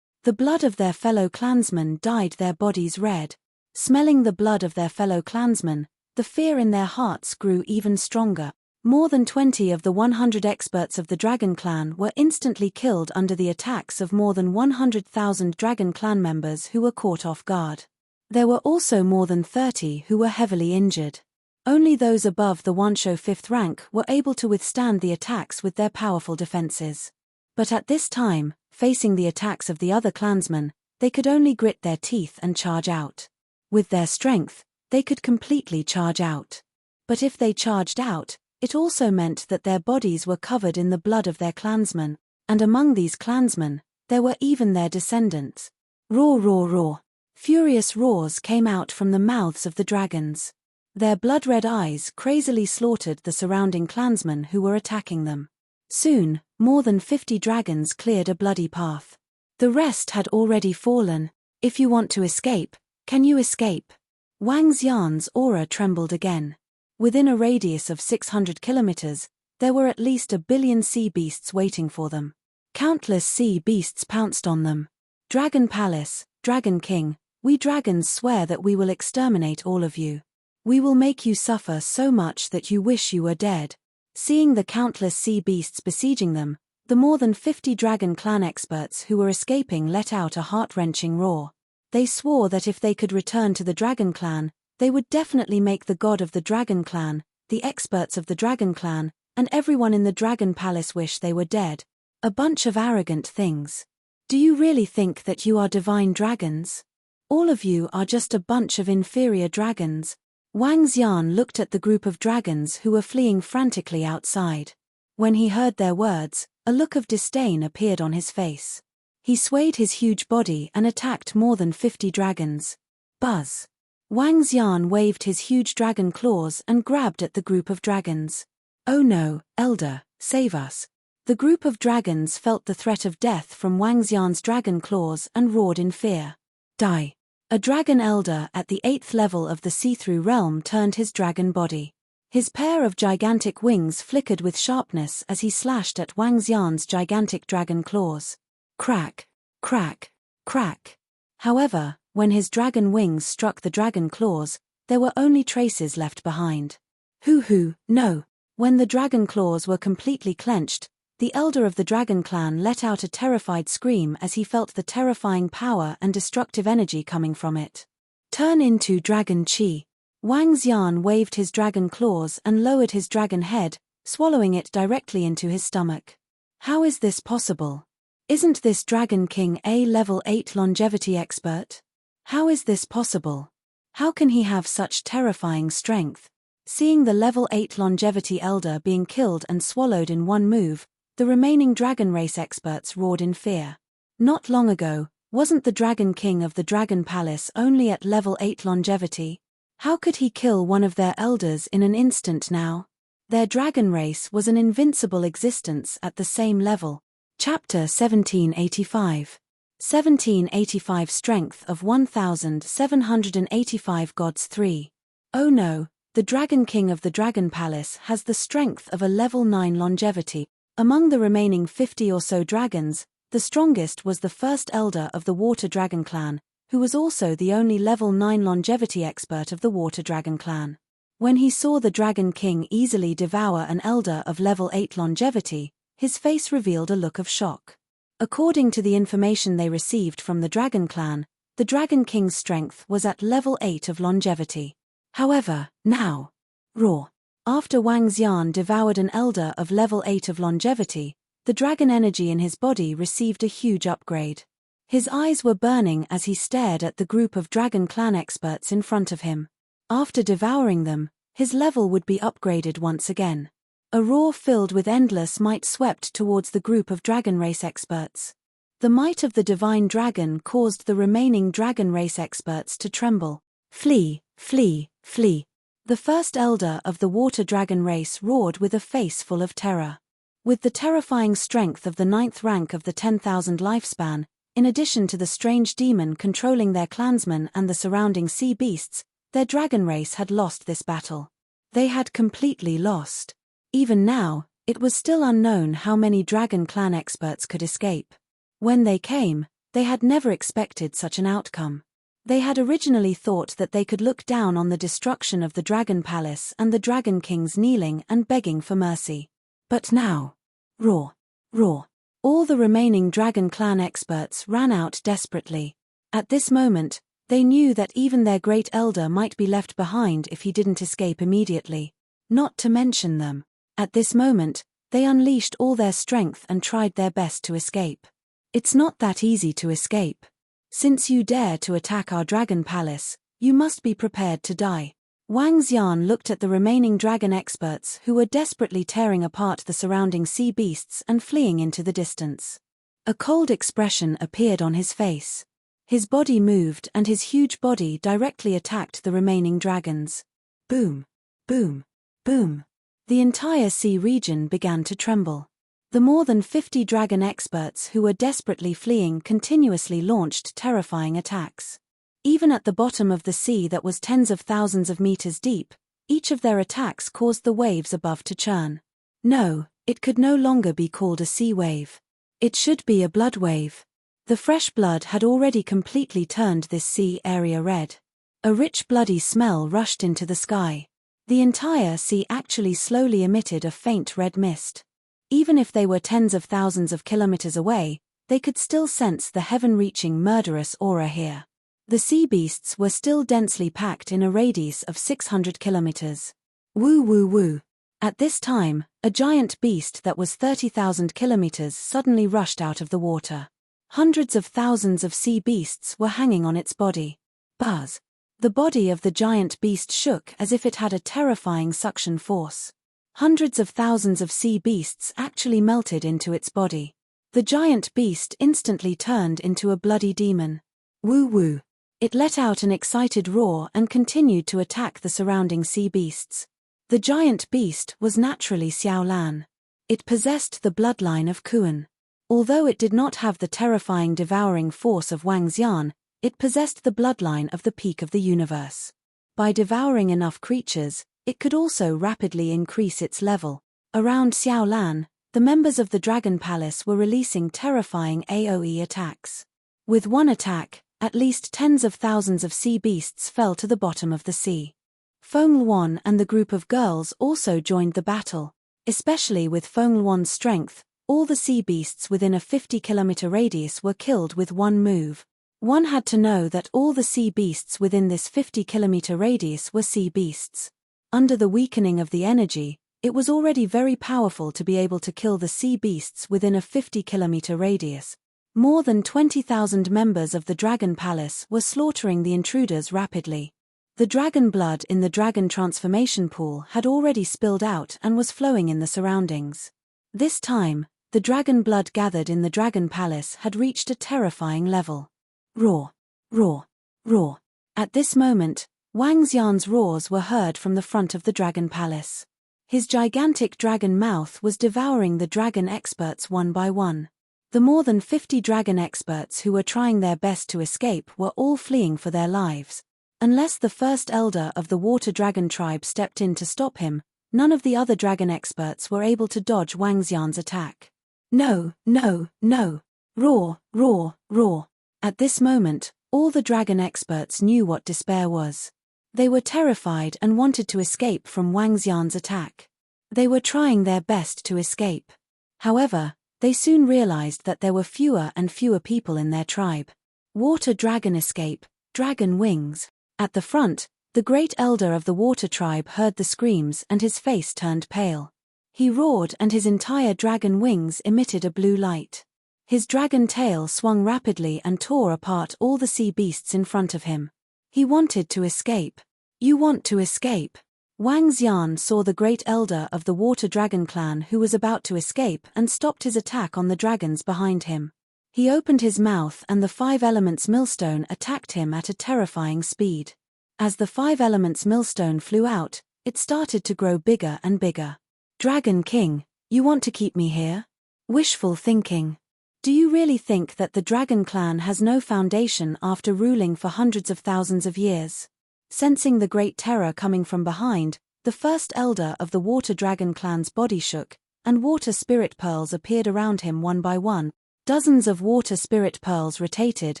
The blood of their fellow clansmen dyed their bodies red. Smelling the blood of their fellow clansmen, the fear in their hearts grew even stronger. More than 20 of the 100 experts of the Dragon Clan were instantly killed under the attacks of more than 100,000 Dragon Clan members who were caught off guard. There were also more than 30 who were heavily injured. Only those above the Wansho 5th rank were able to withstand the attacks with their powerful defenses. But at this time, facing the attacks of the other clansmen, they could only grit their teeth and charge out. With their strength, they could completely charge out. But if they charged out, it also meant that their bodies were covered in the blood of their clansmen, and among these clansmen, there were even their descendants. Roar, roar, roar! Furious roars came out from the mouths of the dragons. Their blood-red eyes crazily slaughtered the surrounding clansmen who were attacking them. Soon, more than 50 dragons cleared a bloody path. The rest had already fallen. If you want to escape, can you escape? Wang Xian's aura trembled again. Within a radius of 600 kilometers, there were at least 1 billion sea beasts waiting for them. Countless sea beasts pounced on them. Dragon Palace, Dragon King, we dragons swear that we will exterminate all of you. We will make you suffer so much that you wish you were dead. Seeing the countless sea beasts besieging them, The more than 50 Dragon Clan experts who were escaping let out a heart-wrenching roar. They swore that if they could return to the Dragon Clan, they would definitely make the god of the Dragon Clan, the experts of the Dragon Clan, and everyone in the Dragon Palace wish they were dead. A bunch of arrogant things. Do you really think that you are divine dragons? All of you are just a bunch of inferior dragons. Wang Xian looked at the group of dragons who were fleeing frantically outside. When he heard their words, a look of disdain appeared on his face. He swayed his huge body and attacked more than 50 dragons. Buzz! Wang Xian waved his huge dragon claws and grabbed at the group of dragons. Oh no, Elder, save us. The group of dragons felt the threat of death from Wang Xian's dragon claws and roared in fear. Die! A dragon elder at the 8th level of the see-through realm turned his dragon body. His pair of gigantic wings flickered with sharpness as he slashed at Wang Xian's gigantic dragon claws. Crack! Crack! Crack! However, when his dragon wings struck the dragon claws, there were only traces left behind. Hoo-hoo, no! When the dragon claws were completely clenched, the elder of the Dragon Clan let out a terrified scream as he felt the terrifying power and destructive energy coming from it. Turn into Dragon Chi. Wang Xian waved his dragon claws and lowered his dragon head, swallowing it directly into his stomach. How is this possible? Isn't this Dragon King a level 8 longevity expert? How is this possible? How can he have such terrifying strength? Seeing the level 8 longevity elder being killed and swallowed in one move, the remaining dragon race experts roared in fear. Not long ago, wasn't the Dragon King of the Dragon Palace only at level 8 longevity? How could he kill one of their elders in an instant now? Their dragon race was an invincible existence at the same level. Chapter 1785. 1785 Strength of 1785 Gods 3. Oh no, the Dragon King of the Dragon Palace has the strength of a level 9 longevity. Among the remaining 50 or so dragons, the strongest was the first elder of the Water Dragon Clan, who was also the only level 9 longevity expert of the Water Dragon Clan. When he saw the Dragon King easily devour an elder of level 8 longevity, his face revealed a look of shock. According to the information they received from the Dragon Clan, the Dragon King's strength was at level 8 of longevity. However, now, roar. After Wang Xian devoured an elder of level 8 of longevity, the dragon energy in his body received a huge upgrade. His eyes were burning as he stared at the group of Dragon Clan experts in front of him. After devouring them, his level would be upgraded once again. A roar filled with endless might swept towards the group of dragon race experts. The might of the divine dragon caused the remaining dragon race experts to tremble. Flee, flee, flee. The first elder of the water dragon race roared with a face full of terror. With the terrifying strength of the 9th rank of the 10,000 lifespan, in addition to the strange demon controlling their clansmen and the surrounding sea beasts, their dragon race had lost this battle. They had completely lost. Even now, it was still unknown how many Dragon Clan experts could escape. When they came, they had never expected such an outcome. They had originally thought that they could look down on the destruction of the Dragon Palace and the Dragon Kings kneeling and begging for mercy. But now, roar, roar. All the remaining Dragon Clan experts ran out desperately. At this moment, they knew that even their great elder might be left behind if he didn't escape immediately. Not to mention them. At this moment, they unleashed all their strength and tried their best to escape. It's not that easy to escape. Since you dare to attack our Dragon Palace, you must be prepared to die. Wang Xian looked at the remaining dragon experts who were desperately tearing apart the surrounding sea beasts and fleeing into the distance. A cold expression appeared on his face. His body moved and his huge body directly attacked the remaining dragons. Boom! Boom! Boom! The entire sea region began to tremble. The more than 50 dragon experts who were desperately fleeing continuously launched terrifying attacks. Even at the bottom of the sea that was tens of thousands of meters deep, each of their attacks caused the waves above to churn. No, it could no longer be called a sea wave. It should be a blood wave. The fresh blood had already completely turned this sea area red. A rich bloody smell rushed into the sky. The entire sea actually slowly emitted a faint red mist. Even if they were tens of thousands of kilometers away, they could still sense the heaven-reaching murderous aura here. The sea beasts were still densely packed in a radius of 600 kilometers. Woo woo woo. At this time, a giant beast that was 30,000 kilometers suddenly rushed out of the water. Hundreds of thousands of sea beasts were hanging on its body. Buzz. The body of the giant beast shook as if it had a terrifying suction force. Hundreds of thousands of sea beasts actually melted into its body. The giant beast instantly turned into a bloody demon. Woo woo. It let out an excited roar and continued to attack the surrounding sea beasts. The giant beast was naturally Xiaolan. It possessed the bloodline of Kuan. Although it did not have the terrifying devouring force of Wang Xian, it possessed the bloodline of the peak of the universe. By devouring enough creatures, it could also rapidly increase its level. Around Xiaolan, the members of the Dragon Palace were releasing terrifying AoE attacks. With one attack, at least tens of thousands of sea beasts fell to the bottom of the sea. Feng Luan and the group of girls also joined the battle. Especially with Feng Luan's strength, all the sea beasts within a 50-kilometer radius were killed with one move. One had to know that all the sea beasts within this 50-kilometer radius were sea beasts. Under the weakening of the energy, it was already very powerful to be able to kill the sea beasts within a 50-kilometer radius. More than 20,000 members of the Dragon Palace were slaughtering the intruders rapidly. The dragon blood in the dragon transformation pool had already spilled out and was flowing in the surroundings. This time, the dragon blood gathered in the Dragon Palace had reached a terrifying level. Roar! Roar! Roar! At this moment, Wang Xian's roars were heard from the front of the Dragon Palace. His gigantic dragon mouth was devouring the dragon experts one by one. The more than 50 dragon experts who were trying their best to escape were all fleeing for their lives. Unless the first elder of the water dragon tribe stepped in to stop him, none of the other dragon experts were able to dodge Wang Xian's attack. No, no, no! Roar, roar, roar! At this moment, all the dragon experts knew what despair was. They were terrified and wanted to escape from Wang Xian's attack. They were trying their best to escape. However, they soon realized that there were fewer and fewer people in their tribe. Water dragon escape, dragon wings. At the front, the great elder of the water tribe heard the screams and his face turned pale. He roared and his entire dragon wings emitted a blue light. His dragon tail swung rapidly and tore apart all the sea beasts in front of him. He wanted to escape. You want to escape? Wang Xian saw the great elder of the water dragon clan who was about to escape and stopped his attack on the dragons behind him. He opened his mouth and the 5 elements millstone attacked him at a terrifying speed. As the 5 elements millstone flew out, it started to grow bigger and bigger. Dragon King, you want to keep me here? Wishful thinking. Do you really think that the dragon clan has no foundation after ruling for hundreds of thousands of years? Sensing the great terror coming from behind, the first elder of the water dragon clan's body shook, and water spirit pearls appeared around him one by one. Dozens of water spirit pearls rotated,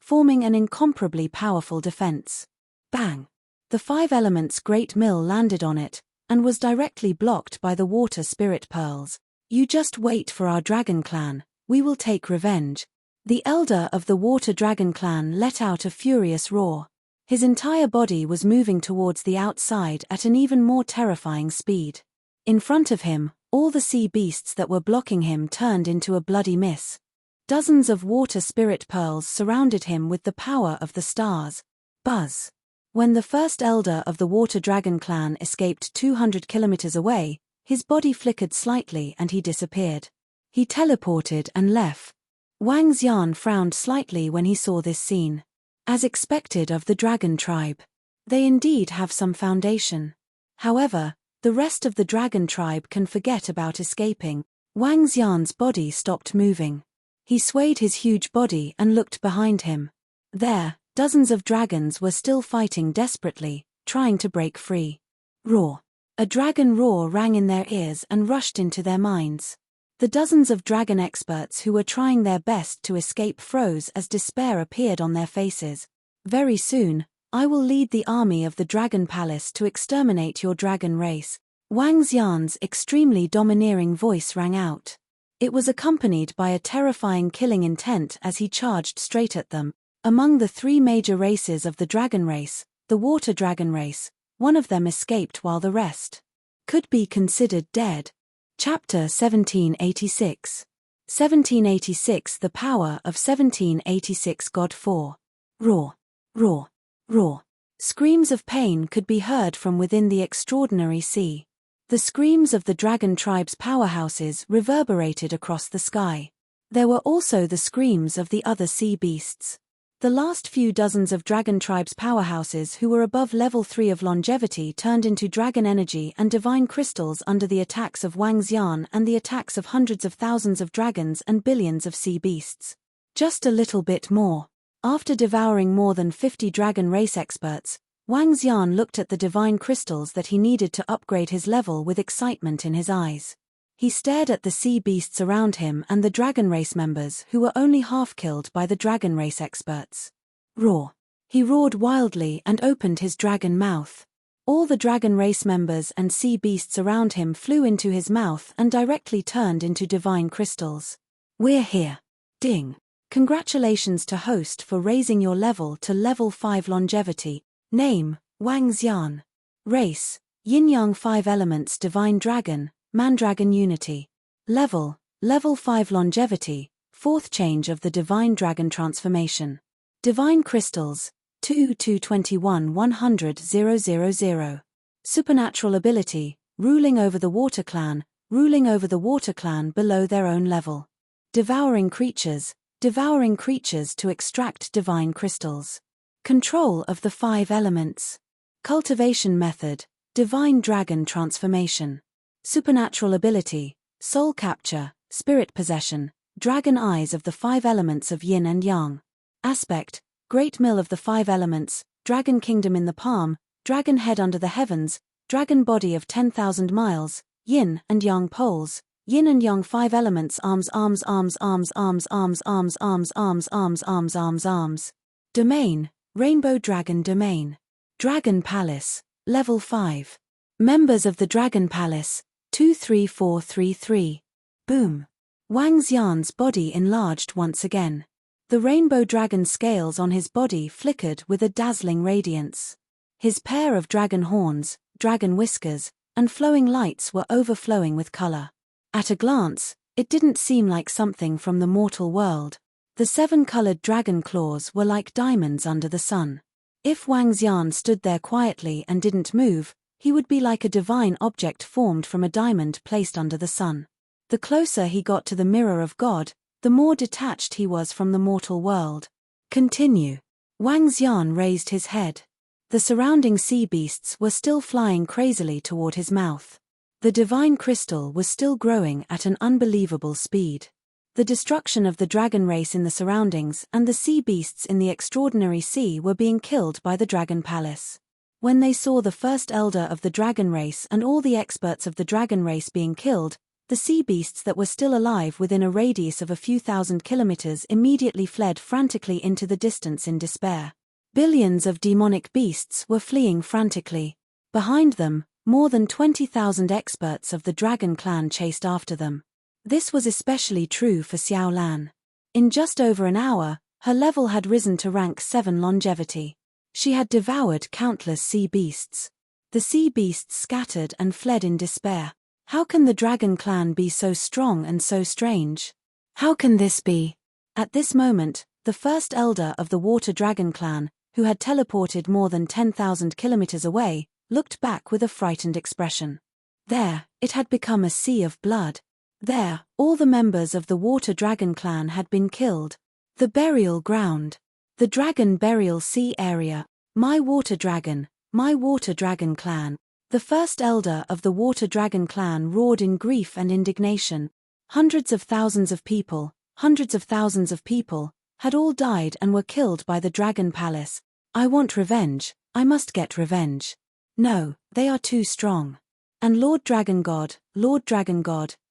forming an incomparably powerful defense. Bang! The 5 elements great mill landed on it, and was directly blocked by the water spirit pearls. You just wait for our dragon clan, we will take revenge. The elder of the water dragon clan let out a furious roar. His entire body was moving towards the outside at an even more terrifying speed. In front of him, all the sea beasts that were blocking him turned into a bloody mess. Dozens of water spirit pearls surrounded him with the power of the stars. Buzz! When the first elder of the water dragon clan escaped 200 kilometers away, his body flickered slightly and he disappeared. He teleported and left. Wang Xian frowned slightly when he saw this scene. As expected of the dragon tribe. They indeed have some foundation. However, the rest of the dragon tribe can forget about escaping. Wang Xian's body stopped moving. He swayed his huge body and looked behind him. There, dozens of dragons were still fighting desperately, trying to break free. Roar! A dragon roar rang in their ears and rushed into their minds. The dozens of dragon experts who were trying their best to escape froze as despair appeared on their faces. Very soon, I will lead the army of the Dragon Palace to exterminate your dragon race. Wang Xian's extremely domineering voice rang out. It was accompanied by a terrifying killing intent as he charged straight at them. Among the three major races of the dragon race, the water dragon race, one of them escaped while the rest could be considered dead. Chapter 1786. 1786 The Power of 1786 God 4. Roar, roar, roar. Screams of pain could be heard from within the extraordinary sea. The screams of the dragon tribe's powerhouses reverberated across the sky. There were also the screams of the other sea beasts. The last few dozens of dragon tribe's powerhouses who were above level 3 of longevity turned into dragon energy and divine crystals under the attacks of Wang Xian and the attacks of hundreds of thousands of dragons and billions of sea beasts. Just a little bit more. After devouring more than 50 dragon race experts, Wang Xian looked at the divine crystals that he needed to upgrade his level with excitement in his eyes. He stared at the sea beasts around him and the dragon race members who were only half killed by the dragon race experts. Roar. He roared wildly and opened his dragon mouth. All the dragon race members and sea beasts around him flew into his mouth and directly turned into divine crystals. We're here. Ding. Congratulations to host for raising your level to level 5 longevity. Name, Wang Xian. Race, Yin-Yang 5 Elements Divine Dragon, Mandragon Unity. Level, level 5 longevity, 4th change of the Divine Dragon Transformation. Divine Crystals, 2-21 100 000. Supernatural Ability, Ruling over the Water Clan below their own level. Devouring Creatures to extract Divine Crystals. Control of the 5 elements. Cultivation Method, Divine Dragon Transformation. Supernatural Ability, Soul Capture, Spirit Possession, Dragon Eyes of the 5 elements of Yin and Yang. Aspect, Great Mill of the 5 elements, Dragon Kingdom in the palm, Dragon Head under the heavens, Dragon Body of 10,000 miles, Yin and Yang poles, Yin and Yang 5 elements arms. Domain, Rainbow Dragon Domain. Dragon Palace, Level 5. Members of the Dragon Palace, 23433. Boom. Wang Xian's body enlarged once again. The rainbow dragon scales on his body flickered with a dazzling radiance. His pair of dragon horns, dragon whiskers, and flowing lights were overflowing with color. At a glance, it didn't seem like something from the mortal world. The 7-colored dragon claws were like diamonds under the sun. If Wang Xian stood there quietly and didn't move, he would be like a divine object formed from a diamond placed under the sun. The closer he got to the mirror of God, the more detached he was from the mortal world. Continue. Wang Xian raised his head. The surrounding sea beasts were still flying crazily toward his mouth. The divine crystal was still growing at an unbelievable speed. The destruction of the dragon race in the surroundings and the sea beasts in the extraordinary sea were being killed by the dragon palace. When they saw the first elder of the dragon race and all the experts of the dragon race being killed, the sea beasts that were still alive within a radius of a few thousand kilometers immediately fled frantically into the distance in despair. Billions of demonic beasts were fleeing frantically. Behind them, more than 20,000 experts of the dragon clan chased after them. This was especially true for Xiao Lan. In just over an hour, her level had risen to rank 7 longevity. She had devoured countless sea beasts. The sea beasts scattered and fled in despair. How can the dragon clan be so strong and so strange? How can this be? At this moment, the first elder of the water dragon clan, who had teleported more than 10,000 kilometers away, looked back with a frightened expression. There, it had become a sea of blood. There, all the members of the water dragon clan had been killed. The burial ground. The dragon burial sea area. My water dragon clan. The first elder of the water dragon clan roared in grief and indignation. Hundreds of thousands of people, had all died and were killed by the dragon palace. I want revenge, I must get revenge. No, they are too strong. And Lord Dragon God,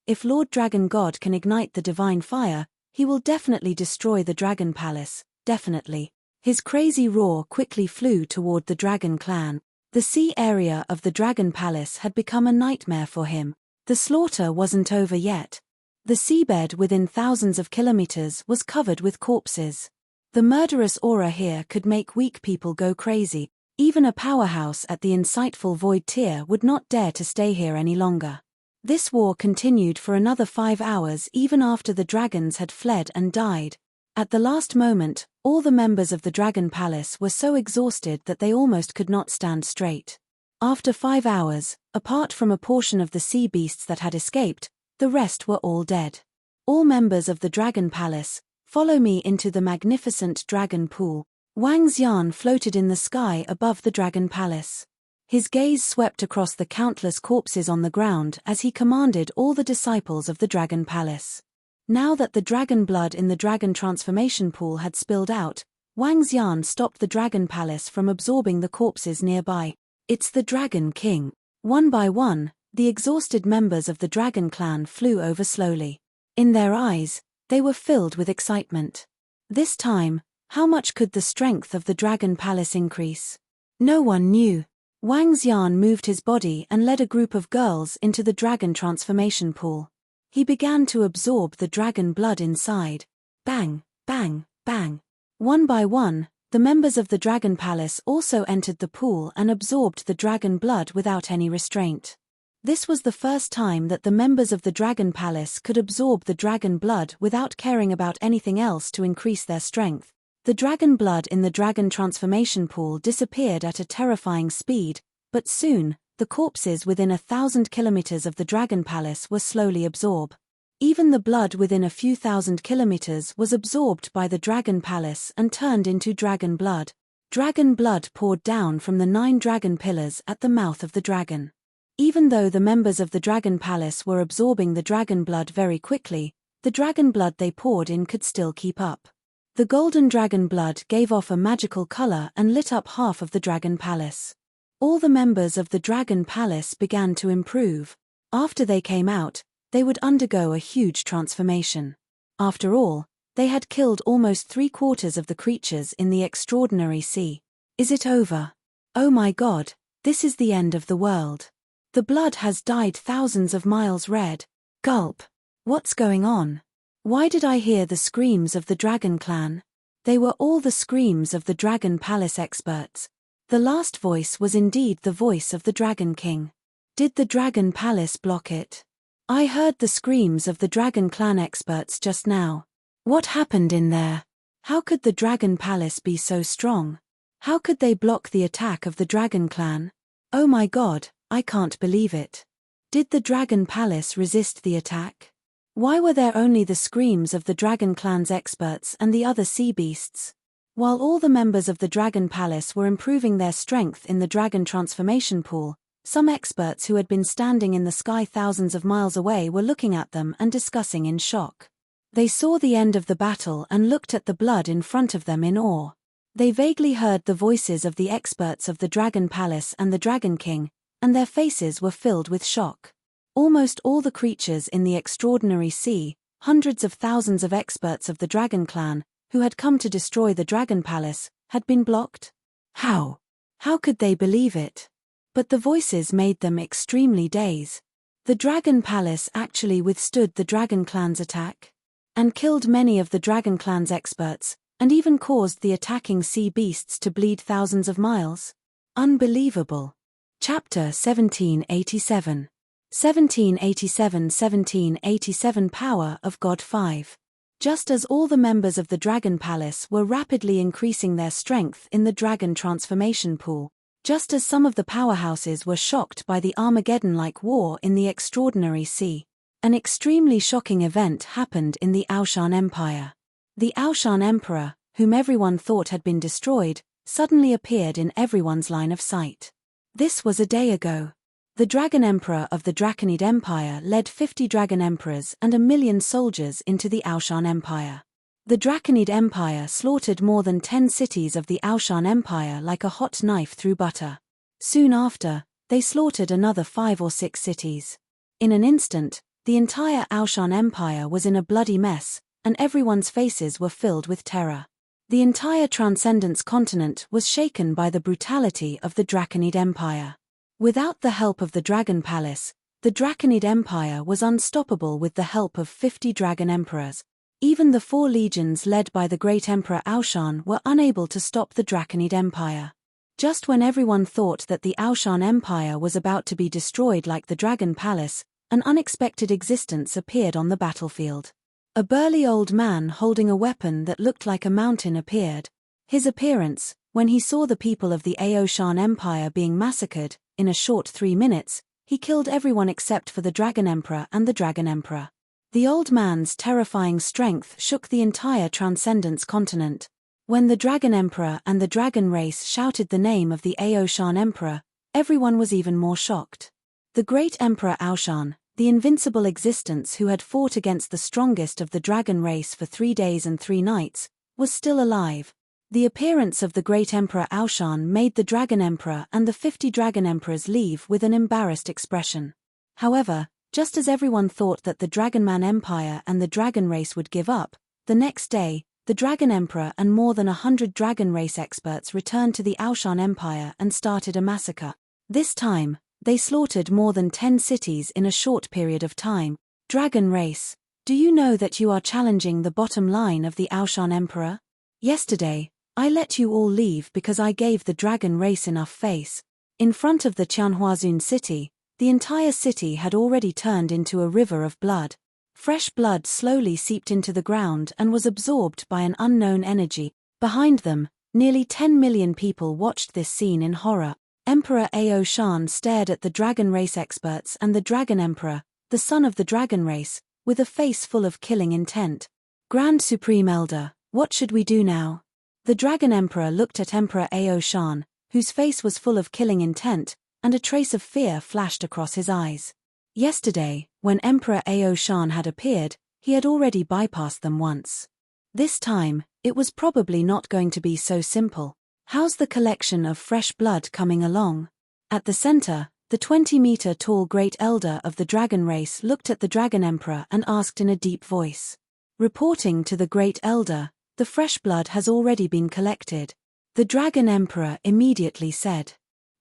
if Lord Dragon God can ignite the divine fire, he will definitely destroy the dragon palace, definitely. His crazy roar quickly flew toward the dragon clan. The sea area of the Dragon Palace had become a nightmare for him. The slaughter wasn't over yet. The seabed within thousands of kilometers was covered with corpses. The murderous aura here could make weak people go crazy. Even a powerhouse at the insightful Void Tier would not dare to stay here any longer. This war continued for another 5 hours even after the dragons had fled and died. At the last moment, all the members of the Dragon Palace were so exhausted that they almost could not stand straight. After 5 hours, apart from a portion of the sea beasts that had escaped, the rest were all dead. All members of the Dragon Palace, follow me into the magnificent dragon pool. Wang Xian floated in the sky above the Dragon Palace. His gaze swept across the countless corpses on the ground as he commanded all the disciples of the Dragon Palace. Now that the dragon blood in the dragon transformation pool had spilled out, Wang Xian stopped the Dragon Palace from absorbing the corpses nearby. It's the Dragon King. One by one, the exhausted members of the Dragon Clan flew over slowly. In their eyes, they were filled with excitement. This time, how much could the strength of the Dragon Palace increase? No one knew. Wang Xian moved his body and led a group of girls into the dragon transformation pool. He began to absorb the dragon blood inside. Bang, bang, bang. One by one, the members of the Dragon Palace also entered the pool and absorbed the dragon blood without any restraint. This was the first time that the members of the Dragon Palace could absorb the dragon blood without caring about anything else to increase their strength. The dragon blood in the dragon transformation pool disappeared at a terrifying speed, but soon, the corpses within 1,000 kilometers of the Dragon Palace were slowly absorbed. Even the blood within a few thousand kilometers was absorbed by the Dragon Palace and turned into dragon blood. Dragon blood poured down from the 9 dragon pillars at the mouth of the dragon. Even though the members of the Dragon Palace were absorbing the dragon blood very quickly, the dragon blood they poured in could still keep up. The golden dragon blood gave off a magical color and lit up half of the Dragon Palace. All the members of the Dragon Palace began to improve. After they came out, they would undergo a huge transformation. After all, they had killed almost 3/4 of the creatures in the extraordinary sea. Is it over? Oh my God, this is the end of the world. The blood has dyed thousands of miles red. Gulp. What's going on? Why did I hear the screams of the Dragon Clan? They were all the screams of the Dragon Palace experts. The last voice was indeed the voice of the Dragon King. Did the Dragon Palace block it? I heard the screams of the Dragon Clan experts just now. What happened in there? How could the Dragon Palace be so strong? How could they block the attack of the Dragon Clan? Oh my God, I can't believe it. Did the Dragon Palace resist the attack? Why were there only the screams of the Dragon Clan's experts and the other sea beasts? While all the members of the Dragon Palace were improving their strength in the dragon transformation pool, some experts who had been standing in the sky thousands of miles away were looking at them and discussing in shock. They saw the end of the battle and looked at the blood in front of them in awe. They vaguely heard the voices of the experts of the Dragon Palace and the Dragon King, and their faces were filled with shock. Almost all the creatures in the extraordinary sea, hundreds of thousands of experts of the Dragon Clan, who had come to destroy the Dragon Palace, had been blocked? How? How could they believe it? But the voices made them extremely dazed. The Dragon Palace actually withstood the Dragon Clan's attack, and killed many of the Dragon Clan's experts, and even caused the attacking sea beasts to bleed thousands of miles. Unbelievable. Chapter 1787. 1787 Power of God 5. Just as all the members of the Dragon Palace were rapidly increasing their strength in the dragon transformation pool, just as some of the powerhouses were shocked by the Armageddon-like war in the extraordinary sea, an extremely shocking event happened in the Aoshan Empire. The Aoshan Emperor, whom everyone thought had been destroyed, suddenly appeared in everyone's line of sight. This was a day ago. The Dragon Emperor of the Draconid Empire led 50 Dragon Emperors and 1,000,000 soldiers into the Aoshan Empire. The Draconid Empire slaughtered more than 10 cities of the Aoshan Empire like a hot knife through butter. Soon after, they slaughtered another 5 or 6 cities. In an instant, the entire Aoshan Empire was in a bloody mess, and everyone's faces were filled with terror. The entire Transcendence continent was shaken by the brutality of the Draconid Empire. Without the help of the Dragon Palace, the Draconid Empire was unstoppable. With the help of 50 Dragon Emperors, even the 4 legions led by the great Emperor Aoshan were unable to stop the Draconid Empire. Just when everyone thought that the Aoshan Empire was about to be destroyed like the Dragon Palace, an unexpected existence appeared on the battlefield. A burly old man holding a weapon that looked like a mountain appeared. His appearance, when he saw the people of the Aoshan Empire being massacred, in a short 3 minutes, he killed everyone except for the Dragon Emperor and the Dragon Emperor. The old man's terrifying strength shook the entire Transcendence continent. When the Dragon Emperor and the Dragon race shouted the name of the Aoshan Emperor, everyone was even more shocked. The great Emperor Aoshan, the invincible existence who had fought against the strongest of the Dragon race for 3 days and 3 nights, was still alive. The appearance of the great Emperor Aoshan made the Dragon Emperor and the 50 Dragon Emperors leave with an embarrassed expression. However, just as everyone thought that the Dragonman Empire and the Dragon race would give up, the next day, the Dragon Emperor and more than 100 Dragon race experts returned to the Aoshan Empire and started a massacre. This time, they slaughtered more than 10 cities in a short period of time. Dragon race, do you know that you are challenging the bottom line of the Aoshan Emperor? Yesterday, I let you all leave because I gave the Dragon race enough face. In front of the Qianhuazun city, the entire city had already turned into a river of blood. Fresh blood slowly seeped into the ground and was absorbed by an unknown energy. Behind them, nearly 10 million people watched this scene in horror. Emperor Aoshan stared at the Dragon race experts and the Dragon Emperor, the son of the Dragon race, with a face full of killing intent. Grand Supreme Elder, what should we do now? The Dragon Emperor looked at Emperor Aoshan, whose face was full of killing intent, and a trace of fear flashed across his eyes. Yesterday, when Emperor Aoshan had appeared, he had already bypassed them once. This time, it was probably not going to be so simple. How's the collection of fresh blood coming along? At the center, the 20-meter-tall Great Elder of the Dragon race looked at the Dragon Emperor and asked in a deep voice. Reporting to the Great Elder, the fresh blood has already been collected. The Dragon Emperor immediately said.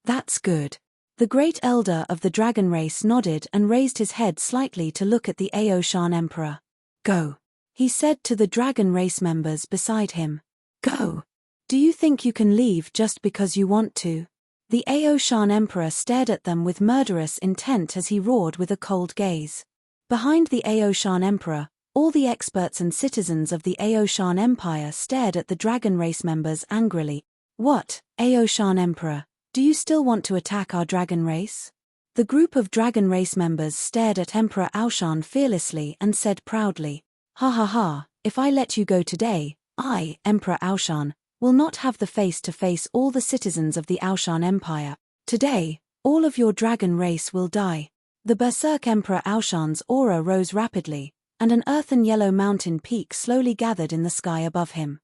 That's good. The Great Elder of the Dragon race nodded and raised his head slightly to look at the Aoshan Emperor. Go. He said to the Dragon race members beside him. Go. Do you think you can leave just because you want to? The Aoshan Emperor stared at them with murderous intent as he roared with a cold gaze. Behind the Aoshan Emperor, all the experts and citizens of the Aoshan Empire stared at the Dragon race members angrily. What, Aoshan Emperor, do you still want to attack our Dragon race? The group of Dragon race members stared at Emperor Aoshan fearlessly and said proudly, ha ha ha, if I let you go today, I, Emperor Aoshan, will not have the face to face all the citizens of the Aoshan Empire. Today, all of your Dragon race will die. The Berserk Emperor Aoshan's aura rose rapidly, and an earthen yellow mountain peak slowly gathered in the sky above him.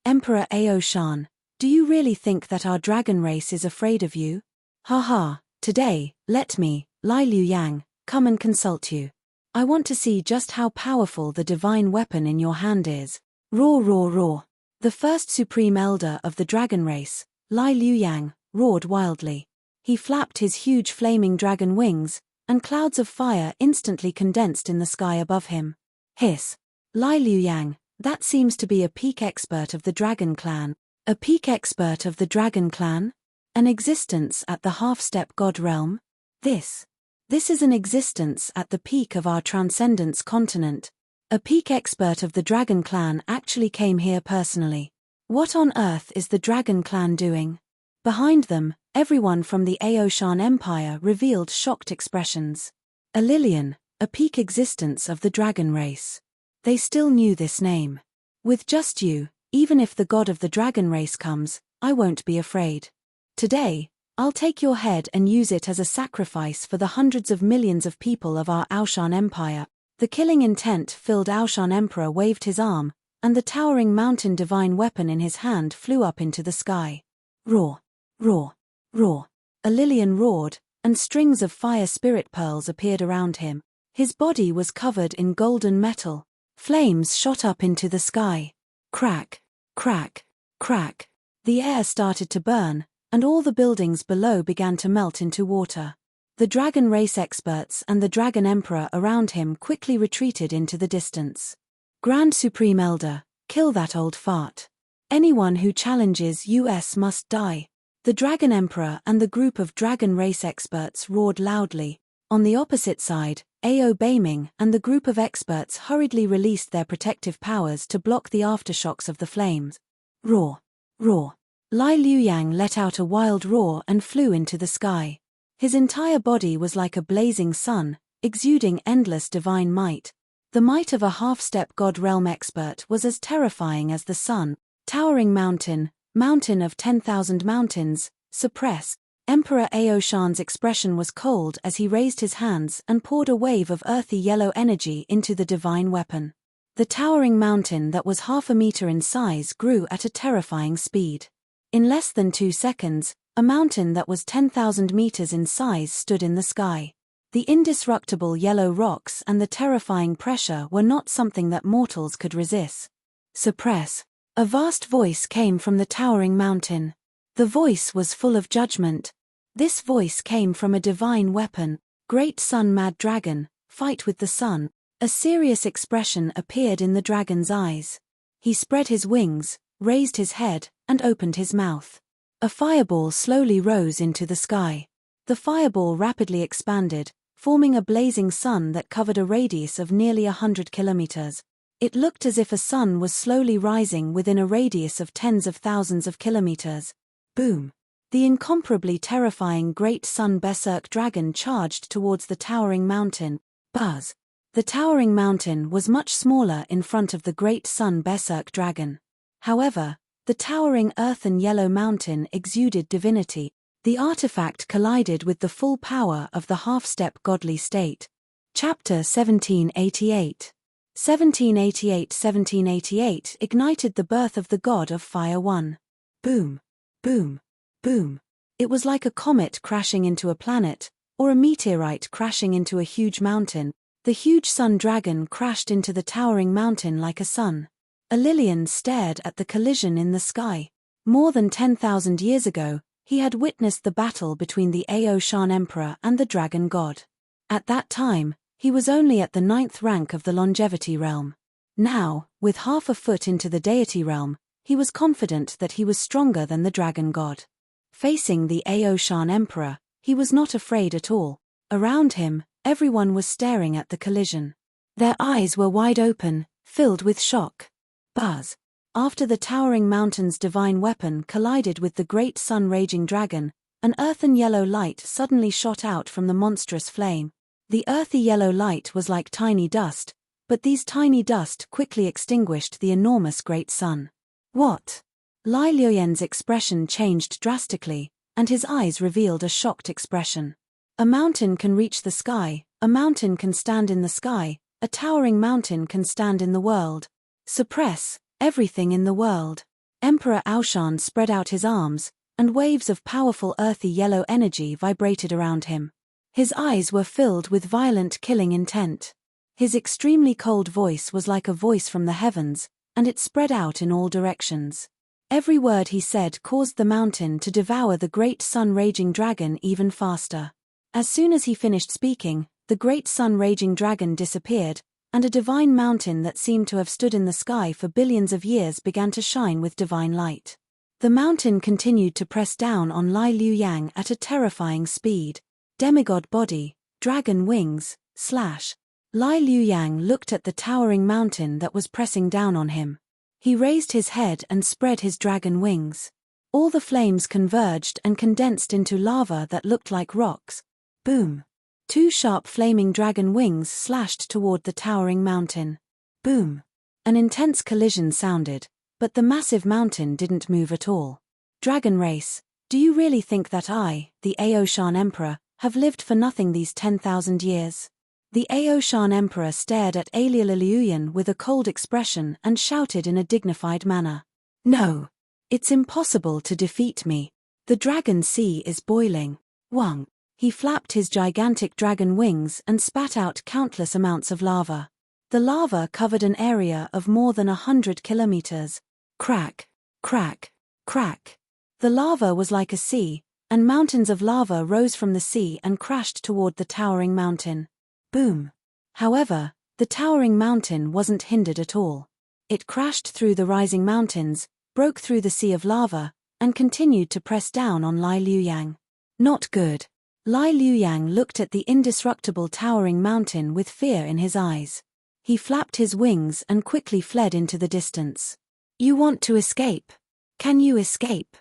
Emperor Aoshan, do you really think that our Dragon race is afraid of you? Ha ha, today, let me, Lai Liu Yang, come and consult you. I want to see just how powerful the divine weapon in your hand is. Roar roar roar. The first Supreme Elder of the Dragon race, Lai Liu Yang, roared wildly. He flapped his huge flaming dragon wings, and clouds of fire instantly condensed in the sky above him. Hiss. Lai Liu Yang, that seems to be a peak expert of the Dragon clan. A peak expert of the Dragon clan? An existence at the half-step god realm? This is an existence at the peak of our Transcendence continent. A peak expert of the Dragon clan actually came here personally. What on earth is the Dragon clan doing? Behind them, everyone from the Aoshan Empire revealed shocked expressions. A Lilian, a peak existence of the Dragon race. They still knew this name. With just you, even if the god of the Dragon race comes, I won't be afraid. Today, I'll take your head and use it as a sacrifice for the hundreds of millions of people of our Aoshan Empire. The killing intent-filled Aoshan Emperor waved his arm, and the towering mountain divine weapon in his hand flew up into the sky. Roar, roar, roar. A Lilian roared, and strings of fire spirit pearls appeared around him. His body was covered in golden metal. Flames shot up into the sky. Crack, crack, Crack. The air started to burn, and all the buildings below began to melt into water. The dragon race experts and the dragon emperor around him quickly retreated into the distance. Grand Supreme Elder, kill that old fart. Anyone who challenges us must die. The dragon emperor and the group of dragon race experts roared loudly. On the opposite side, Ao Beiming and the group of experts hurriedly released their protective powers to block the aftershocks of the flames. Roar! Roar! Lai Liuyang let out a wild roar and flew into the sky. His entire body was like a blazing sun, exuding endless divine might. The might of a half-step god realm expert was as terrifying as the sun. Towering mountain, mountain of 10,000 mountains, suppress. Emperor Ao Shan's expression was cold as he raised his hands and poured a wave of earthy yellow energy into the divine weapon. The towering mountain that was half a meter in size grew at a terrifying speed. In less than 2 seconds, a mountain that was 10,000 meters in size stood in the sky. The indestructible yellow rocks and the terrifying pressure were not something that mortals could resist. Suppress. A vast voice came from the towering mountain. The voice was full of judgment. This voice came from a divine weapon. Great Sun Mad Dragon, fight with the sun. A serious expression appeared in the dragon's eyes. He spread his wings, raised his head, and opened his mouth. A fireball slowly rose into the sky. The fireball rapidly expanded, forming a blazing sun that covered a radius of nearly 100 kilometers. It looked as if a sun was slowly rising within a radius of tens of thousands of kilometers. Boom! The incomparably terrifying Great Sun Berserk Dragon charged towards the towering mountain. Buzz! The towering mountain was much smaller in front of the Great Sun Berserk Dragon. However, the towering earthen yellow mountain exuded divinity. The artifact collided with the full power of the half-step godly state. Chapter 1788. 1788 ignited the birth of the god of fire 1. Boom. Boom. Boom. It was like a comet crashing into a planet, or a meteorite crashing into a huge mountain. The huge sun dragon crashed into the towering mountain like a sun. A Lilian stared at the collision in the sky. More than 10,000 years ago, he had witnessed the battle between the Ao Shan Emperor and the Dragon God. At that time, he was only at the 9th rank of the longevity realm. Now, with half a foot into the deity realm, he was confident that he was stronger than the Dragon God. Facing the Ao Shan Emperor, he was not afraid at all. Around him, everyone was staring at the collision. Their eyes were wide open, filled with shock. Buzz. After the towering mountain's divine weapon collided with the great sun raging dragon, an earthen yellow light suddenly shot out from the monstrous flame. The earthy yellow light was like tiny dust, but these tiny dust quickly extinguished the enormous great sun. What? Lai Liuyan's expression changed drastically, and his eyes revealed a shocked expression. A mountain can reach the sky, a mountain can stand in the sky, a towering mountain can stand in the world. Suppress everything in the world. Emperor Aoshan spread out his arms, and waves of powerful earthy yellow energy vibrated around him. His eyes were filled with violent killing intent. His extremely cold voice was like a voice from the heavens, and it spread out in all directions. Every word he said caused the mountain to devour the great sun-raging dragon even faster. As soon as he finished speaking, the great sun-raging dragon disappeared, and a divine mountain that seemed to have stood in the sky for billions of years began to shine with divine light. The mountain continued to press down on Lai Liuyang at a terrifying speed. Demigod body, dragon wings, slash. Lai Liuyang looked at the towering mountain that was pressing down on him. He raised his head and spread his dragon wings. All the flames converged and condensed into lava that looked like rocks. Boom. 2 sharp flaming dragon wings slashed toward the towering mountain. Boom. An intense collision sounded, but the massive mountain didn't move at all. Dragon race, do you really think that I, the Ao Shan Emperor, have lived for nothing these 10,000 years? The Ao Shan Emperor stared at Lai Liuyan with a cold expression and shouted in a dignified manner. No. It's impossible to defeat me. The dragon sea is boiling. Wang. He flapped his gigantic dragon wings and spat out countless amounts of lava. The lava covered an area of more than 100 kilometers. Crack. Crack, crack. The lava was like a sea, and mountains of lava rose from the sea and crashed toward the towering mountain. Boom. However, the towering mountain wasn't hindered at all. It crashed through the rising mountains, broke through the sea of lava, and continued to press down on Lai Liuyang. Not good. Lai Liuyang looked at the indestructible towering mountain with fear in his eyes. He flapped his wings and quickly fled into the distance. You want to escape? Can you escape?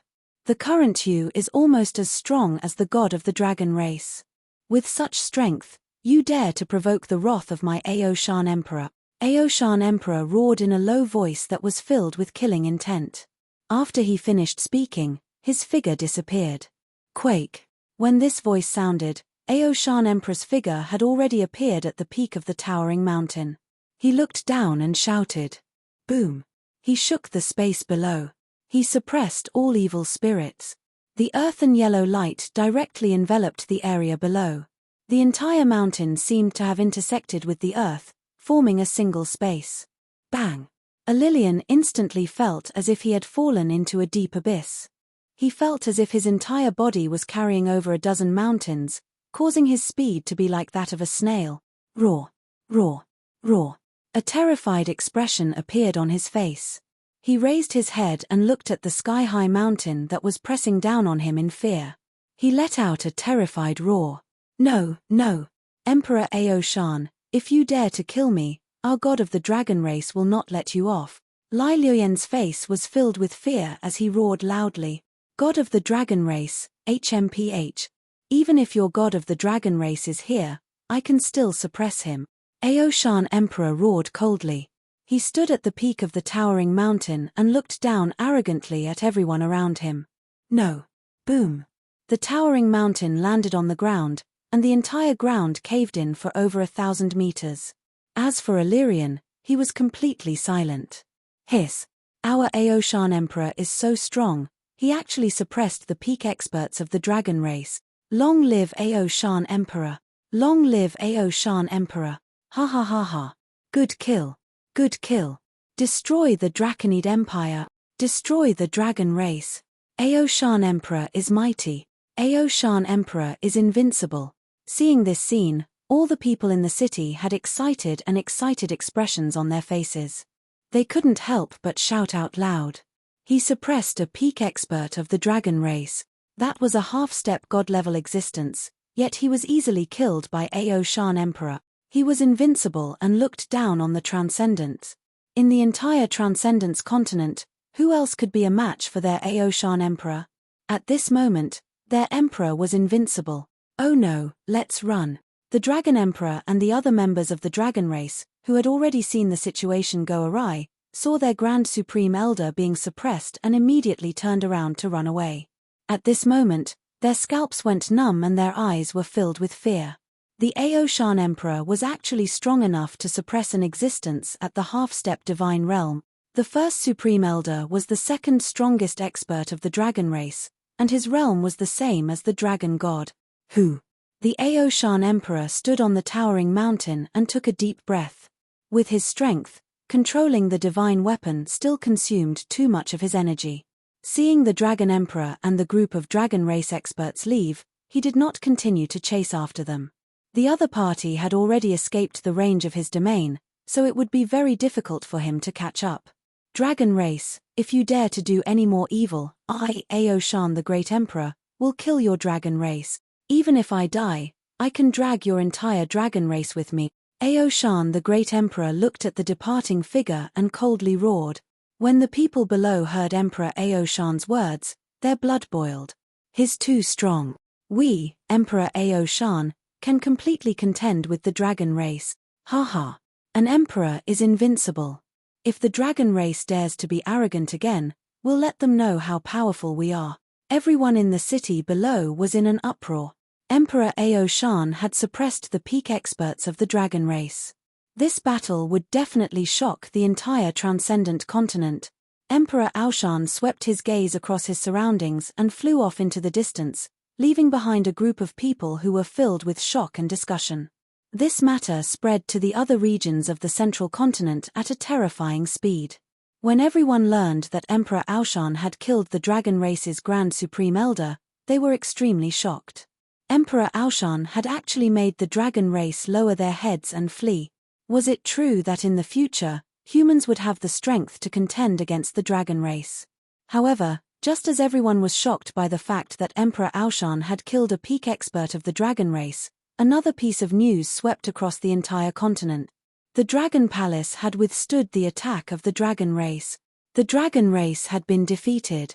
The current you is almost as strong as the god of the dragon race. With such strength, you dare to provoke the wrath of my Aoshan Emperor. Aoshan Emperor roared in a low voice that was filled with killing intent. After he finished speaking, his figure disappeared. Quake. When this voice sounded, Aoshan Emperor's figure had already appeared at the peak of the towering mountain. He looked down and shouted. Boom. He shook the space below. He suppressed all evil spirits. The earthen yellow light directly enveloped the area below. The entire mountain seemed to have intersected with the earth, forming a single space. Bang! Lilian instantly felt as if he had fallen into a deep abyss. He felt as if his entire body was carrying over a dozen mountains, causing his speed to be like that of a snail. Roar! Roar! Roar! A terrified expression appeared on his face. He raised his head and looked at the sky-high mountain that was pressing down on him in fear. He let out a terrified roar. No, no! Emperor Aoshan, if you dare to kill me, our god of the dragon race will not let you off. Lai Liuyan's face was filled with fear as he roared loudly. God of the dragon race, HMPH. Even if your god of the dragon race is here, I can still suppress him. Aoshan Emperor roared coldly. He stood at the peak of the towering mountain and looked down arrogantly at everyone around him. No. Boom. The towering mountain landed on the ground, and the entire ground caved in for over 1,000 meters. As for Illyrian, he was completely silent. Hiss. Our Aoshan Emperor is so strong, he actually suppressed the peak experts of the dragon race. Long live Aoshan Emperor. Long live Aoshan Emperor. Ha ha ha ha. Good kill. Good kill. Destroy the Draconid Empire. Destroy the dragon race. Aoshan Emperor is mighty. Aoshan Emperor is invincible. Seeing this scene, all the people in the city had excited expressions on their faces. They couldn't help but shout out loud. He suppressed a peak expert of the dragon race. That was a half-step god-level existence, yet he was easily killed by Aoshan Emperor. He was invincible and looked down on the Transcendents. In the entire Transcendence continent, who else could be a match for their Aoshan Emperor? At this moment, their Emperor was invincible. Oh no, let's run. The Dragon Emperor and the other members of the dragon race, who had already seen the situation go awry, saw their Grand Supreme Elder being suppressed and immediately turned around to run away. At this moment, their scalps went numb and their eyes were filled with fear. The Aoshan Emperor was actually strong enough to suppress an existence at the half-step divine realm. The first Supreme Elder was the second strongest expert of the dragon race, and his realm was the same as the dragon god. Who? The Aoshan Emperor stood on the towering mountain and took a deep breath. With his strength, controlling the divine weapon still consumed too much of his energy. Seeing the Dragon Emperor and the group of dragon race experts leave, he did not continue to chase after them. The other party had already escaped the range of his domain, so it would be very difficult for him to catch up. Dragon race, if you dare to do any more evil, I, Aoshan the Great Emperor, will kill your dragon race. Even if I die, I can drag your entire dragon race with me. Aoshan the Great Emperor looked at the departing figure and coldly roared. When the people below heard Emperor Aoshan's words, their blood boiled. He's too strong. We, Emperor Aoshan, can completely contend with the dragon race. Ha ha. An emperor is invincible. If the dragon race dares to be arrogant again, we'll let them know how powerful we are. Everyone in the city below was in an uproar. Emperor Aoshan had suppressed the peak experts of the dragon race. This battle would definitely shock the entire transcendent continent. Emperor Aoshan swept his gaze across his surroundings and flew off into the distance, leaving behind a group of people who were filled with shock and discussion. This matter spread to the other regions of the central continent at a terrifying speed. When everyone learned that Emperor Aoshan had killed the dragon race's Grand Supreme Elder, they were extremely shocked. Emperor Aoshan had actually made the dragon race lower their heads and flee. Was it true that in the future, humans would have the strength to contend against the dragon race? However, just as everyone was shocked by the fact that Emperor Aoshan had killed a peak expert of the dragon race, another piece of news swept across the entire continent. The Dragon Palace had withstood the attack of the dragon race. The dragon race had been defeated.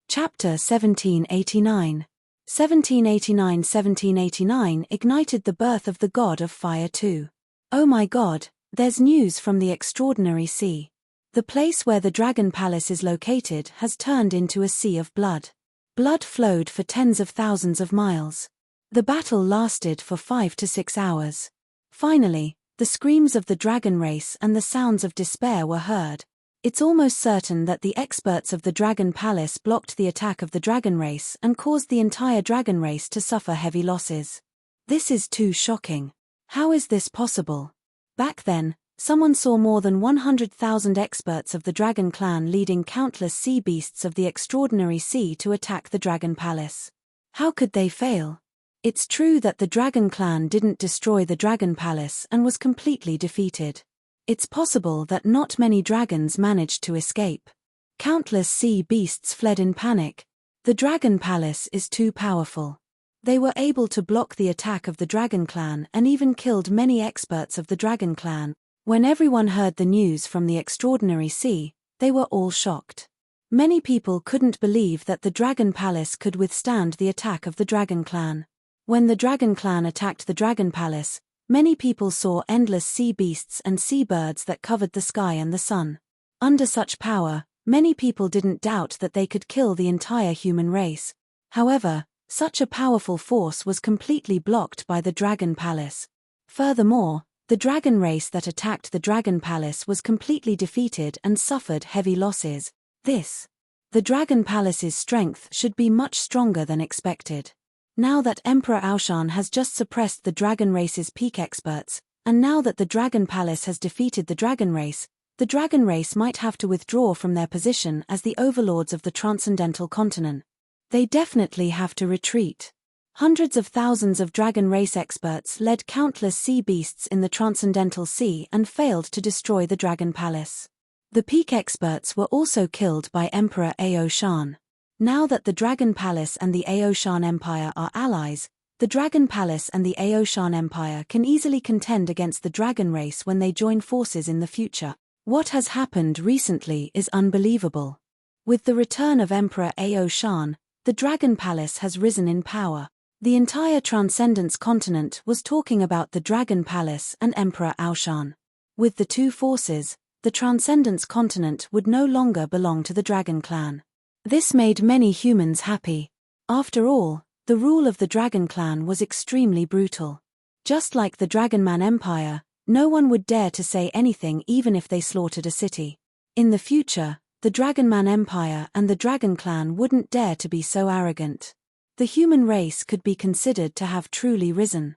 Chapter 1789. 1789 ignited the birth of the god of fire too. Oh my god, there's news from the extraordinary sea. The place where the Dragon Palace is located has turned into a sea of blood. Blood flowed for tens of thousands of miles. The battle lasted for 5 to 6 hours. Finally, the screams of the dragon race and the sounds of despair were heard. It's almost certain that the experts of the Dragon Palace blocked the attack of the dragon race and caused the entire dragon race to suffer heavy losses. This is too shocking. How is this possible? Back then, someone saw more than 100,000 experts of the dragon clan leading countless sea beasts of the extraordinary sea to attack the Dragon Palace. How could they fail? It's true that the dragon clan didn't destroy the Dragon Palace and was completely defeated. It's possible that not many dragons managed to escape. Countless sea beasts fled in panic. The Dragon Palace is too powerful. They were able to block the attack of the dragon clan and even killed many experts of the dragon clan. When everyone heard the news from the extraordinary sea, they were all shocked. Many people couldn't believe that the Dragon Palace could withstand the attack of the dragon clan. When the dragon clan attacked the Dragon Palace, many people saw endless sea beasts and sea birds that covered the sky and the sun. Under such power, many people didn't doubt that they could kill the entire human race. However, such a powerful force was completely blocked by the Dragon Palace. Furthermore, the dragon race that attacked the Dragon Palace was completely defeated and suffered heavy losses. The Dragon Palace's strength should be much stronger than expected. Now that Emperor Aoshan has just suppressed the dragon race's peak experts, and now that the Dragon Palace has defeated the dragon race might have to withdraw from their position as the overlords of the transcendental continent. They definitely have to retreat. Hundreds of thousands of dragon race experts led countless sea beasts in the transcendental sea and failed to destroy the Dragon Palace. The peak experts were also killed by Emperor Aoshan. Now that the Dragon Palace and the Aoshan Empire are allies, the Dragon Palace and the Aoshan Empire can easily contend against the dragon race when they join forces in the future. What has happened recently is unbelievable. With the return of Emperor Aoshan, the Dragon Palace has risen in power. The entire Transcendence continent was talking about the Dragon Palace and Emperor Aoshan. With the two forces, the Transcendence continent would no longer belong to the Dragon Clan. This made many humans happy. After all, the rule of the Dragon Clan was extremely brutal. Just like the Dragonman Empire, no one would dare to say anything even if they slaughtered a city. In the future, the Dragonman Empire and the Dragon Clan wouldn't dare to be so arrogant. The human race could be considered to have truly risen.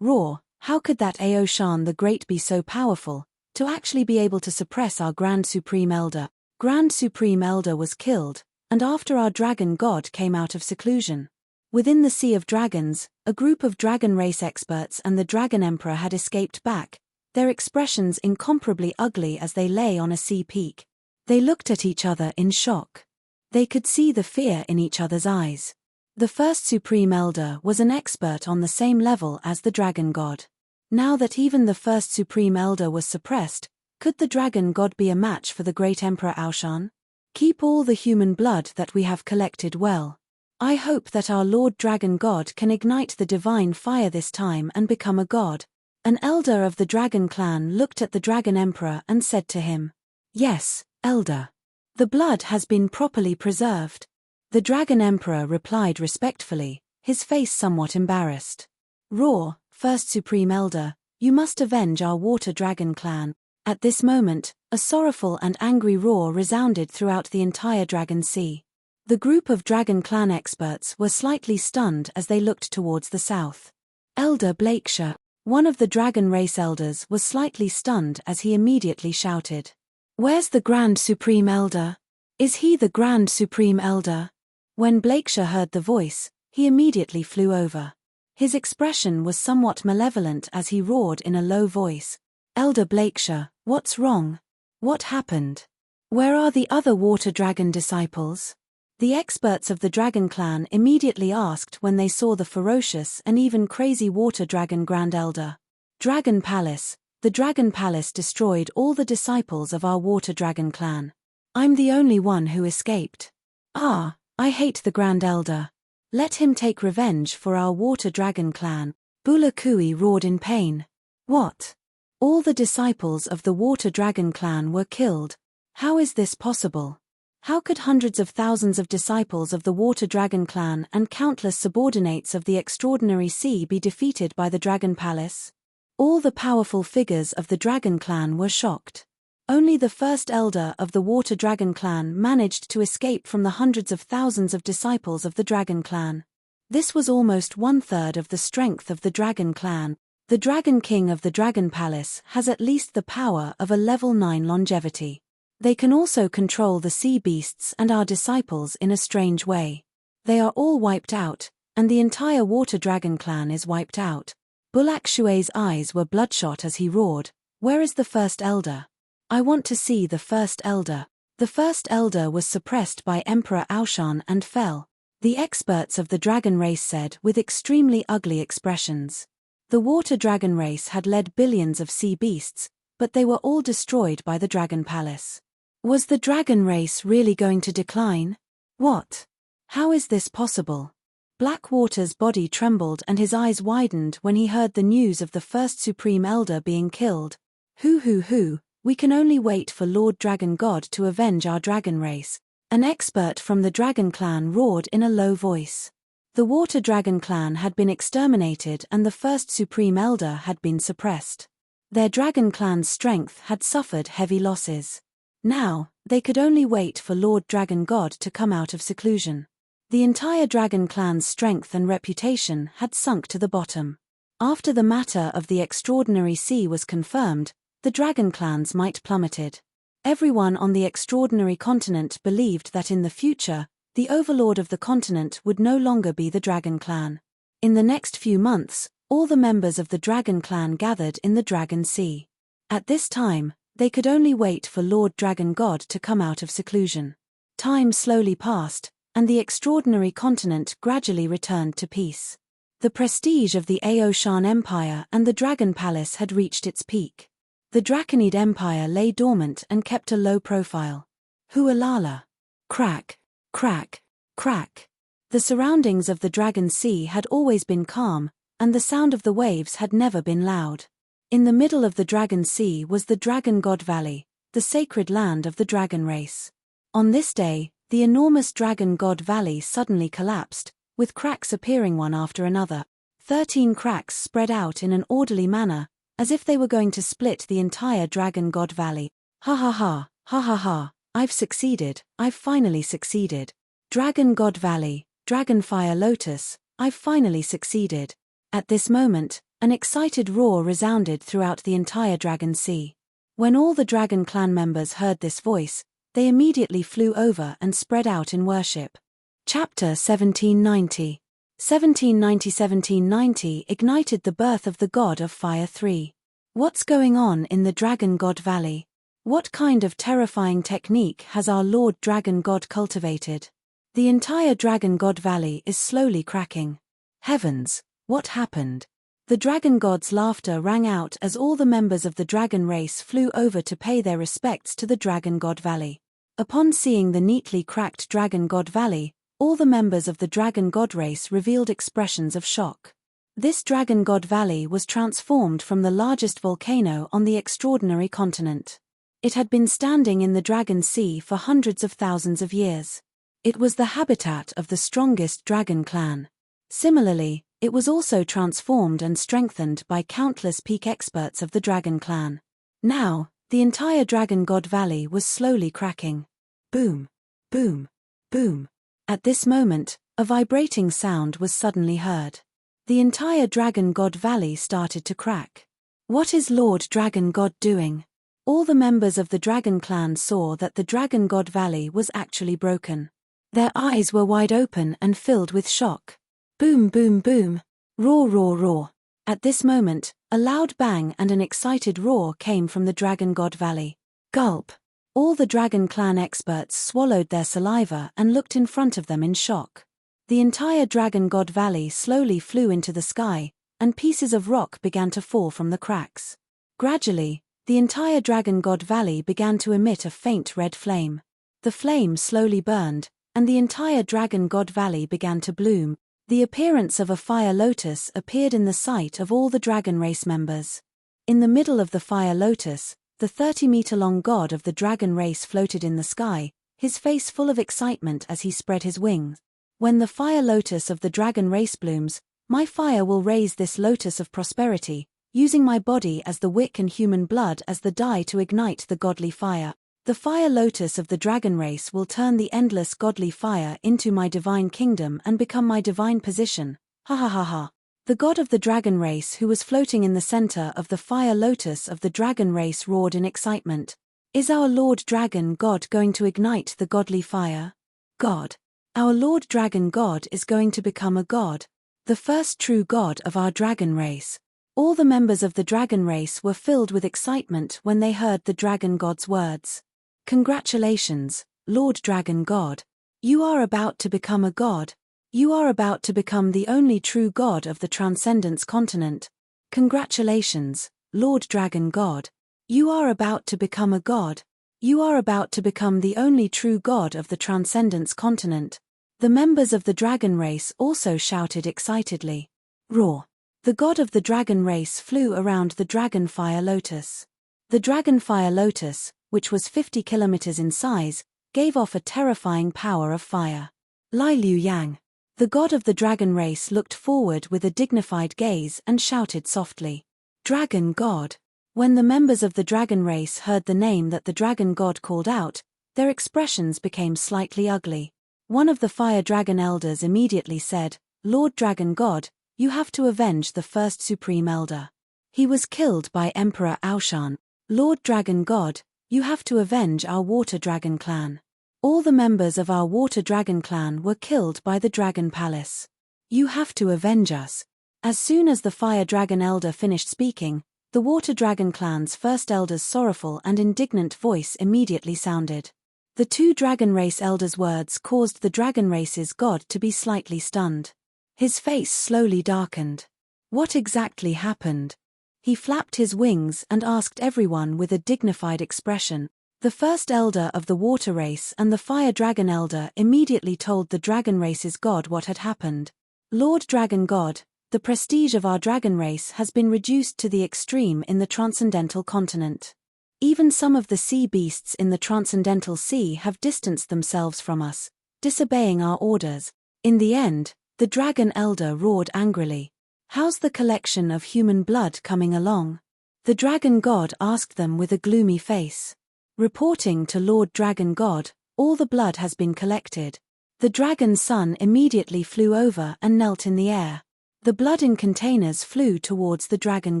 Roar, how could that Aoshan the Great be so powerful, to actually be able to suppress our Grand Supreme Elder? Grand Supreme Elder was killed, and after our dragon god came out of seclusion. Within the Sea of Dragons, a group of dragon race experts and the Dragon Emperor had escaped back, their expressions incomparably ugly as they lay on a sea peak. They looked at each other in shock. They could see the fear in each other's eyes. The first Supreme Elder was an expert on the same level as the dragon god. Now that even the first Supreme Elder was suppressed, could the dragon god be a match for the great Emperor Aoshan? Keep all the human blood that we have collected well. I hope that our Lord Dragon God can ignite the divine fire this time and become a god. An elder of the Dragon Clan looked at the Dragon Emperor and said to him, "Yes, Elder. The blood has been properly preserved." The Dragon Emperor replied respectfully, his face somewhat embarrassed. "Roar, First Supreme Elder, you must avenge our Water Dragon Clan." At this moment, a sorrowful and angry roar resounded throughout the entire Dragon Sea. The group of Dragon Clan experts were slightly stunned as they looked towards the south. Elder Blakeshire, one of the dragon race elders, was slightly stunned as he immediately shouted, Where's the Grand Supreme Elder? Is he the Grand Supreme Elder? When Blakeshire heard the voice, he immediately flew over. His expression was somewhat malevolent as he roared in a low voice, "Elder Blakeshire, what's wrong? What happened? Where are the other water dragon disciples?" The experts of the dragon clan immediately asked when they saw the ferocious and even crazy water dragon Grand Elder. "Dragon Palace. The Dragon Palace destroyed all the disciples of our water dragon clan. I'm the only one who escaped. Ah, I hate the Grand Elder. Let him take revenge for our water dragon clan." Bula Kui roared in pain. "What? All the disciples of the water dragon clan were killed? How is this possible? How could hundreds of thousands of disciples of the water dragon clan and countless subordinates of the extraordinary sea be defeated by the Dragon Palace?" All the powerful figures of the dragon clan were shocked. Only the first elder of the water dragon clan managed to escape from the hundreds of thousands of disciples of the dragon clan. This was almost 1/3 of the strength of the dragon clan. The Dragon King of the Dragon Palace has at least the power of a level 9 longevity. They can also control the sea beasts and our disciples in a strange way. They are all wiped out, and the entire water dragon clan is wiped out. Bulak Shue's eyes were bloodshot as he roared, "Where is the first elder? I want to see the first elder." The first elder was suppressed by Emperor Aoshan and fell, the experts of the dragon race said with extremely ugly expressions. The water dragon race had led billions of sea beasts, but they were all destroyed by the Dragon Palace. Was the dragon race really going to decline? What? How is this possible? Blackwater's body trembled and his eyes widened when he heard the news of the first Supreme Elder being killed. Hoo, we can only wait for Lord Dragon God to avenge our dragon race," an expert from the dragon clan roared in a low voice. The water dragon clan had been exterminated and the first Supreme Elder had been suppressed. Their dragon clan's strength had suffered heavy losses. Now, they could only wait for Lord Dragon God to come out of seclusion. The entire dragon clan's strength and reputation had sunk to the bottom. After the matter of the extraordinary sea was confirmed, the dragon clan's might plummeted. Everyone on the extraordinary continent believed that in the future, the overlord of the continent would no longer be the dragon clan. In the next few months, all the members of the dragon clan gathered in the Dragon Sea. At this time, they could only wait for Lord Dragon God to come out of seclusion. Time slowly passed, and the extraordinary continent gradually returned to peace. The prestige of the Aoshan Empire and the Dragon Palace had reached its peak. The Draconid Empire lay dormant and kept a low profile. Hualala. Crack, crack, crack. The surroundings of the Dragon Sea had always been calm, and the sound of the waves had never been loud. In the middle of the Dragon Sea was the Dragon God Valley, the sacred land of the dragon race. On this day, the enormous Dragon God Valley suddenly collapsed, with cracks appearing one after another. 13 cracks spread out in an orderly manner, as if they were going to split the entire Dragon God Valley. Ha ha ha, ha ha ha, I've succeeded, I've finally succeeded. Dragon God Valley, Dragonfire Lotus, I've finally succeeded. At this moment, an excited roar resounded throughout the entire Dragon Sea. When all the Dragon Clan members heard this voice, they immediately flew over and spread out in worship. Chapter 1790. 1790 ignited the birth of the God of Fire 3. What's going on in the Dragon God Valley? What kind of terrifying technique has our Lord Dragon God cultivated? The entire Dragon God Valley is slowly cracking. Heavens, what happened? The Dragon God's laughter rang out as all the members of the dragon race flew over to pay their respects to the Dragon God Valley. Upon seeing the neatly cracked Dragon God Valley, all the members of the Dragon God race revealed expressions of shock. This Dragon God Valley was transformed from the largest volcano on the extraordinary continent. It had been standing in the Dragon Sea for hundreds of thousands of years. It was the habitat of the strongest dragon clan. Similarly, it was also transformed and strengthened by countless peak experts of the dragon clan. Now, the entire Dragon God Valley was slowly cracking. Boom, boom, boom. At this moment, a vibrating sound was suddenly heard. The entire Dragon God Valley started to crack. What is Lord Dragon God doing? All the members of the dragon clan saw that the Dragon God Valley was actually broken. Their eyes were wide open and filled with shock. Boom, boom, boom. Roar, roar, roar. At this moment, a loud bang and an excited roar came from the Dragon God Valley. Gulp. All the Dragon Clan experts swallowed their saliva and looked in front of them in shock. The entire Dragon God Valley slowly flew into the sky, and pieces of rock began to fall from the cracks. Gradually, the entire Dragon God Valley began to emit a faint red flame. The flame slowly burned, and the entire Dragon God Valley began to bloom. The appearance of a fire lotus appeared in the sight of all the dragon race members. In the middle of the fire lotus, the 30-meter-long god of the dragon race floated in the sky, his face full of excitement as he spread his wings. When the fire lotus of the dragon race blooms, my fire will raise this lotus of prosperity, using my body as the wick and human blood as the dye to ignite the godly fire. The fire lotus of the dragon race will turn the endless godly fire into my divine kingdom and become my divine position. Ha ha ha ha. The god of the dragon race who was floating in the center of the fire lotus of the dragon race roared in excitement. Is our Lord Dragon God going to ignite the godly fire? God. Our Lord Dragon God is going to become a god. The first true god of our dragon race. All the members of the dragon race were filled with excitement when they heard the dragon god's words. Congratulations, Lord Dragon God. You are about to become a god. You are about to become the only true god of the Transcendence continent. Congratulations, Lord Dragon God. You are about to become a god. You are about to become the only true god of the Transcendence continent. The members of the dragon race also shouted excitedly. Roar. The god of the dragon race flew around the dragonfire lotus. The dragonfire lotus, which was 50 kilometers in size, gave off a terrifying power of fire. Lai Liu Yang. The god of the dragon race looked forward with a dignified gaze and shouted softly. Dragon God. When the members of the dragon race heard the name that the dragon god called out, their expressions became slightly ugly. One of the fire dragon elders immediately said, Lord Dragon God, you have to avenge the first supreme elder. He was killed by Emperor Aoshan. Lord Dragon God, you have to avenge our water dragon clan. All the members of our water dragon clan were killed by the dragon palace. You have to avenge us. As soon as the fire dragon elder finished speaking, the water dragon clan's first elder's sorrowful and indignant voice immediately sounded. The two dragon race elders' words caused the dragon race's god to be slightly stunned. His face slowly darkened. What exactly happened? He flapped his wings and asked everyone with a dignified expression. The first elder of the water race and the fire dragon elder immediately told the dragon race's god what had happened. Lord Dragon God, the prestige of our dragon race has been reduced to the extreme in the transcendental continent. Even some of the sea beasts in the transcendental sea have distanced themselves from us, disobeying our orders. In the end, the dragon elder roared angrily. How's the collection of human blood coming along? The dragon god asked them with a gloomy face. Reporting to Lord Dragon God, all the blood has been collected. The dragon's son immediately flew over and knelt in the air. The blood in containers flew towards the dragon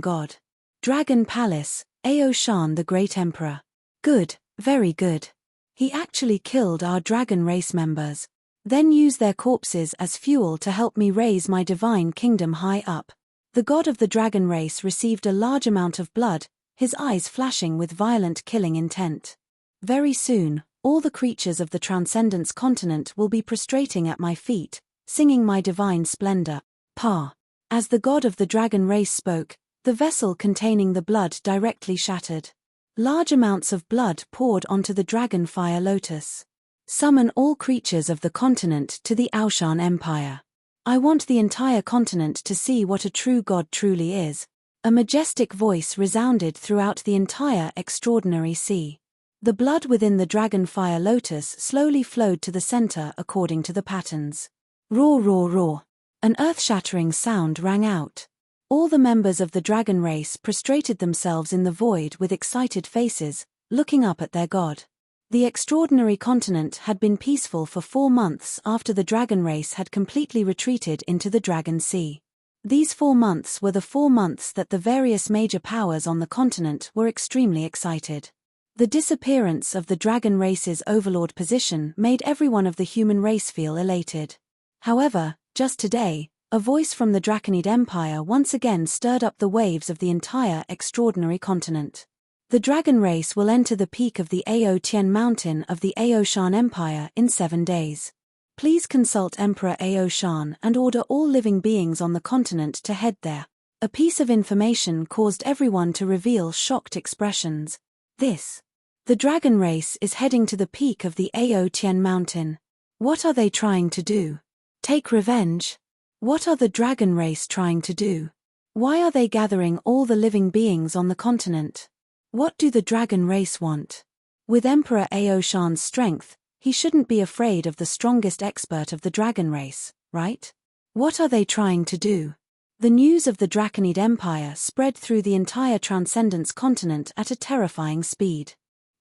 god. Dragon Palace, Aoshan the Great Emperor. Good, very good. He actually killed our dragon race members. Then use their corpses as fuel to help me raise my divine kingdom high up. The god of the dragon race received a large amount of blood, his eyes flashing with violent killing intent. Very soon, all the creatures of the Transcendence continent will be prostrating at my feet, singing my divine splendor. Pa. As the god of the dragon race spoke, the vessel containing the blood directly shattered. Large amounts of blood poured onto the dragonfire lotus. Summon all creatures of the continent to the Aoshan Empire. I want the entire continent to see what a true god truly is. A majestic voice resounded throughout the entire extraordinary sea. The blood within the dragonfire lotus slowly flowed to the center according to the patterns. Roar, roar, roar. An earth-shattering sound rang out. All the members of the dragon race prostrated themselves in the void with excited faces, looking up at their god. The extraordinary continent had been peaceful for 4 months after the dragon race had completely retreated into the Dragon Sea. These 4 months were the 4 months that the various major powers on the continent were extremely excited. The disappearance of the dragon race's overlord position made everyone of the human race feel elated. However, just today, a voice from the Draconid Empire once again stirred up the waves of the entire extraordinary continent. The dragon race will enter the peak of the Ao Tian mountain of the Ao Shan Empire in 7 days. Please consult Emperor Ao Shan and order all living beings on the continent to head there. A piece of information caused everyone to reveal shocked expressions. The dragon race is heading to the peak of the Ao Tian mountain. What are they trying to do? Take revenge? What are the dragon race trying to do? Why are they gathering all the living beings on the continent? What do the dragon race want? With Emperor Ao Shan's strength, he shouldn't be afraid of the strongest expert of the dragon race, right? What are they trying to do? The news of the Draconid Empire spread through the entire Transcendence continent at a terrifying speed.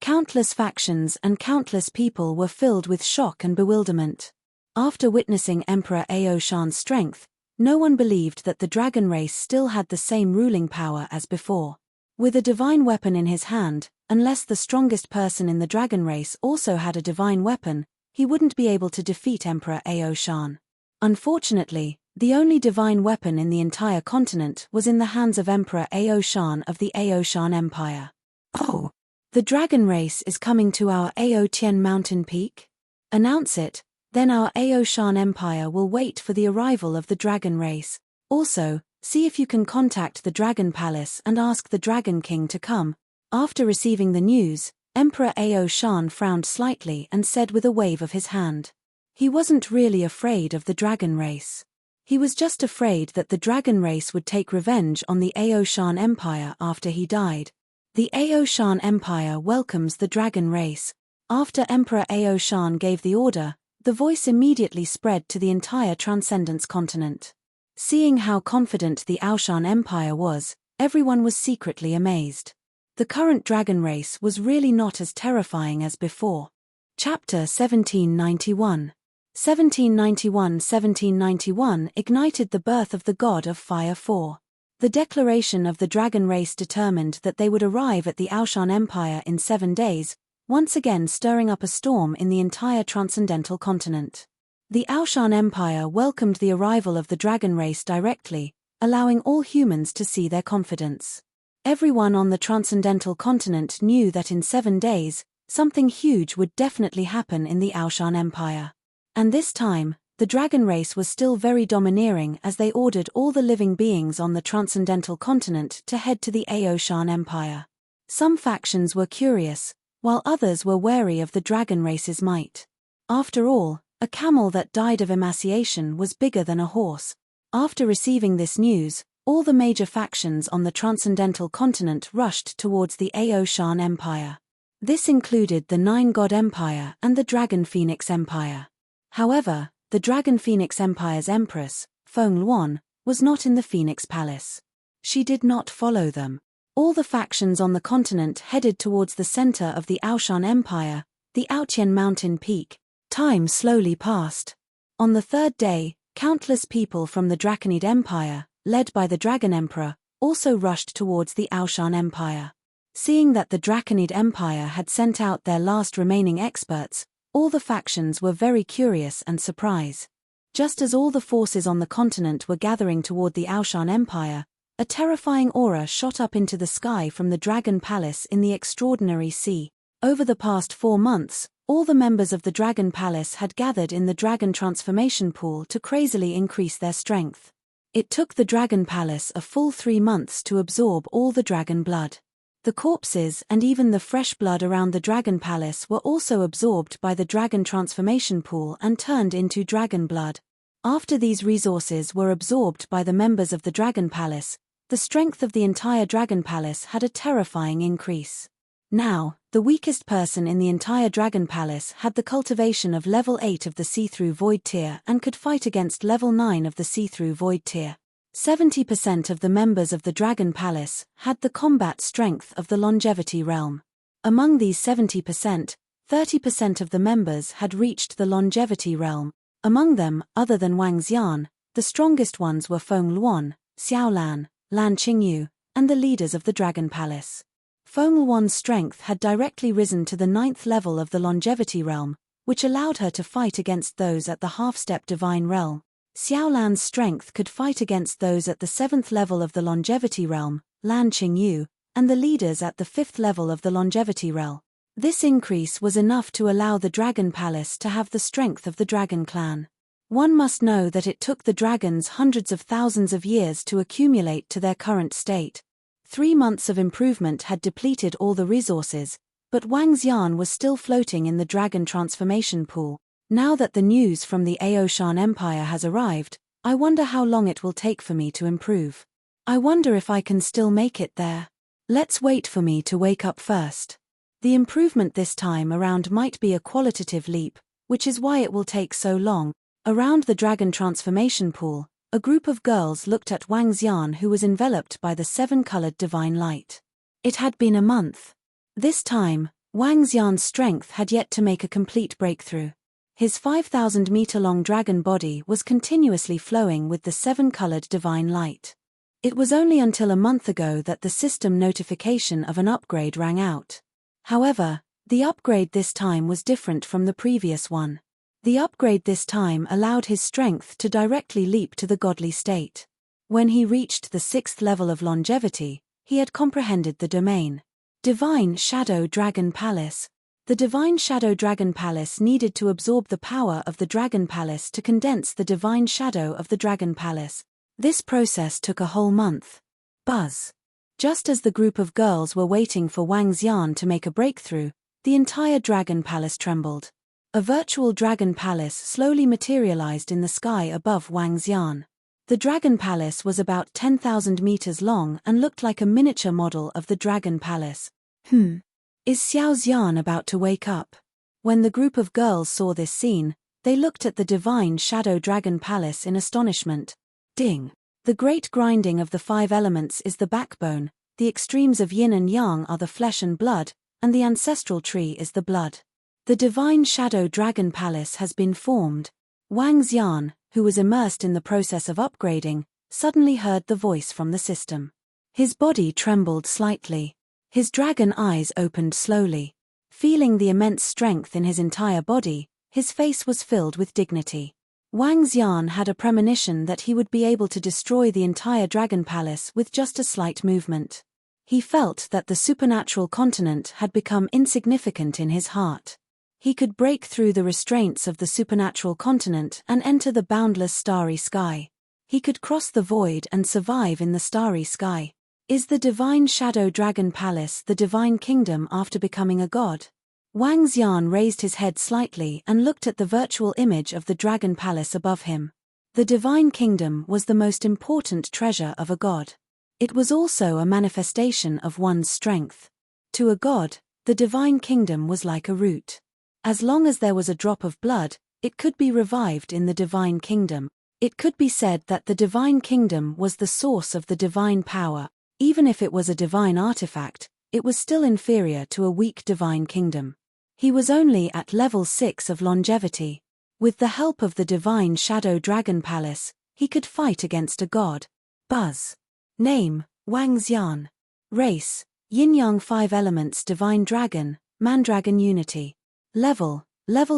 Countless factions and countless people were filled with shock and bewilderment. After witnessing Emperor Ao Shan's strength, no one believed that the dragon race still had the same ruling power as before. With a divine weapon in his hand, unless the strongest person in the dragon race also had a divine weapon, he wouldn't be able to defeat Emperor Ao Shan. Unfortunately, the only divine weapon in the entire continent was in the hands of Emperor Ao Shan of the Ao Shan Empire. Oh! The dragon race is coming to our Ao Tian mountain peak? Announce it, then our Ao Shan Empire will wait for the arrival of the dragon race. Also, see if you can contact the Dragon Palace and ask the Dragon King to come. After receiving the news, Emperor Ao Shan frowned slightly and said with a wave of his hand. He wasn't really afraid of the dragon race. He was just afraid that the dragon race would take revenge on the Ao Shan Empire after he died. The Ao Shan Empire welcomes the dragon race. After Emperor Ao Shan gave the order, the voice immediately spread to the entire Transcendence continent. Seeing how confident the Ao Shan Empire was, everyone was secretly amazed. The current dragon race was really not as terrifying as before. Chapter 1791. 1791 ignited the birth of the god of fire 4. The declaration of the dragon race determined that they would arrive at the Ao Shan Empire in 7 days, once again stirring up a storm in the entire transcendental continent. The Ao Shan Empire welcomed the arrival of the dragon race directly, allowing all humans to see their confidence. Everyone on the transcendental continent knew that in 7 days, something huge would definitely happen in the Ao Shan Empire. And this time, the dragon race was still very domineering as they ordered all the living beings on the transcendental continent to head to the Ao Shan Empire. Some factions were curious, while others were wary of the dragon race's might. After all, a camel that died of emaciation was bigger than a horse. After receiving this news, all the major factions on the transcendental continent rushed towards the Ao Shan Empire. This included the Nine God Empire and the Dragon Phoenix Empire. However, the Dragon Phoenix Empire's empress, Feng Luan, was not in the Phoenix Palace. She did not follow them. All the factions on the continent headed towards the center of the Ao Shan Empire, the Ao Tian mountain peak. Time slowly passed. On the 3rd day, countless people from the Draconid Empire, led by the Dragon Emperor, also rushed towards the Ao Shan Empire. Seeing that the Draconid Empire had sent out their last remaining experts, all the factions were very curious and surprised. Just as all the forces on the continent were gathering toward the Ao Shan Empire, a terrifying aura shot up into the sky from the Dragon Palace in the Extraordinary Sea. Over the past 4 months, all the members of the Dragon Palace had gathered in the Dragon Transformation Pool to crazily increase their strength. It took the Dragon Palace a full 3 months to absorb all the dragon blood. The corpses and even the fresh blood around the Dragon Palace were also absorbed by the Dragon Transformation Pool and turned into dragon blood. After these resources were absorbed by the members of the Dragon Palace, the strength of the entire Dragon Palace had a terrifying increase. Now, the weakest person in the entire Dragon Palace had the cultivation of level 8 of the See-Through Void tier and could fight against level 9 of the See-Through Void tier. 70% of the members of the Dragon Palace had the combat strength of the Longevity realm. Among these 70%, 30% of the members had reached the Longevity realm. Among them, other than Wang Xian, the The strongest ones were Feng Luan, Xiaolan, Lan Qingyu, and the leaders of the Dragon Palace. Feng Luan's strength had directly risen to the 9th level of the Longevity Realm, which allowed her to fight against those at the half-step Divine Realm. Xiaolan's strength could fight against those at the 7th level of the Longevity Realm, Lan Qingyu, and the leaders at the 5th level of the Longevity Realm. This increase was enough to allow the Dragon Palace to have the strength of the Dragon Clan. One must know that it took the dragons hundreds of thousands of years to accumulate to their current state. 3 months of improvement had depleted all the resources, but Wang Xian was still floating in the dragon transformation pool. Now that the news from the Aoshan Empire has arrived, I wonder how long it will take for me to improve. I wonder if I can still make it there. Let's wait for me to wake up first. The improvement this time around might be a qualitative leap, which is why it will take so long. Around the dragon transformation pool, a group of girls looked at Wang Xian, who was enveloped by the 7-colored divine light. It had been a month. This time, Wang Xian's strength had yet to make a complete breakthrough. His 5,000-meter-long dragon body was continuously flowing with the 7-colored divine light. It was only until a month ago that the system notification of an upgrade rang out. However, the upgrade this time was different from the previous one. The upgrade this time allowed his strength to directly leap to the godly state. When he reached the 6th level of longevity, he had comprehended the domain. Divine Shadow Dragon Palace. The Divine Shadow Dragon Palace needed to absorb the power of the Dragon Palace to condense the Divine Shadow of the Dragon Palace. This process took a whole month. Buzz. Just as the group of girls were waiting for Wang Xian to make a breakthrough, the entire Dragon Palace trembled. A virtual dragon palace slowly materialized in the sky above Wang Xian. The dragon palace was about 10,000 meters long and looked like a miniature model of the dragon palace. Is Xiao Xian about to wake up? When the group of girls saw this scene, they looked at the divine shadow dragon palace in astonishment. Ding! The great grinding of the 5 elements is the backbone, the extremes of yin and yang are the flesh and blood, and the ancestral tree is the blood. The Divine Shadow Dragon Palace has been formed. Wang Xian, who was immersed in the process of upgrading, suddenly heard the voice from the system. His body trembled slightly. His dragon eyes opened slowly. Feeling the immense strength in his entire body, his face was filled with dignity. Wang Xian had a premonition that he would be able to destroy the entire Dragon Palace with just a slight movement. He felt that the supernatural continent had become insignificant in his heart. He could break through the restraints of the supernatural continent and enter the boundless starry sky. He could cross the void and survive in the starry sky. Is the Divine Shadow Dragon Palace the Divine Kingdom after becoming a god? Wang Xian raised his head slightly and looked at the virtual image of the Dragon Palace above him. The Divine Kingdom was the most important treasure of a god. It was also a manifestation of one's strength. To a god, the Divine Kingdom was like a root. As long as there was a drop of blood, it could be revived in the Divine Kingdom. It could be said that the Divine Kingdom was the source of the divine power. Even if it was a divine artifact, it was still inferior to a weak Divine Kingdom. He was only at level 6 of longevity. With the help of the Divine Shadow Dragon Palace, he could fight against a god. Buzz. Name, Wang Xian. Race, Yin-Yang 5 Elements Divine Dragon, Mandragon Unity. Level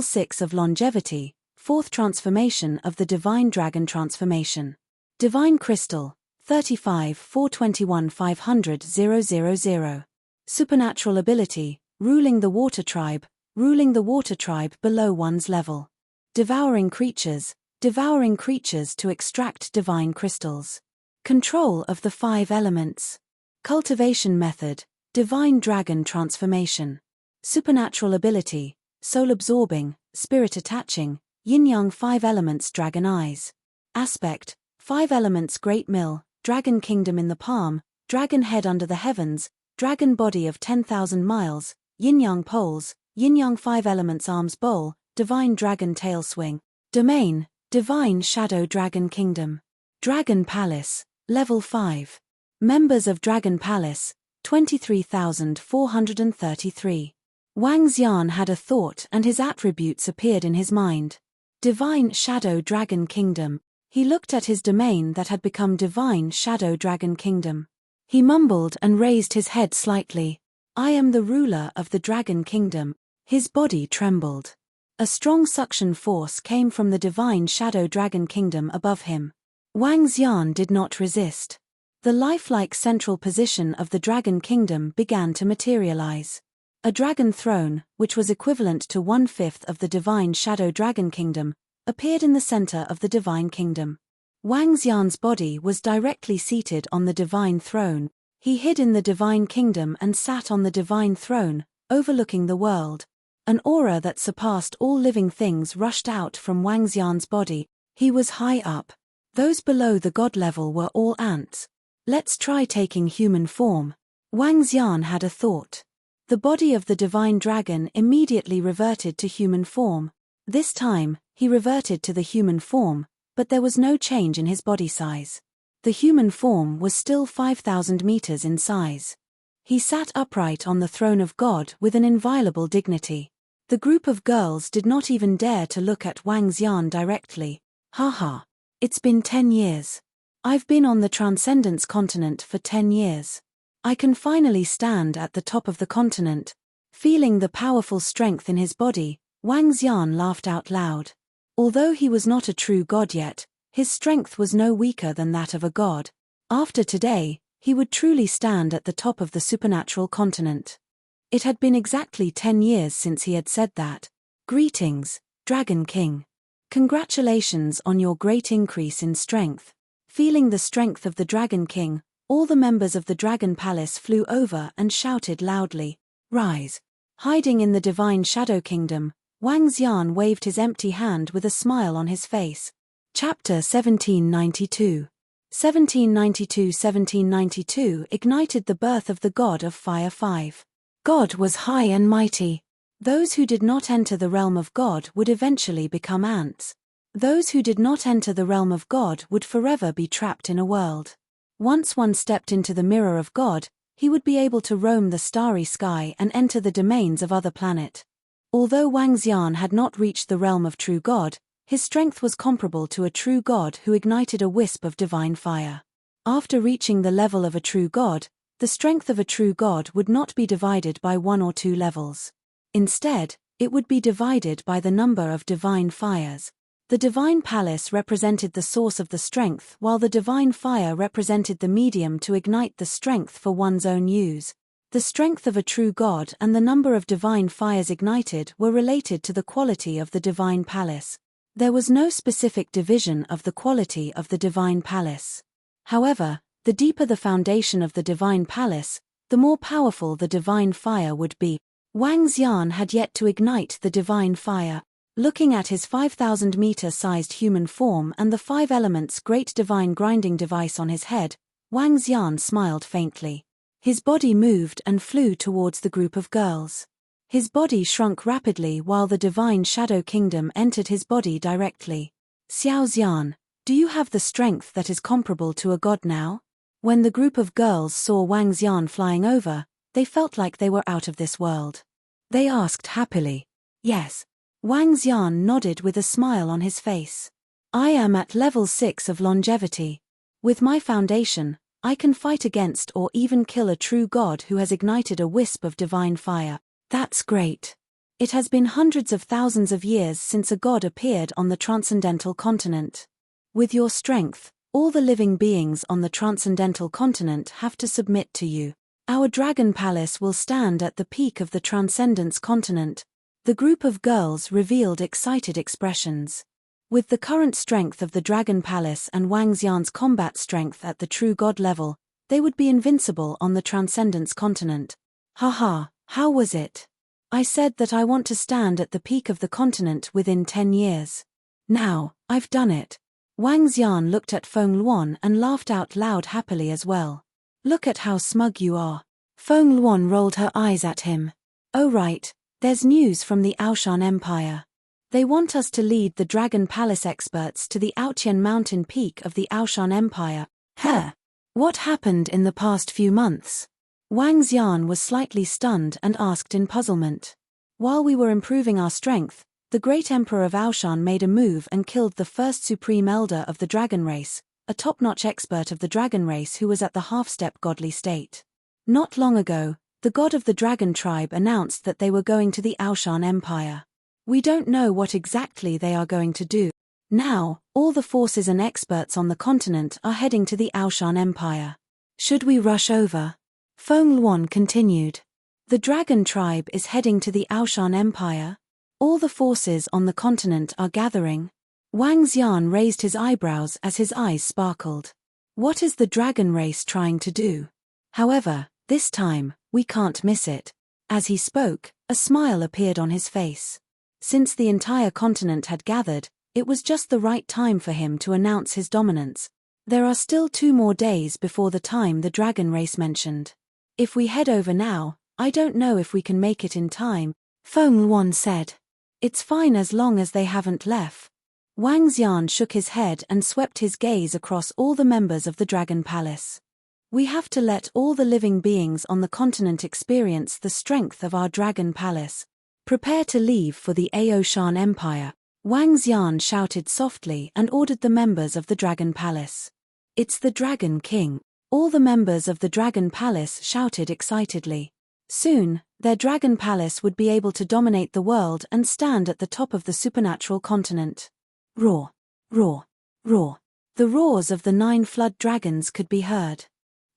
6 of longevity, 4th transformation of the Divine Dragon Transformation. Divine Crystal, 35 421 500 000. Supernatural ability, ruling the water tribe below one's level. Devouring creatures to extract divine crystals. Control of the 5 elements. Cultivation method, Divine Dragon Transformation. Supernatural ability, soul absorbing, spirit attaching, yin-yang 5 elements dragon eyes. Aspect, 5 elements great mill, dragon kingdom in the palm, dragon head under the heavens, dragon body of 10,000 miles, yin-yang poles, yin-yang 5 elements arms bowl, divine dragon tail swing. Domain, Divine Shadow Dragon Kingdom. Dragon Palace, level 5. Members of Dragon Palace, 23,433. Wang Xian had a thought and his attributes appeared in his mind. Divine Shadow Dragon Kingdom. He looked at his domain that had become divine Shadow Dragon Kingdom. He mumbled and raised his head slightly. I am the ruler of the Dragon Kingdom. His body trembled. A strong suction force came from the divine Shadow Dragon Kingdom above him. Wang Xian did not resist. The lifelike central position of the Dragon Kingdom began to materialize. A dragon throne, which was equivalent to 1/5 of the divine Shadow Dragon Kingdom, appeared in the center of the divine kingdom. Wang Xian's body was directly seated on the divine throne. He hid in the divine kingdom and sat on the divine throne, overlooking the world. An aura that surpassed all living things rushed out from Wang Xian's body. He was high up. Those below the god level were all ants. Let's try taking human form. Wang Xian had a thought. The body of the divine dragon immediately reverted to human form. This time, he reverted to the human form, but there was no change in his body size. The human form was still 5,000 meters in size. He sat upright on the throne of God with an inviolable dignity. The group of girls did not even dare to look at Wang Xian directly. Haha. It's been 10 years. I've been on the Transcendence continent for 10 years. I can finally stand at the top of the continent. Feeling the powerful strength in his body, Wang Xian laughed out loud. Although he was not a true god yet, his strength was no weaker than that of a god. After today, he would truly stand at the top of the supernatural continent. It had been exactly 10 years since he had said that. Greetings, Dragon King. Congratulations on your great increase in strength. Feeling the strength of the Dragon King, all the members of the Dragon Palace flew over and shouted loudly, "Rise!" Hiding in the divine Shadow Kingdom, Wang Xian waved his empty hand with a smile on his face. Chapter 1792. 1792 ignited the birth of the god of fire 5. God was high and mighty. Those who did not enter the realm of God would eventually become ants. Those who did not enter the realm of God would forever be trapped in a world. Once one stepped into the mirror of God, he would be able to roam the starry sky and enter the domains of other planet. Although Wang Xian had not reached the realm of true God, his strength was comparable to a true god who ignited a wisp of divine fire. After reaching the level of a true god, the strength of a true god would not be divided by 1 or 2 levels. Instead, it would be divided by the number of divine fires. The divine palace represented the source of the strength, while the divine fire represented the medium to ignite the strength for one's own use. The strength of a true god and the number of divine fires ignited were related to the quality of the divine palace. There was no specific division of the quality of the divine palace. However, the deeper the foundation of the divine palace, the more powerful the divine fire would be. Wang Xian had yet to ignite the divine fire. Looking at his 5,000-meter-sized human form and the 5 elements great divine grinding device on his head, Wang Xian smiled faintly. His body moved and flew towards the group of girls. His body shrunk rapidly while the divine Shadow Kingdom entered his body directly. Xiao Xian, do you have the strength that is comparable to a god now? When the group of girls saw Wang Xian flying over, they felt like they were out of this world. They asked happily. Yes. Wang Xian nodded with a smile on his face. I am at level 6 of longevity. With my foundation, I can fight against or even kill a true god who has ignited a wisp of divine fire. That's great. It has been hundreds of thousands of years since a god appeared on the transcendental continent. With your strength, all the living beings on the transcendental continent have to submit to you. Our dragon palace will stand at the peak of the transcendence continent. The group of girls revealed excited expressions. With the current strength of the Dragon Palace and Wang Xian's combat strength at the true god level, they would be invincible on the Transcendence continent. Haha, how was it? I said that I want to stand at the peak of the continent within 10 years. Now, I've done it. Wang Xian looked at Feng Luan and laughed out loud happily as well. Look at how smug you are. Feng Luan rolled her eyes at him. Oh right. There's news from the Aoshan Empire. They want us to lead the Dragon Palace experts to the Aotian mountain peak of the Aoshan Empire. Huh? What happened in the past few months? Wang Xian was slightly stunned and asked in puzzlement. While we were improving our strength, The great Emperor of Aoshan made a move and killed the first supreme elder of the dragon race, a top-notch expert of the dragon race who was at the half-step godly state. Not long ago, the god of the dragon tribe announced that they were going to the Aoshan Empire. We don't know what exactly they are going to do. Now, all the forces and experts on the continent are heading to the Aoshan Empire. Should we rush over? Feng Luan continued. The dragon tribe is heading to the Aoshan Empire. All the forces on the continent are gathering. Wang Xian raised his eyebrows as his eyes sparkled. What is the dragon race trying to do? However, this time, we can't miss it. As he spoke, a smile appeared on his face. Since the entire continent had gathered, it was just the right time for him to announce his dominance. There are still 2 more days before the time the dragon race mentioned. If we head over now, I don't know if we can make it in time, Feng Luan said. It's fine as long as they haven't left. Wang Xian shook his head and swept his gaze across all the members of the Dragon Palace. We have to let all the living beings on the continent experience the strength of our Dragon Palace. Prepare to leave for the Aoshan Empire, Wang Xian shouted softly and ordered the members of the Dragon Palace. It's the Dragon King. All the members of the Dragon Palace shouted excitedly. Soon, their Dragon Palace would be able to dominate the world and stand at the top of the supernatural continent. Roar! Roar! Roar! The roars of the 9 flood dragons could be heard.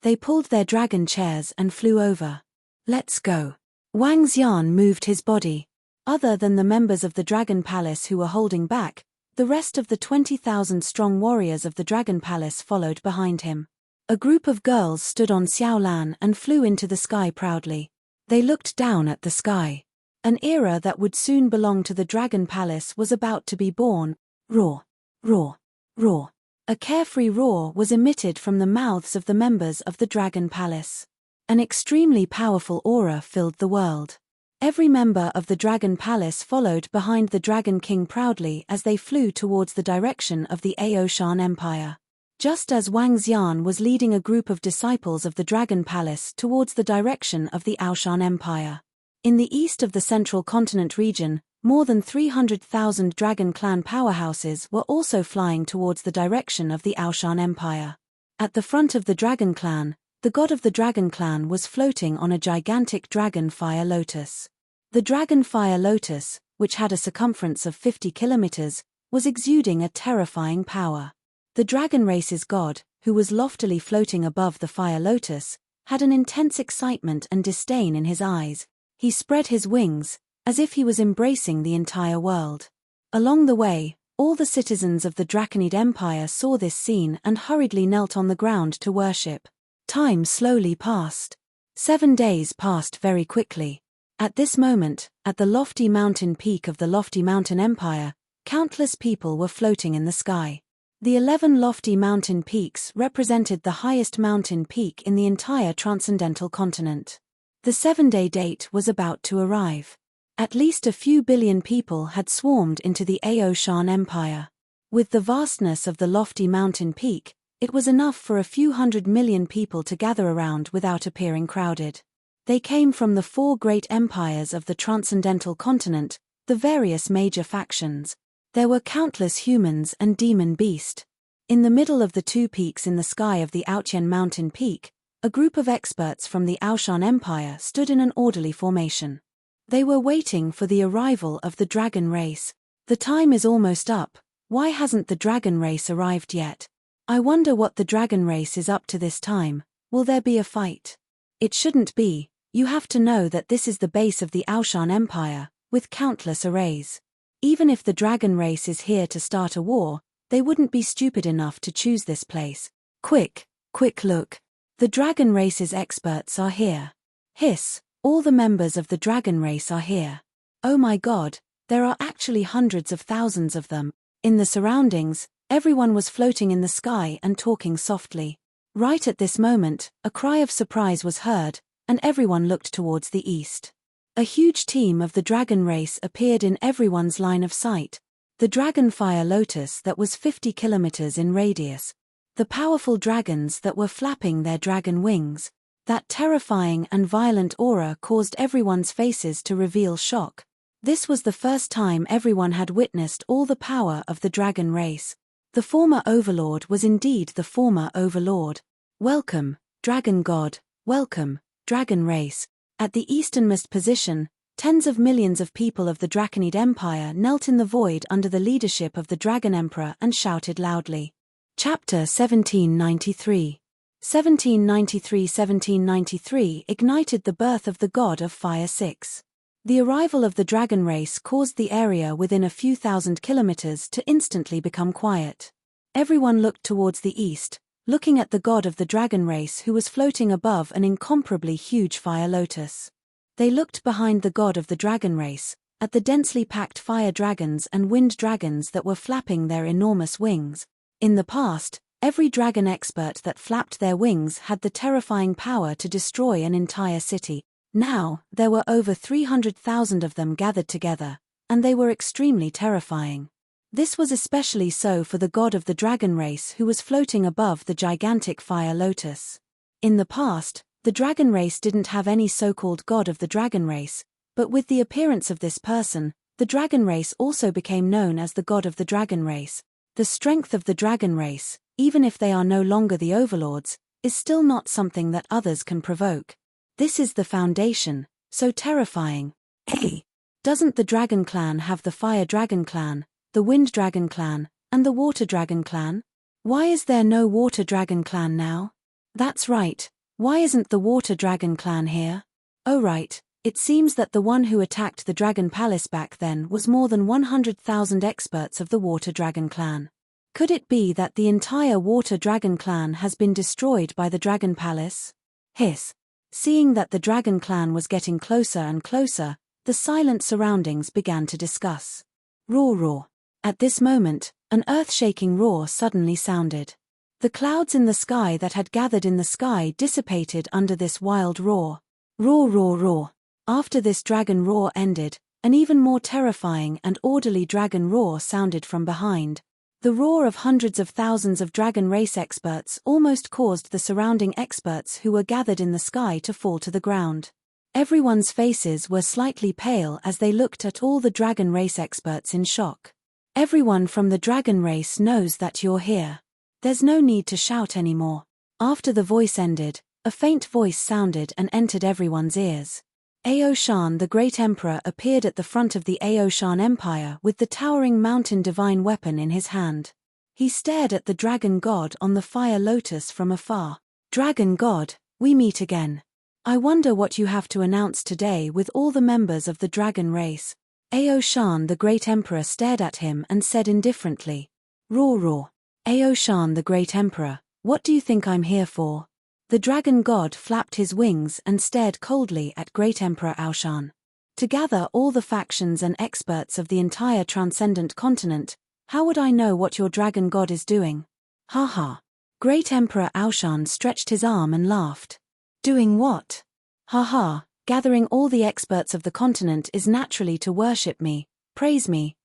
They pulled their dragon chairs and flew over. Let's go. Wang Xian moved his body. Other than the members of the Dragon Palace who were holding back, the rest of the 20,000-strong warriors of the Dragon Palace followed behind him. A group of girls stood on Xiaolan and flew into the sky proudly. They looked down at the sky. An era that would soon belong to the Dragon Palace was about to be born. Roar! Roar! Roar! A carefree roar was emitted from the mouths of the members of the Dragon Palace. An extremely powerful aura filled the world. Every member of the Dragon Palace followed behind the Dragon King proudly as they flew towards the direction of the Aoshan Empire. Just as Wang Xian was leading a group of disciples of the Dragon Palace towards the direction of the Aoshan Empire. In the east of the central continent region, more than 300,000 Dragon Clan powerhouses were also flying towards the direction of the Aoshan Empire. At the front of the Dragon Clan, the god of the Dragon Clan was floating on a gigantic dragon fire lotus. The dragon fire lotus, which had a circumference of 50 kilometers, was exuding a terrifying power. The dragon race's god, who was loftily floating above the fire lotus, had an intense excitement and disdain in his eyes. He spread his wings, as if he was embracing the entire world. Along the way, all the citizens of the Draconid Empire saw this scene and hurriedly knelt on the ground to worship. Time slowly passed. 7 days passed very quickly. At this moment, at the lofty mountain peak of the lofty mountain empire, countless people were floating in the sky. The 11 lofty mountain peaks represented the highest mountain peak in the entire transcendental continent. The 7-day date was about to arrive. At least a few billion people had swarmed into the Aoshan Empire. With the vastness of the lofty mountain peak, it was enough for a few 100 million people to gather around without appearing crowded. They came from the 4 great empires of the transcendental continent, the various major factions. There were countless humans and demon beast. In the middle of the 2 peaks in the sky of the Aotian mountain peak, a group of experts from the Aoshan Empire stood in an orderly formation. They were waiting for the arrival of the dragon race. The time is almost up. Why hasn't the dragon race arrived yet? I wonder what the dragon race is up to this time. Will there be a fight? It shouldn't be. You have to know that this is the base of the Aoshan Empire, with countless arrays. Even if the dragon race is here to start a war, they wouldn't be stupid enough to choose this place. Quick look. The dragon race's experts are here. Hiss, all the members of the dragon race are here. Oh my god, there are actually hundreds of thousands of them. In the surroundings, everyone was floating in the sky and talking softly. Right at this moment, a cry of surprise was heard, and everyone looked towards the east. A huge team of the dragon race appeared in everyone's line of sight. The dragonfire lotus that was 50 kilometers in radius. The powerful dragons that were flapping their dragon wings. That terrifying and violent aura caused everyone's faces to reveal shock. This was the first time everyone had witnessed all the power of the dragon race. The former overlord was indeed the former overlord. Welcome, dragon god, welcome, dragon race. At the easternmost position, tens of millions of people of the Draconid Empire knelt in the void under the leadership of the Dragon Emperor and shouted loudly. Chapter 1793. 1793 ignited the birth of the god of fire 6. The arrival of the dragon race caused the area within a few thousand kilometers to instantly become quiet. Everyone looked towards the east, looking at the god of the dragon race who was floating above an incomparably huge fire lotus. They looked behind the god of the dragon race, at the densely packed fire dragons and wind dragons that were flapping their enormous wings. In the past, every dragon expert that flapped their wings had the terrifying power to destroy an entire city. Now, there were over 300,000 of them gathered together, and they were extremely terrifying. This was especially so for the god of the dragon race who was floating above the gigantic fire lotus. In the past, the dragon race didn't have any so-called god of the dragon race, but with the appearance of this person, the dragon race also became known as the god of the dragon race. The strength of the dragon race, even if they are no longer the overlords, is still not something that others can provoke. This is the foundation, so terrifying. Hey! Doesn't the dragon clan have the fire dragon clan, the wind dragon clan, and the water dragon clan? Why is there no water dragon clan now? That's right, why isn't the water dragon clan here? Oh right, it seems that the one who attacked the dragon palace back then was more than 100,000 experts of the water dragon clan. Could it be that the entire water dragon clan has been destroyed by the dragon palace? Hiss. Seeing that the dragon clan was getting closer and closer, the silent surroundings began to discuss. Roar roar. At this moment, an earth-shaking roar suddenly sounded. The clouds in the sky that had gathered in the sky dissipated under this wild roar. Roar roar roar. After this dragon roar ended, an even more terrifying and orderly dragon roar sounded from behind. The roar of hundreds of thousands of dragon race experts almost caused the surrounding experts who were gathered in the sky to fall to the ground. Everyone's faces were slightly pale as they looked at all the dragon race experts in shock. Everyone from the dragon race knows that you're here. There's no need to shout anymore. After the voice ended, a faint voice sounded and entered everyone's ears. Aoshan the Great Emperor appeared at the front of the Aoshan Empire with the towering mountain divine weapon in his hand. He stared at the dragon god on the fire lotus from afar. Dragon god, we meet again. I wonder what you have to announce today with all the members of the dragon race. Aoshan the Great Emperor stared at him and said indifferently. Roar roar. Aoshan the Great Emperor, what do you think I'm here for? The dragon god flapped his wings and stared coldly at Great Emperor Aoshan. To gather all the factions and experts of the entire transcendent continent, how would I know what your dragon god is doing? Ha ha. Great Emperor Aoshan stretched his arm and laughed. Doing what? Ha ha. Gathering all the experts of the continent is naturally to worship me, praise me,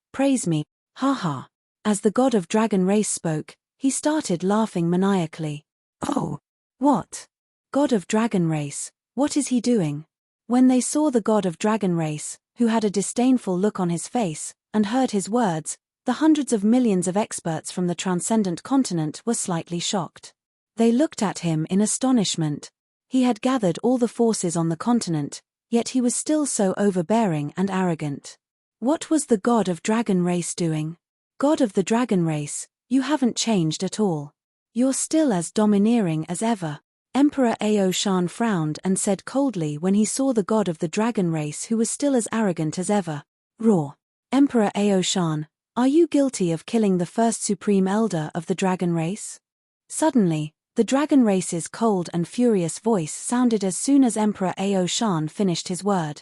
ha ha. As the god of dragon race spoke, he started laughing maniacally. Oh! What? God of dragon race, what is he doing? When they saw the god of dragon race, who had a disdainful look on his face, and heard his words, the hundreds of millions of experts from the transcendent continent were slightly shocked. They looked at him in astonishment. He had gathered all the forces on the continent, yet he was still so overbearing and arrogant. What was the god of dragon race doing? God of the dragon race, you haven't changed at all. You're still as domineering as ever. Emperor Aoshan frowned and said coldly when he saw the god of the dragon race who was still as arrogant as ever. Roar. Emperor Aoshan, are you guilty of killing the first supreme elder of the dragon race? Suddenly, the dragon race's cold and furious voice sounded as soon as Emperor Aoshan finished his word.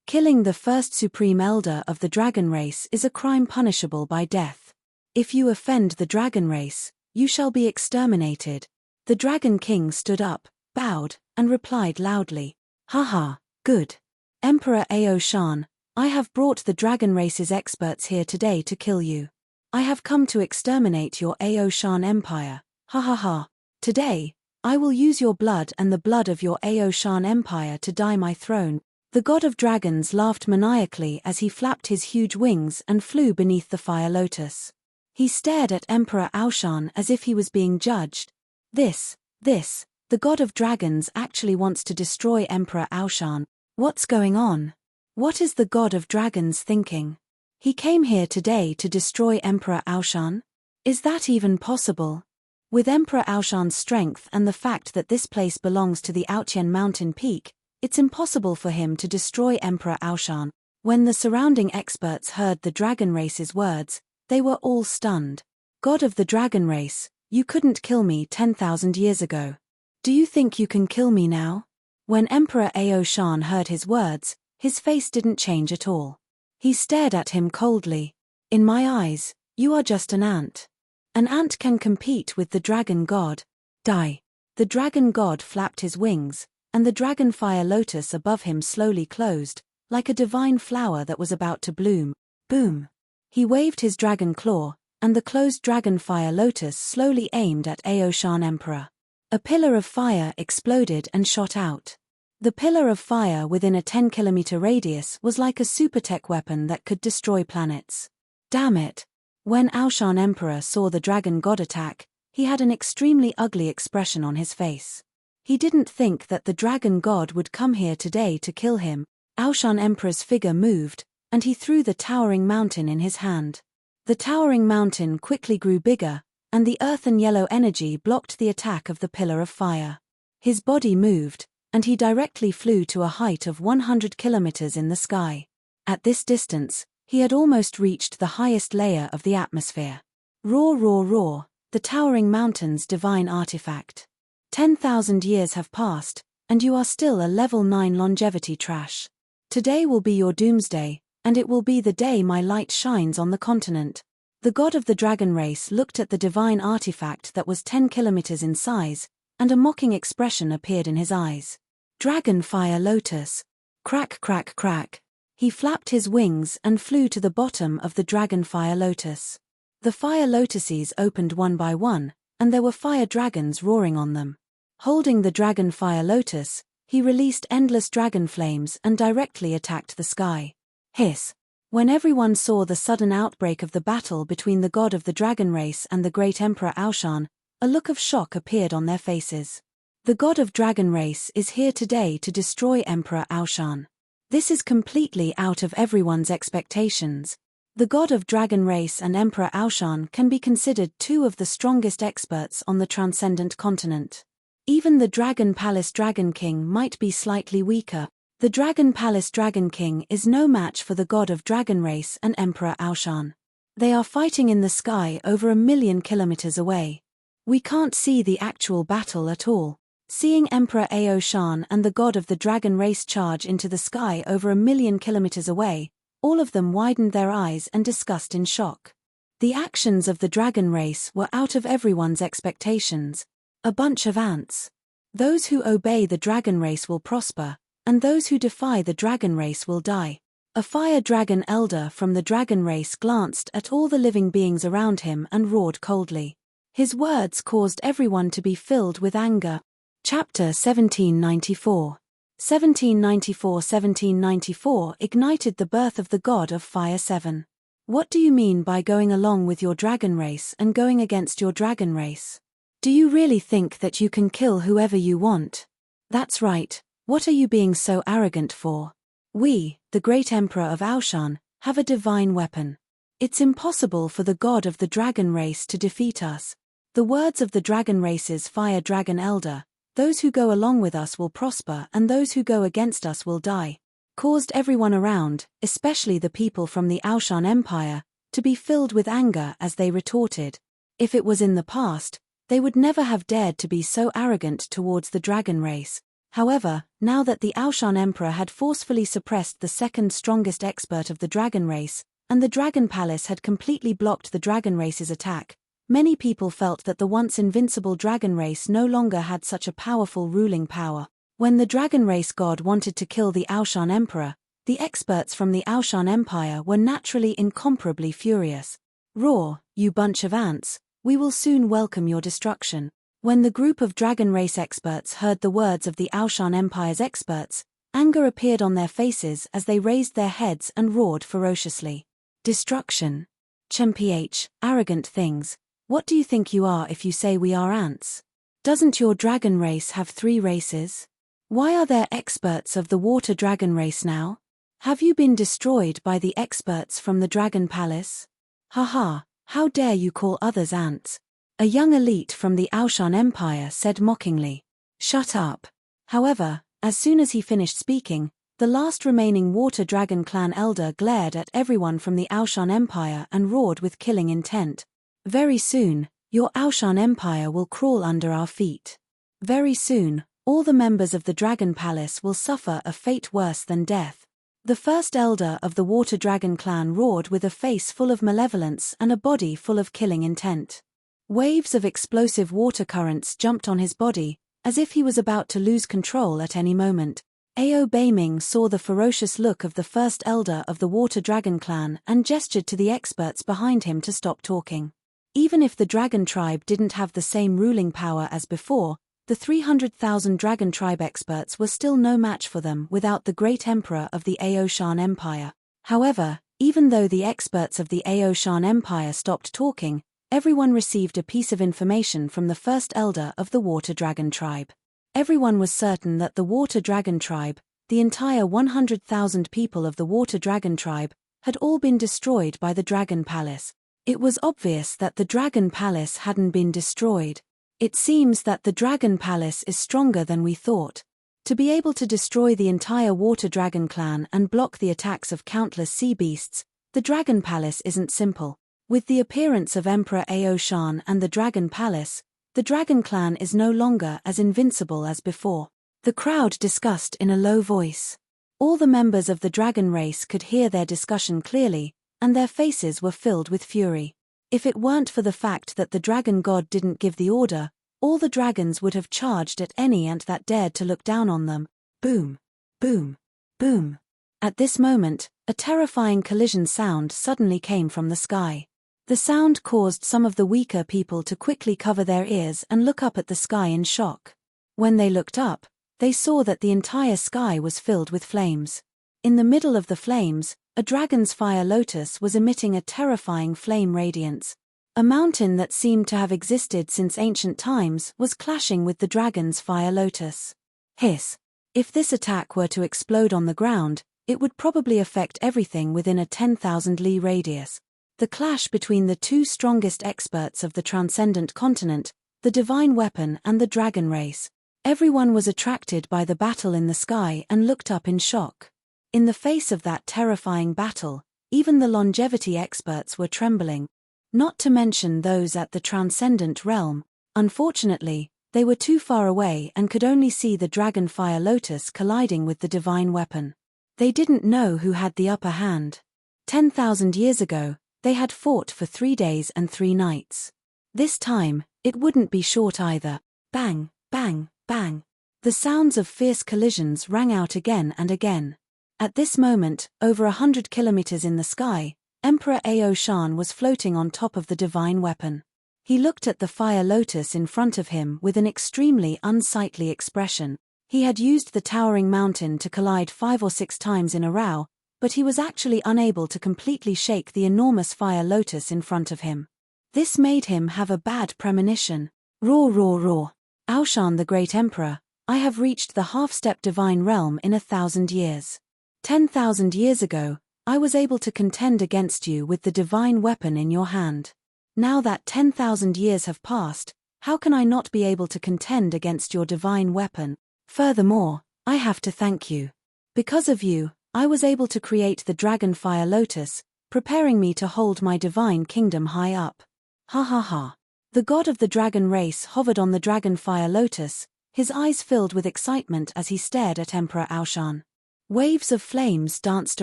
Killing the first supreme elder of the dragon race is a crime punishable by death. If you offend the dragon race, you shall be exterminated. The Dragon King stood up, bowed, and replied loudly. Haha, good. Emperor Aoshan, I have brought the dragon race's experts here today to kill you. I have come to exterminate your Aoshan Empire. Ha ha ha. Today, I will use your blood and the blood of your Aoshan Empire to dye my throne. The god of dragons laughed maniacally as he flapped his huge wings and flew beneath the fire lotus. He stared at Emperor Aoshan as if he was being judged. The god of dragons actually wants to destroy Emperor Aoshan. What's going on? What is the god of dragons thinking? He came here today to destroy Emperor Aoshan? Is that even possible? With Emperor Aoshan's strength and the fact that this place belongs to the Aotian mountain peak, it's impossible for him to destroy Emperor Aoshan. When the surrounding experts heard the dragon race's words, they were all stunned. God of the dragon race, you couldn't kill me 10,000 years ago. Do you think you can kill me now? When Emperor Aoshan heard his words, his face didn't change at all. He stared at him coldly. In my eyes, you are just an ant. An ant can compete with the dragon god. Die. The dragon god flapped his wings, and the dragon fire lotus above him slowly closed, like a divine flower that was about to bloom. Boom. He waved his dragon claw, and the closed dragon fire lotus slowly aimed at Aoshan Emperor. A pillar of fire exploded and shot out. The pillar of fire within a 10-kilometer radius was like a supertech weapon that could destroy planets. Damn it. When Aoshan Emperor saw the dragon god attack, he had an extremely ugly expression on his face. He didn't think that the dragon god would come here today to kill him. Aoshan Emperor's figure moved, and he threw the towering mountain in his hand. The towering mountain quickly grew bigger, and the earthen yellow energy blocked the attack of the pillar of fire. His body moved, and he directly flew to a height of 100 kilometers in the sky. At this distance, he had almost reached the highest layer of the atmosphere. Roar, roar, roar, the towering mountain's divine artifact. 10,000 years have passed, and you are still a level 9 longevity trash. Today will be your doomsday, and it will be the day my light shines on the continent. The god of the dragon race looked at the divine artifact that was 10 kilometers in size, and a mocking expression appeared in his eyes. Dragon fire lotus. Crack, crack, crack. He flapped his wings and flew to the bottom of the dragon fire lotus. The fire lotuses opened one by one, and there were fire dragons roaring on them. Holding the dragon fire lotus, he released endless dragon flames and directly attacked the sky. Hiss. When everyone saw the sudden outbreak of the battle between the god of the dragon race and the great Emperor Aoshan, a look of shock appeared on their faces. The god of dragon race is here today to destroy Emperor Aoshan. This is completely out of everyone's expectations. The god of dragon race and Emperor Aoshan can be considered two of the strongest experts on the transcendent continent. Even the Dragon Palace Dragon King might be slightly weaker. The Dragon Palace Dragon King is no match for the god of dragon race and Emperor Aoshan. They are fighting in the sky over 1,000,000 kilometers away. We can't see the actual battle at all. Seeing Emperor Aoshan and the god of the dragon race charge into the sky over 1,000,000 kilometers away, all of them widened their eyes and discussed in shock. The actions of the dragon race were out of everyone's expectations. A bunch of ants. Those who obey the dragon race will prosper, and those who defy the dragon race will die. A fire dragon elder from the dragon race glanced at all the living beings around him and roared coldly. His words caused everyone to be filled with anger. Chapter 1794. 1794 ignited the birth of the god of Fire 7. What do you mean by going along with your dragon race and going against your dragon race? Do you really think that you can kill whoever you want? That's right, what are you being so arrogant for? We, the great Emperor of Aoshan, have a divine weapon. It's impossible for the god of the dragon race to defeat us. The words of the dragon race's fire dragon elder, "Those who go along with us will prosper and those who go against us will die," caused everyone around, especially the people from the Aoshan Empire, to be filled with anger as they retorted. If it was in the past, they would never have dared to be so arrogant towards the dragon race. However, now that the Aoshan Emperor had forcefully suppressed the second strongest expert of the dragon race, and the Dragon Palace had completely blocked the dragon race's attack, many people felt that the once invincible dragon race no longer had such a powerful ruling power. When the dragon race god wanted to kill the Aoshan Emperor, the experts from the Aoshan Empire were naturally incomparably furious. "Roar, you bunch of ants, we will soon welcome your destruction." When the group of dragon race experts heard the words of the Aoshan Empire's experts, Anger appeared on their faces as they raised their heads and roared ferociously. Destruction. Chimph, arrogant things. What do you think you are if you say we are ants? Doesn't your dragon race have 3 races? Why are there experts of the water dragon race now? Have you been destroyed by the experts from the Dragon Palace? Haha, how dare you call others ants? A young elite from the Aoshan Empire said mockingly. Shut up. However, as soon as he finished speaking, the last remaining water dragon clan elder glared at everyone from the Aoshan Empire and roared with killing intent. Very soon, your Aoshan Empire will crawl under our feet. Very soon, all the members of the Dragon Palace will suffer a fate worse than death. The first elder of the Water Dragon clan roared with a face full of malevolence and a body full of killing intent. Waves of explosive water currents jumped on his body, as if he was about to lose control at any moment. Ao Beiming saw the ferocious look of the first elder of the Water Dragon clan and gestured to the experts behind him to stop talking. Even if the Dragon Tribe didn't have the same ruling power as before, the 300,000 Dragon Tribe experts were still no match for them without the great emperor of the Aoshan Empire. However, even though the experts of the Aoshan Empire stopped talking, everyone received a piece of information from the first elder of the Water Dragon Tribe. Everyone was certain that the Water Dragon Tribe, the entire 100,000 people of the Water Dragon Tribe, had all been destroyed by the Dragon Palace. It was obvious that the Dragon Palace hadn't been destroyed. It seems that the Dragon Palace is stronger than we thought. To be able to destroy the entire Water Dragon clan and block the attacks of countless sea beasts, the Dragon Palace isn't simple. With the appearance of Emperor Aoshan and the Dragon Palace, the Dragon Clan is no longer as invincible as before. The crowd discussed in a low voice. All the members of the dragon race could hear their discussion clearly, and their faces were filled with fury. If it weren't for the fact that the dragon god didn't give the order, all the dragons would have charged at any ant that dared to look down on them. Boom! Boom! Boom! At this moment, a terrifying collision sound suddenly came from the sky. The sound caused some of the weaker people to quickly cover their ears and look up at the sky in shock. When they looked up, they saw that the entire sky was filled with flames. In the middle of the flames, a dragon's fire lotus was emitting a terrifying flame radiance. A mountain that seemed to have existed since ancient times was clashing with the dragon's fire lotus. Hiss! If this attack were to explode on the ground, it would probably affect everything within a 10,000 li radius. The clash between the 2 strongest experts of the transcendent continent, the divine weapon and the dragon race. Everyone was attracted by the battle in the sky and looked up in shock. In the face of that terrifying battle, even the longevity experts were trembling. Not to mention those at the transcendent realm. Unfortunately, they were too far away and could only see the dragon fire lotus colliding with the divine weapon. They didn't know who had the upper hand. 10,000 years ago, they had fought for 3 days and 3 nights. This time, it wouldn't be short either. Bang, bang, bang. The sounds of fierce collisions rang out again and again. At this moment, over 100 kilometers in the sky, Emperor Aoshan was floating on top of the divine weapon. He looked at the fire lotus in front of him with an extremely unsightly expression. He had used the towering mountain to collide 5 or 6 times in a row, but he was actually unable to completely shake the enormous fire lotus in front of him. This made him have a bad premonition. Roar, roar, roar. Aoshan the Great Emperor, I have reached the half-step divine realm in 1,000 years. 10,000 years ago, I was able to contend against you with the divine weapon in your hand. Now that 10,000 years have passed, how can I not be able to contend against your divine weapon? Furthermore, I have to thank you. Because of you, I was able to create the dragon fire lotus, preparing me to hold my divine kingdom high up. Ha ha ha. The god of the dragon race hovered on the dragon fire lotus, his eyes filled with excitement as he stared at Emperor Aoshan. Waves of flames danced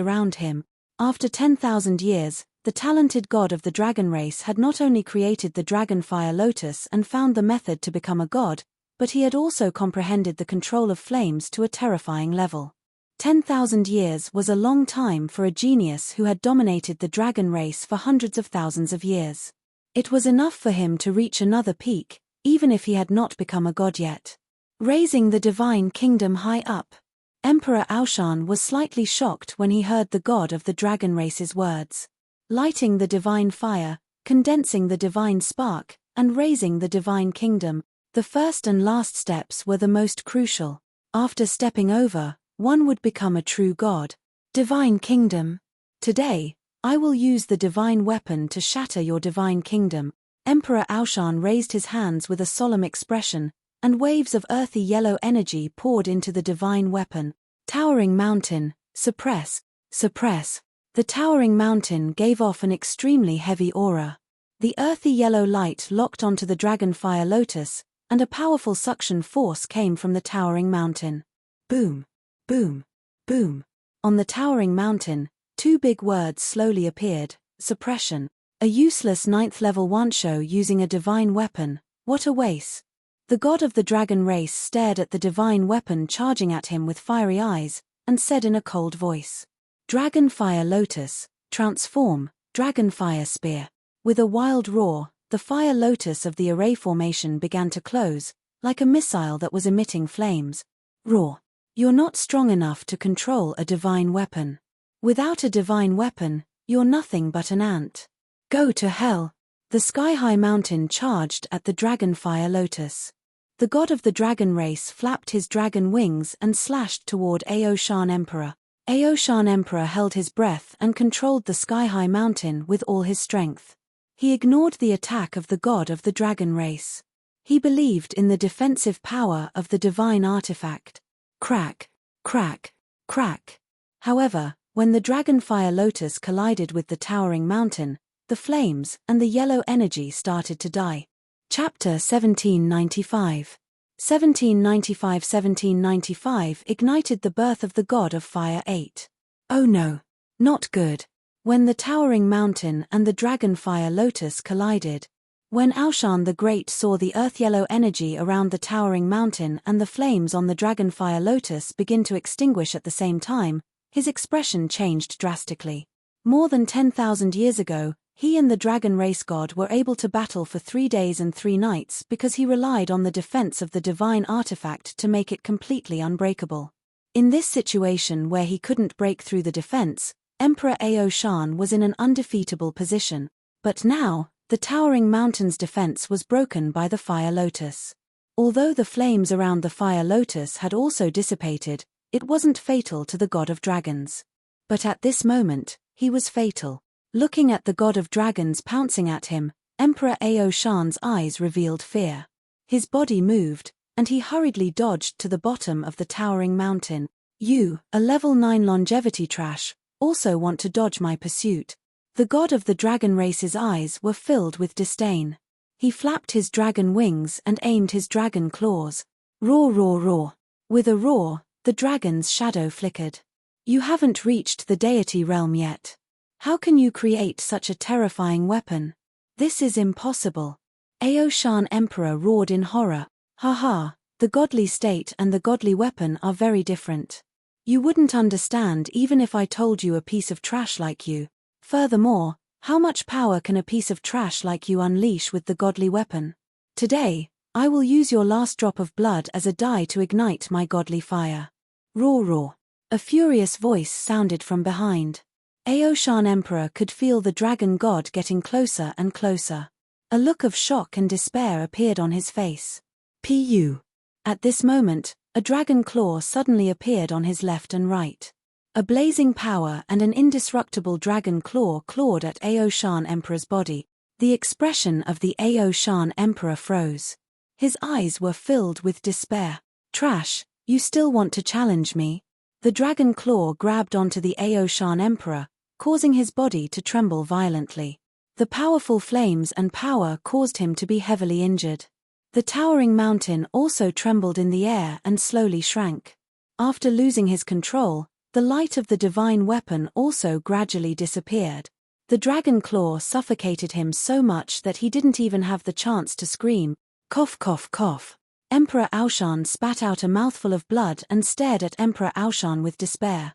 around him. After 10,000 years, the talented god of the dragon race had not only created the dragon fire lotus and found the method to become a god, but he had also comprehended the control of flames to a terrifying level. 10,000 years was a long time for a genius who had dominated the dragon race for hundreds of thousands of years. It was enough for him to reach another peak, even if he had not become a god yet. Raising the divine kingdom high up. Emperor Aoshan was slightly shocked when he heard the god of the dragon race's words. Lighting the divine fire, condensing the divine spark, and raising the divine kingdom, the first and last steps were the most crucial. After stepping over, one would become a true god. Divine kingdom. Today, I will use the divine weapon to shatter your divine kingdom. Emperor Aoshan raised his hands with a solemn expression, and waves of earthy yellow energy poured into the divine weapon. Towering mountain, suppress, suppress. The towering mountain gave off an extremely heavy aura. The earthy yellow light locked onto the dragonfire lotus, and a powerful suction force came from the towering mountain. Boom, boom, boom. On the towering mountain, two big words slowly appeared: suppression. A useless 9th level Wansho using a divine weapon, what a waste. The god of the dragon race stared at the divine weapon charging at him with fiery eyes, and said in a cold voice, "Dragonfire Lotus, transform, Dragonfire Spear." With a wild roar, the fire lotus of the array formation began to close, like a missile that was emitting flames. Roar. You're not strong enough to control a divine weapon. Without a divine weapon, you're nothing but an ant. Go to hell. The sky-high mountain charged at the dragonfire lotus. The god of the dragon race flapped his dragon wings and slashed toward Aoshan Emperor. Aoshan Emperor held his breath and controlled the sky-high mountain with all his strength. He ignored the attack of the god of the dragon race. He believed in the defensive power of the divine artifact. Crack, crack, crack. However, when the dragonfire lotus collided with the towering mountain, the flames and the yellow energy started to die. Chapter 1795. 1795 ignited the birth of the god of fire 8. Oh no. Not good. When the towering mountain and the dragonfire lotus collided, when Aoshan the Great saw the earth-yellow energy around the towering mountain and the flames on the dragonfire lotus begin to extinguish at the same time, his expression changed drastically. More than 10,000 years ago, he and the dragon race god were able to battle for 3 days and 3 nights because he relied on the defense of the divine artifact to make it completely unbreakable. In this situation where he couldn't break through the defense, Emperor Aoshan was in an undefeatable position. But now, the towering mountain's defense was broken by the fire lotus. Although the flames around the fire lotus had also dissipated, it wasn't fatal to the god of dragons. But at this moment, he was fatal. Looking at the god of dragons pouncing at him, Emperor Aoshan's eyes revealed fear. His body moved, and he hurriedly dodged to the bottom of the towering mountain. You, a level 9 longevity trash, also want to dodge my pursuit. The god of the dragon race's eyes were filled with disdain. He flapped his dragon wings and aimed his dragon claws. Roar, roar, roar. With a roar, the dragon's shadow flickered. You haven't reached the deity realm yet. How can you create such a terrifying weapon? This is impossible. Aoshan Emperor roared in horror. Ha ha, the godly state and the godly weapon are very different. You wouldn't understand even if I told you a piece of trash like you. Furthermore, how much power can a piece of trash like you unleash with the godly weapon? Today, I will use your last drop of blood as a dye to ignite my godly fire. Roar, roar. A furious voice sounded from behind. Aoshan Emperor could feel the dragon god getting closer and closer. A look of shock and despair appeared on his face. Pu. At this moment, a dragon claw suddenly appeared on his left and right. A blazing power and an indestructible dragon claw clawed at Aoshan Emperor's body. The expression of the Aoshan Emperor froze. His eyes were filled with despair. Trash, you still want to challenge me? The dragon claw grabbed onto the Aoshan Emperor, causing his body to tremble violently. The powerful flames and power caused him to be heavily injured. The towering mountain also trembled in the air and slowly shrank. After losing his control, the light of the divine weapon also gradually disappeared. The dragon claw suffocated him so much that he didn't even have the chance to scream. Cough, cough, cough. Emperor Aoshan spat out a mouthful of blood and stared at Emperor Aoshan with despair.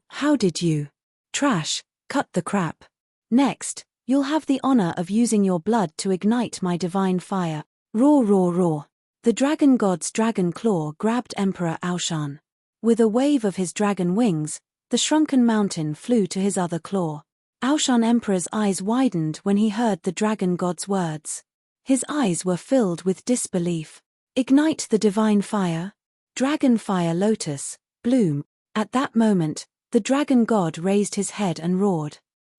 How did you? Trash, cut the crap. Next, you'll have the honor of using your blood to ignite my divine fire. Roar, roar, roar. The dragon god's dragon claw grabbed Emperor Aoshan. With a wave of his dragon wings, the shrunken mountain flew to his other claw. Aoshan Emperor's eyes widened when he heard the dragon god's words. His eyes were filled with disbelief. Ignite the divine fire. Dragon fire lotus, bloom. At that moment, the dragon god raised his head and roared.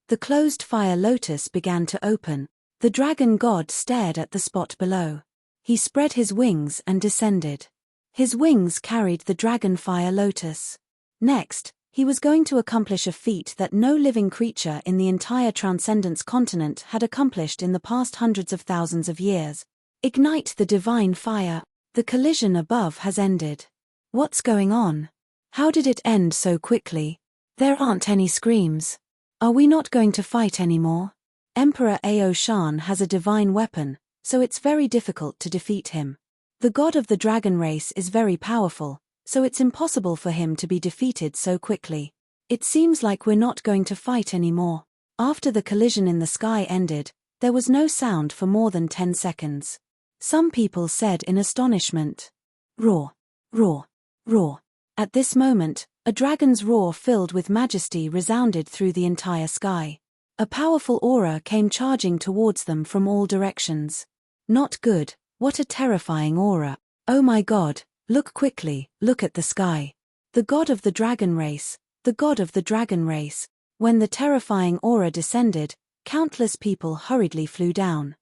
The closed fire lotus began to open. The dragon god stared at the spot below. He spread his wings and descended. His wings carried the dragon fire lotus. Next, he was going to accomplish a feat that no living creature in the entire Transcendence continent had accomplished in the past hundreds of thousands of years. Ignite the divine fire. The collision above has ended. What's going on? How did it end so quickly? There aren't any screams. Are we not going to fight anymore? Emperor Aoshan has a divine weapon, so it's very difficult to defeat him. The god of the dragon race is very powerful, so it's impossible for him to be defeated so quickly. It seems like we're not going to fight anymore. After the collision in the sky ended, there was no sound for more than 10 seconds. Some people said in astonishment, "Roar, roar, roar." At this moment, a dragon's roar filled with majesty resounded through the entire sky. A powerful aura came charging towards them from all directions. Not good, what a terrifying aura. Oh my god, look quickly, look at the sky. The god of the dragon race, the god of the dragon race. When the terrifying aura descended, countless people hurriedly flew down.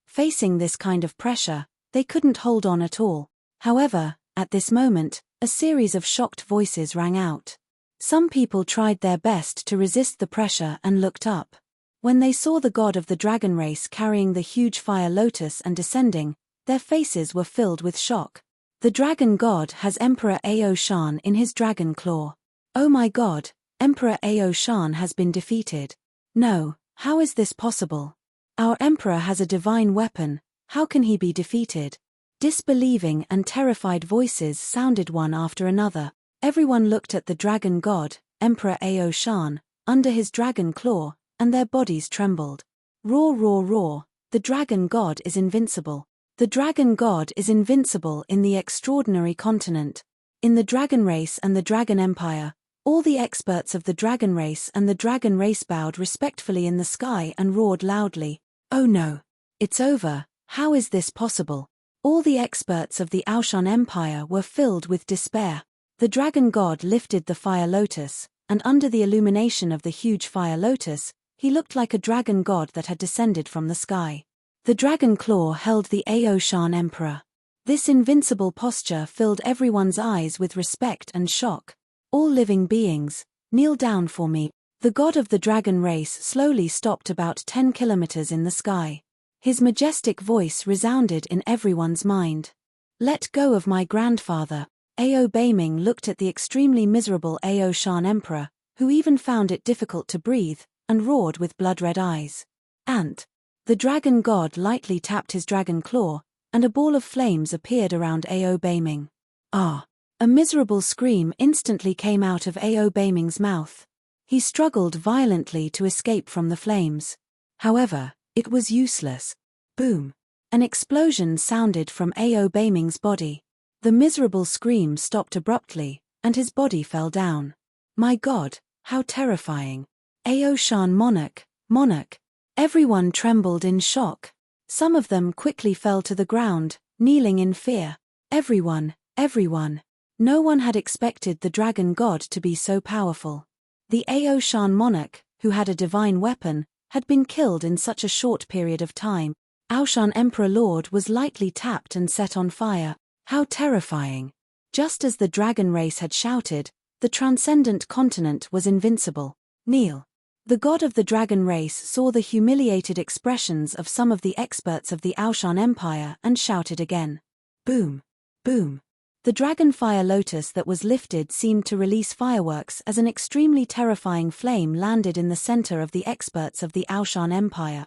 Facing this kind of pressure, they couldn't hold on at all. However, at this moment, a series of shocked voices rang out. Some people tried their best to resist the pressure and looked up. When they saw the god of the dragon race carrying the huge fire lotus and descending, their faces were filled with shock. The dragon god has Emperor Aoshan in his dragon claw. Oh my god, Emperor Aoshan has been defeated. No, how is this possible? Our emperor has a divine weapon, how can he be defeated? Disbelieving and terrified voices sounded one after another. Everyone looked at the dragon god, Emperor Aoshan, under his dragon claw, and their bodies trembled. Roar, roar, roar, the dragon god is invincible. The dragon god is invincible in the extraordinary continent. In the dragon race and the dragon empire, all the experts of the dragon race and the dragon race bowed respectfully in the sky and roared loudly. Oh no! It's over, how is this possible? All the experts of the Aoshan Empire were filled with despair. The dragon god lifted the fire lotus, and under the illumination of the huge fire lotus, he looked like a dragon god that had descended from the sky. The dragon claw held the Aoshan Emperor. This invincible posture filled everyone's eyes with respect and shock. All living beings, kneel down for me. The god of the dragon race slowly stopped about 10 kilometers in the sky. His majestic voice resounded in everyone's mind. Let go of my grandfather. Ao Beiming looked at the extremely miserable Aoshan Emperor, who even found it difficult to breathe, and roared with blood-red eyes. Ant. The dragon god lightly tapped his dragon claw, and a ball of flames appeared around Ao Beiming. Ah! A miserable scream instantly came out of Ao Beiming's mouth. He struggled violently to escape from the flames. However, it was useless. Boom! An explosion sounded from Ao Beiming's body. The miserable scream stopped abruptly, and his body fell down. My god, how terrifying! Aoshan monarch, monarch! Everyone trembled in shock. Some of them quickly fell to the ground, kneeling in fear. Everyone, everyone! No one had expected the dragon god to be so powerful. The Aoshan monarch, who had a divine weapon, had been killed in such a short period of time. Aoshan Emperor Lord was lightly tapped and set on fire. How terrifying! Just as the dragon race had shouted, the transcendent continent was invincible. Kneel. The god of the dragon race saw the humiliated expressions of some of the experts of the Aoshan Empire and shouted again. Boom! Boom! The dragon fire lotus that was lifted seemed to release fireworks as an extremely terrifying flame landed in the center of the experts of the Aoshan Empire.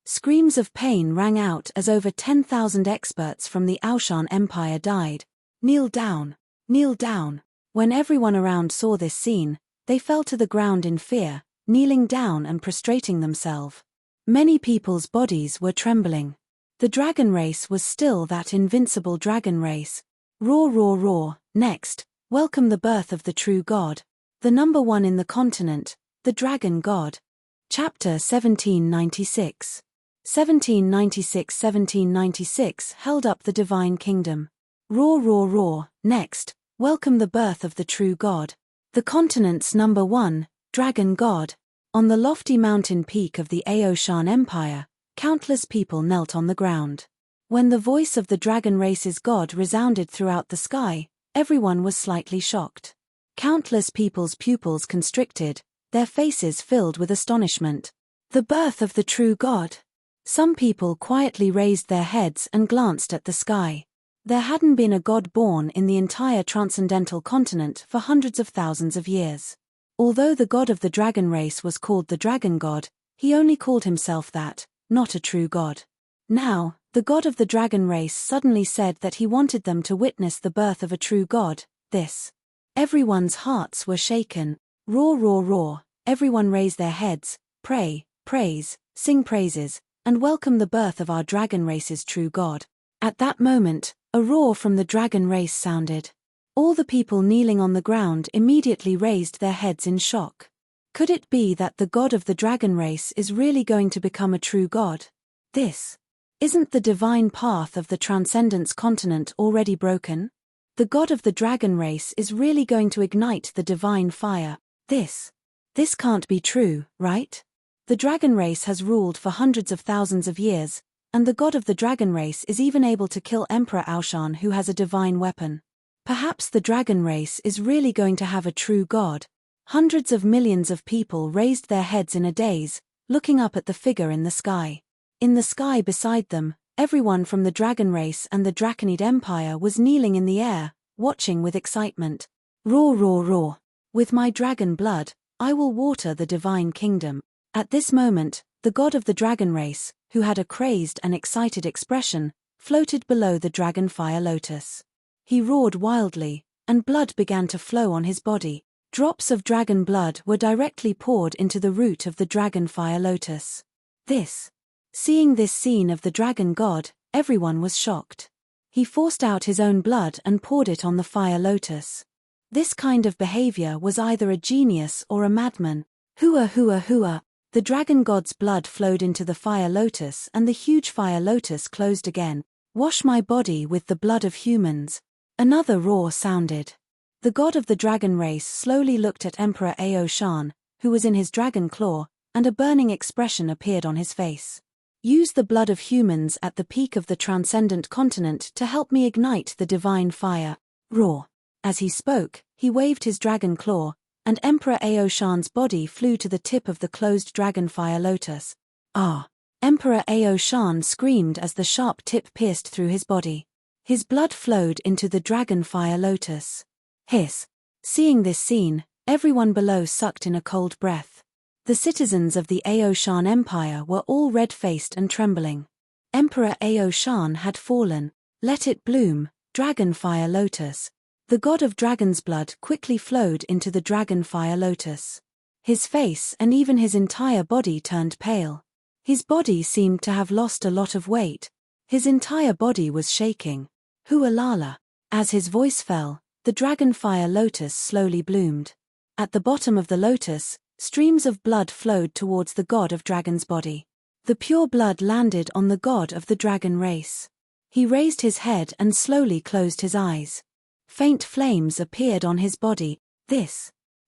Screams of pain rang out as over 10,000 experts from the Aoshan Empire died. Kneel down! Kneel down! When everyone around saw this scene, they fell to the ground in fear, kneeling down and prostrating themselves. Many people's bodies were trembling. The dragon race was still that invincible dragon race. Roar, roar, roar! Next, welcome the birth of the true God, the number one in the continent, the Dragon God. Chapter 1796. 1796 held up the divine kingdom. Roar, roar, roar. Next, welcome the birth of the true God, the continent's number one, Dragon God. On the lofty mountain peak of the Aoshan Empire, countless people knelt on the ground. When the voice of the dragon race's god resounded throughout the sky, everyone was slightly shocked. Countless people's pupils constricted, their faces filled with astonishment. The birth of the true God. Some people quietly raised their heads and glanced at the sky. There hadn't been a god born in the entire transcendental continent for hundreds of thousands of years. Although the god of the dragon race was called the Dragon God, he only called himself that, not a true god. Now, the god of the dragon race suddenly said that he wanted them to witness the birth of a true god. Everyone's hearts were shaken. Roar, roar, roar. Everyone raised their heads, pray, praise, sing praises, and welcome the birth of our dragon race's true god. At that moment, a roar from the dragon race sounded. All the people kneeling on the ground immediately raised their heads in shock. Could it be that the god of the dragon race is really going to become a true god? Isn't the divine path of the transcendence continent already broken? The god of the dragon race is really going to ignite the divine fire. This can't be true, right? The dragon race has ruled for hundreds of thousands of years, and the god of the dragon race is even able to kill Emperor Aoshan, who has a divine weapon. Perhaps the dragon race is really going to have a true god. Hundreds of millions of people raised their heads in a daze, looking up at the figure in the sky. In the sky beside them, everyone from the dragon race and the Draconid Empire was kneeling in the air, watching with excitement. Roar, roar, roar. With my dragon blood, I will water the divine kingdom. At this moment, the god of the dragon race, who had a crazed and excited expression, floated below the dragon fire lotus. He roared wildly, and blood began to flow on his body. Drops of dragon blood were directly poured into the root of the dragon fire lotus. Seeing this scene of the dragon god, everyone was shocked. He forced out his own blood and poured it on the fire lotus. This kind of behavior was either a genius or a madman. Hua, hua, hua. The dragon god's blood flowed into the fire lotus and the huge fire lotus closed again. Wash my body with the blood of humans. Another roar sounded. The god of the dragon race slowly looked at Emperor Aoshan, who was in his dragon claw, and a burning expression appeared on his face. Use the blood of humans at the peak of the transcendent continent to help me ignite the divine fire. Roar. As he spoke, he waved his dragon claw, and Emperor Aoshan's body flew to the tip of the closed dragon fire lotus. Ah! Emperor Aoshan screamed as the sharp tip pierced through his body. His blood flowed into the dragon fire lotus. Hiss. Seeing this scene, everyone below sucked in a cold breath. The citizens of the Aoshan Empire were all red-faced and trembling. Emperor Aoshan had fallen. Let it bloom, dragon fire lotus. The god of dragon's blood quickly flowed into the dragon fire lotus. His face and even his entire body turned pale. His body seemed to have lost a lot of weight. His entire body was shaking. Hualala. As his voice fell, the dragon fire lotus slowly bloomed. At the bottom of the lotus, streams of blood flowed towards the god of dragon's body. The pure blood landed on the god of the dragon race. He raised his head and slowly closed his eyes. Faint flames appeared on his body.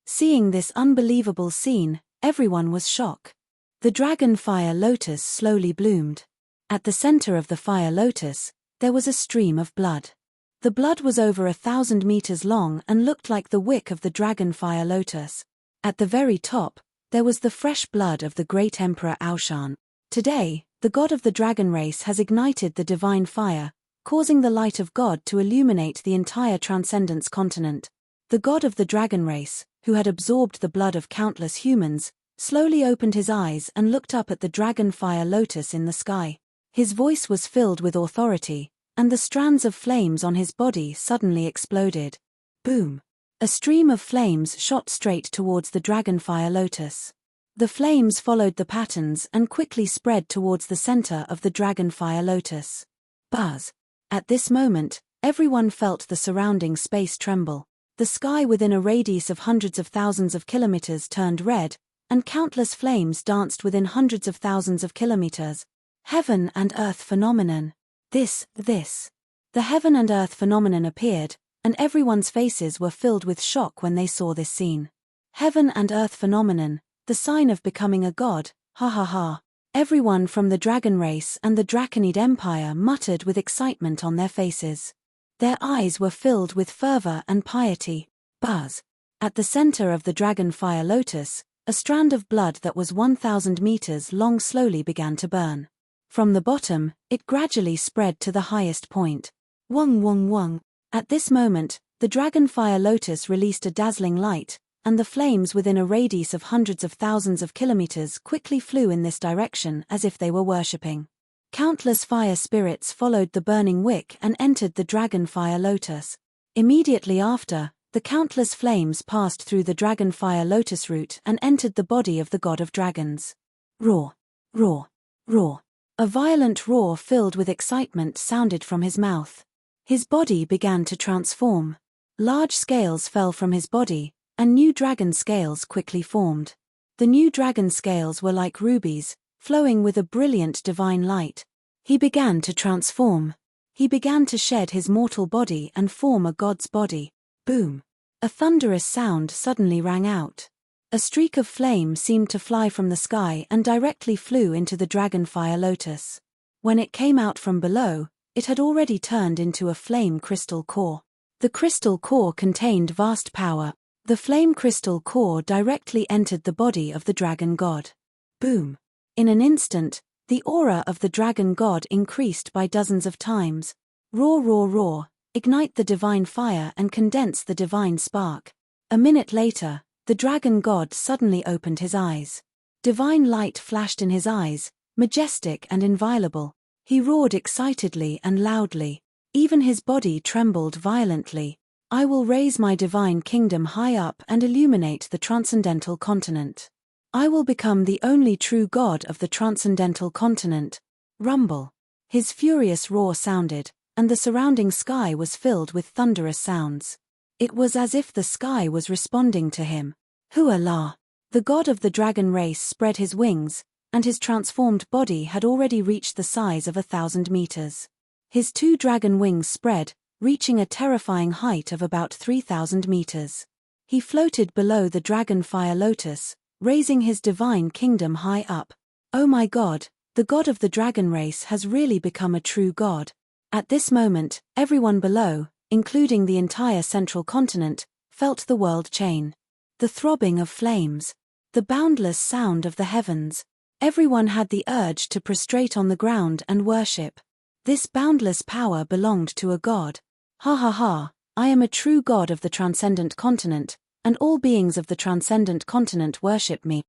Seeing this unbelievable scene, everyone was shocked. The dragon fire lotus slowly bloomed. At the center of the fire lotus, there was a stream of blood. The blood was over 1,000 meters long and looked like the wick of the dragon fire lotus. At the very top, there was the fresh blood of the great Emperor Aoshan. Today, the god of the dragon race has ignited the divine fire, causing the light of God to illuminate the entire transcendence continent. The god of the dragon race, who had absorbed the blood of countless humans, slowly opened his eyes and looked up at the dragon fire lotus in the sky. His voice was filled with authority, and the strands of flames on his body suddenly exploded. Boom! A stream of flames shot straight towards the dragonfire lotus. The flames followed the patterns and quickly spread towards the center of the dragonfire lotus. Buzz! At this moment, everyone felt the surrounding space tremble. the sky within a radius of hundreds of thousands of kilometers turned red, and countless flames danced within hundreds of thousands of kilometers. Heaven and earth phenomenon. This. The heaven and earth phenomenon appeared, and everyone's faces were filled with shock when they saw this scene. Heaven and earth phenomenon, the sign of becoming a god, ha ha ha. Everyone from the dragon race and the Draconid Empire muttered with excitement on their faces. Their eyes were filled with fervor and piety. Buzz. At the center of the dragon fire lotus, a strand of blood that was 1,000 meters long slowly began to burn. From the bottom, it gradually spread to the highest point. Wong. At this moment, the dragon fire lotus released a dazzling light, and the flames within a radius of hundreds of thousands of kilometers quickly flew in this direction as if they were worshipping. Countless fire spirits followed the burning wick and entered the dragon fire lotus. Immediately after, the countless flames passed through the dragon fire lotus root and entered the body of the god of dragons. Roar. A violent roar filled with excitement sounded from his mouth. His body began to transform. Large scales fell from his body, and new dragon scales quickly formed. The new dragon scales were like rubies, flowing with a brilliant divine light. He began to transform. He began to shed his mortal body and form a god's body. Boom! A thunderous sound suddenly rang out. A streak of flame seemed to fly from the sky and directly flew into the dragon fire lotus. When it came out from below, it had already turned into a flame crystal core. The crystal core contained vast power. The flame crystal core directly entered the body of the dragon god. Boom! In an instant, the aura of the dragon god increased by dozens of times. Roar! Ignite the divine fire and condense the divine spark. A minute later, the dragon god suddenly opened his eyes. Divine light flashed in his eyes, majestic and inviolable. He roared excitedly and loudly. Even his body trembled violently. I will raise my divine kingdom high up and illuminate the transcendental continent. I will become the only true god of the transcendental continent. Rumble. His furious roar sounded, and the surrounding sky was filled with thunderous sounds. It was as if the sky was responding to him. Hua-la! The god of the dragon race spread his wings, and his transformed body had already reached the size of 1,000 meters. His 2 dragon wings spread, reaching a terrifying height of about 3,000 meters. He floated below the dragon fire lotus, raising his divine kingdom high up. Oh my god, the god of the dragon race has really become a true god. At this moment, everyone below, including the entire central continent, felt the world chain. The throbbing of flames. The boundless sound of the heavens. Everyone had the urge to prostrate on the ground and worship. This boundless power belonged to a god. Ha ha ha, I am a true god of the transcendent continent, and all beings of the transcendent continent worship me.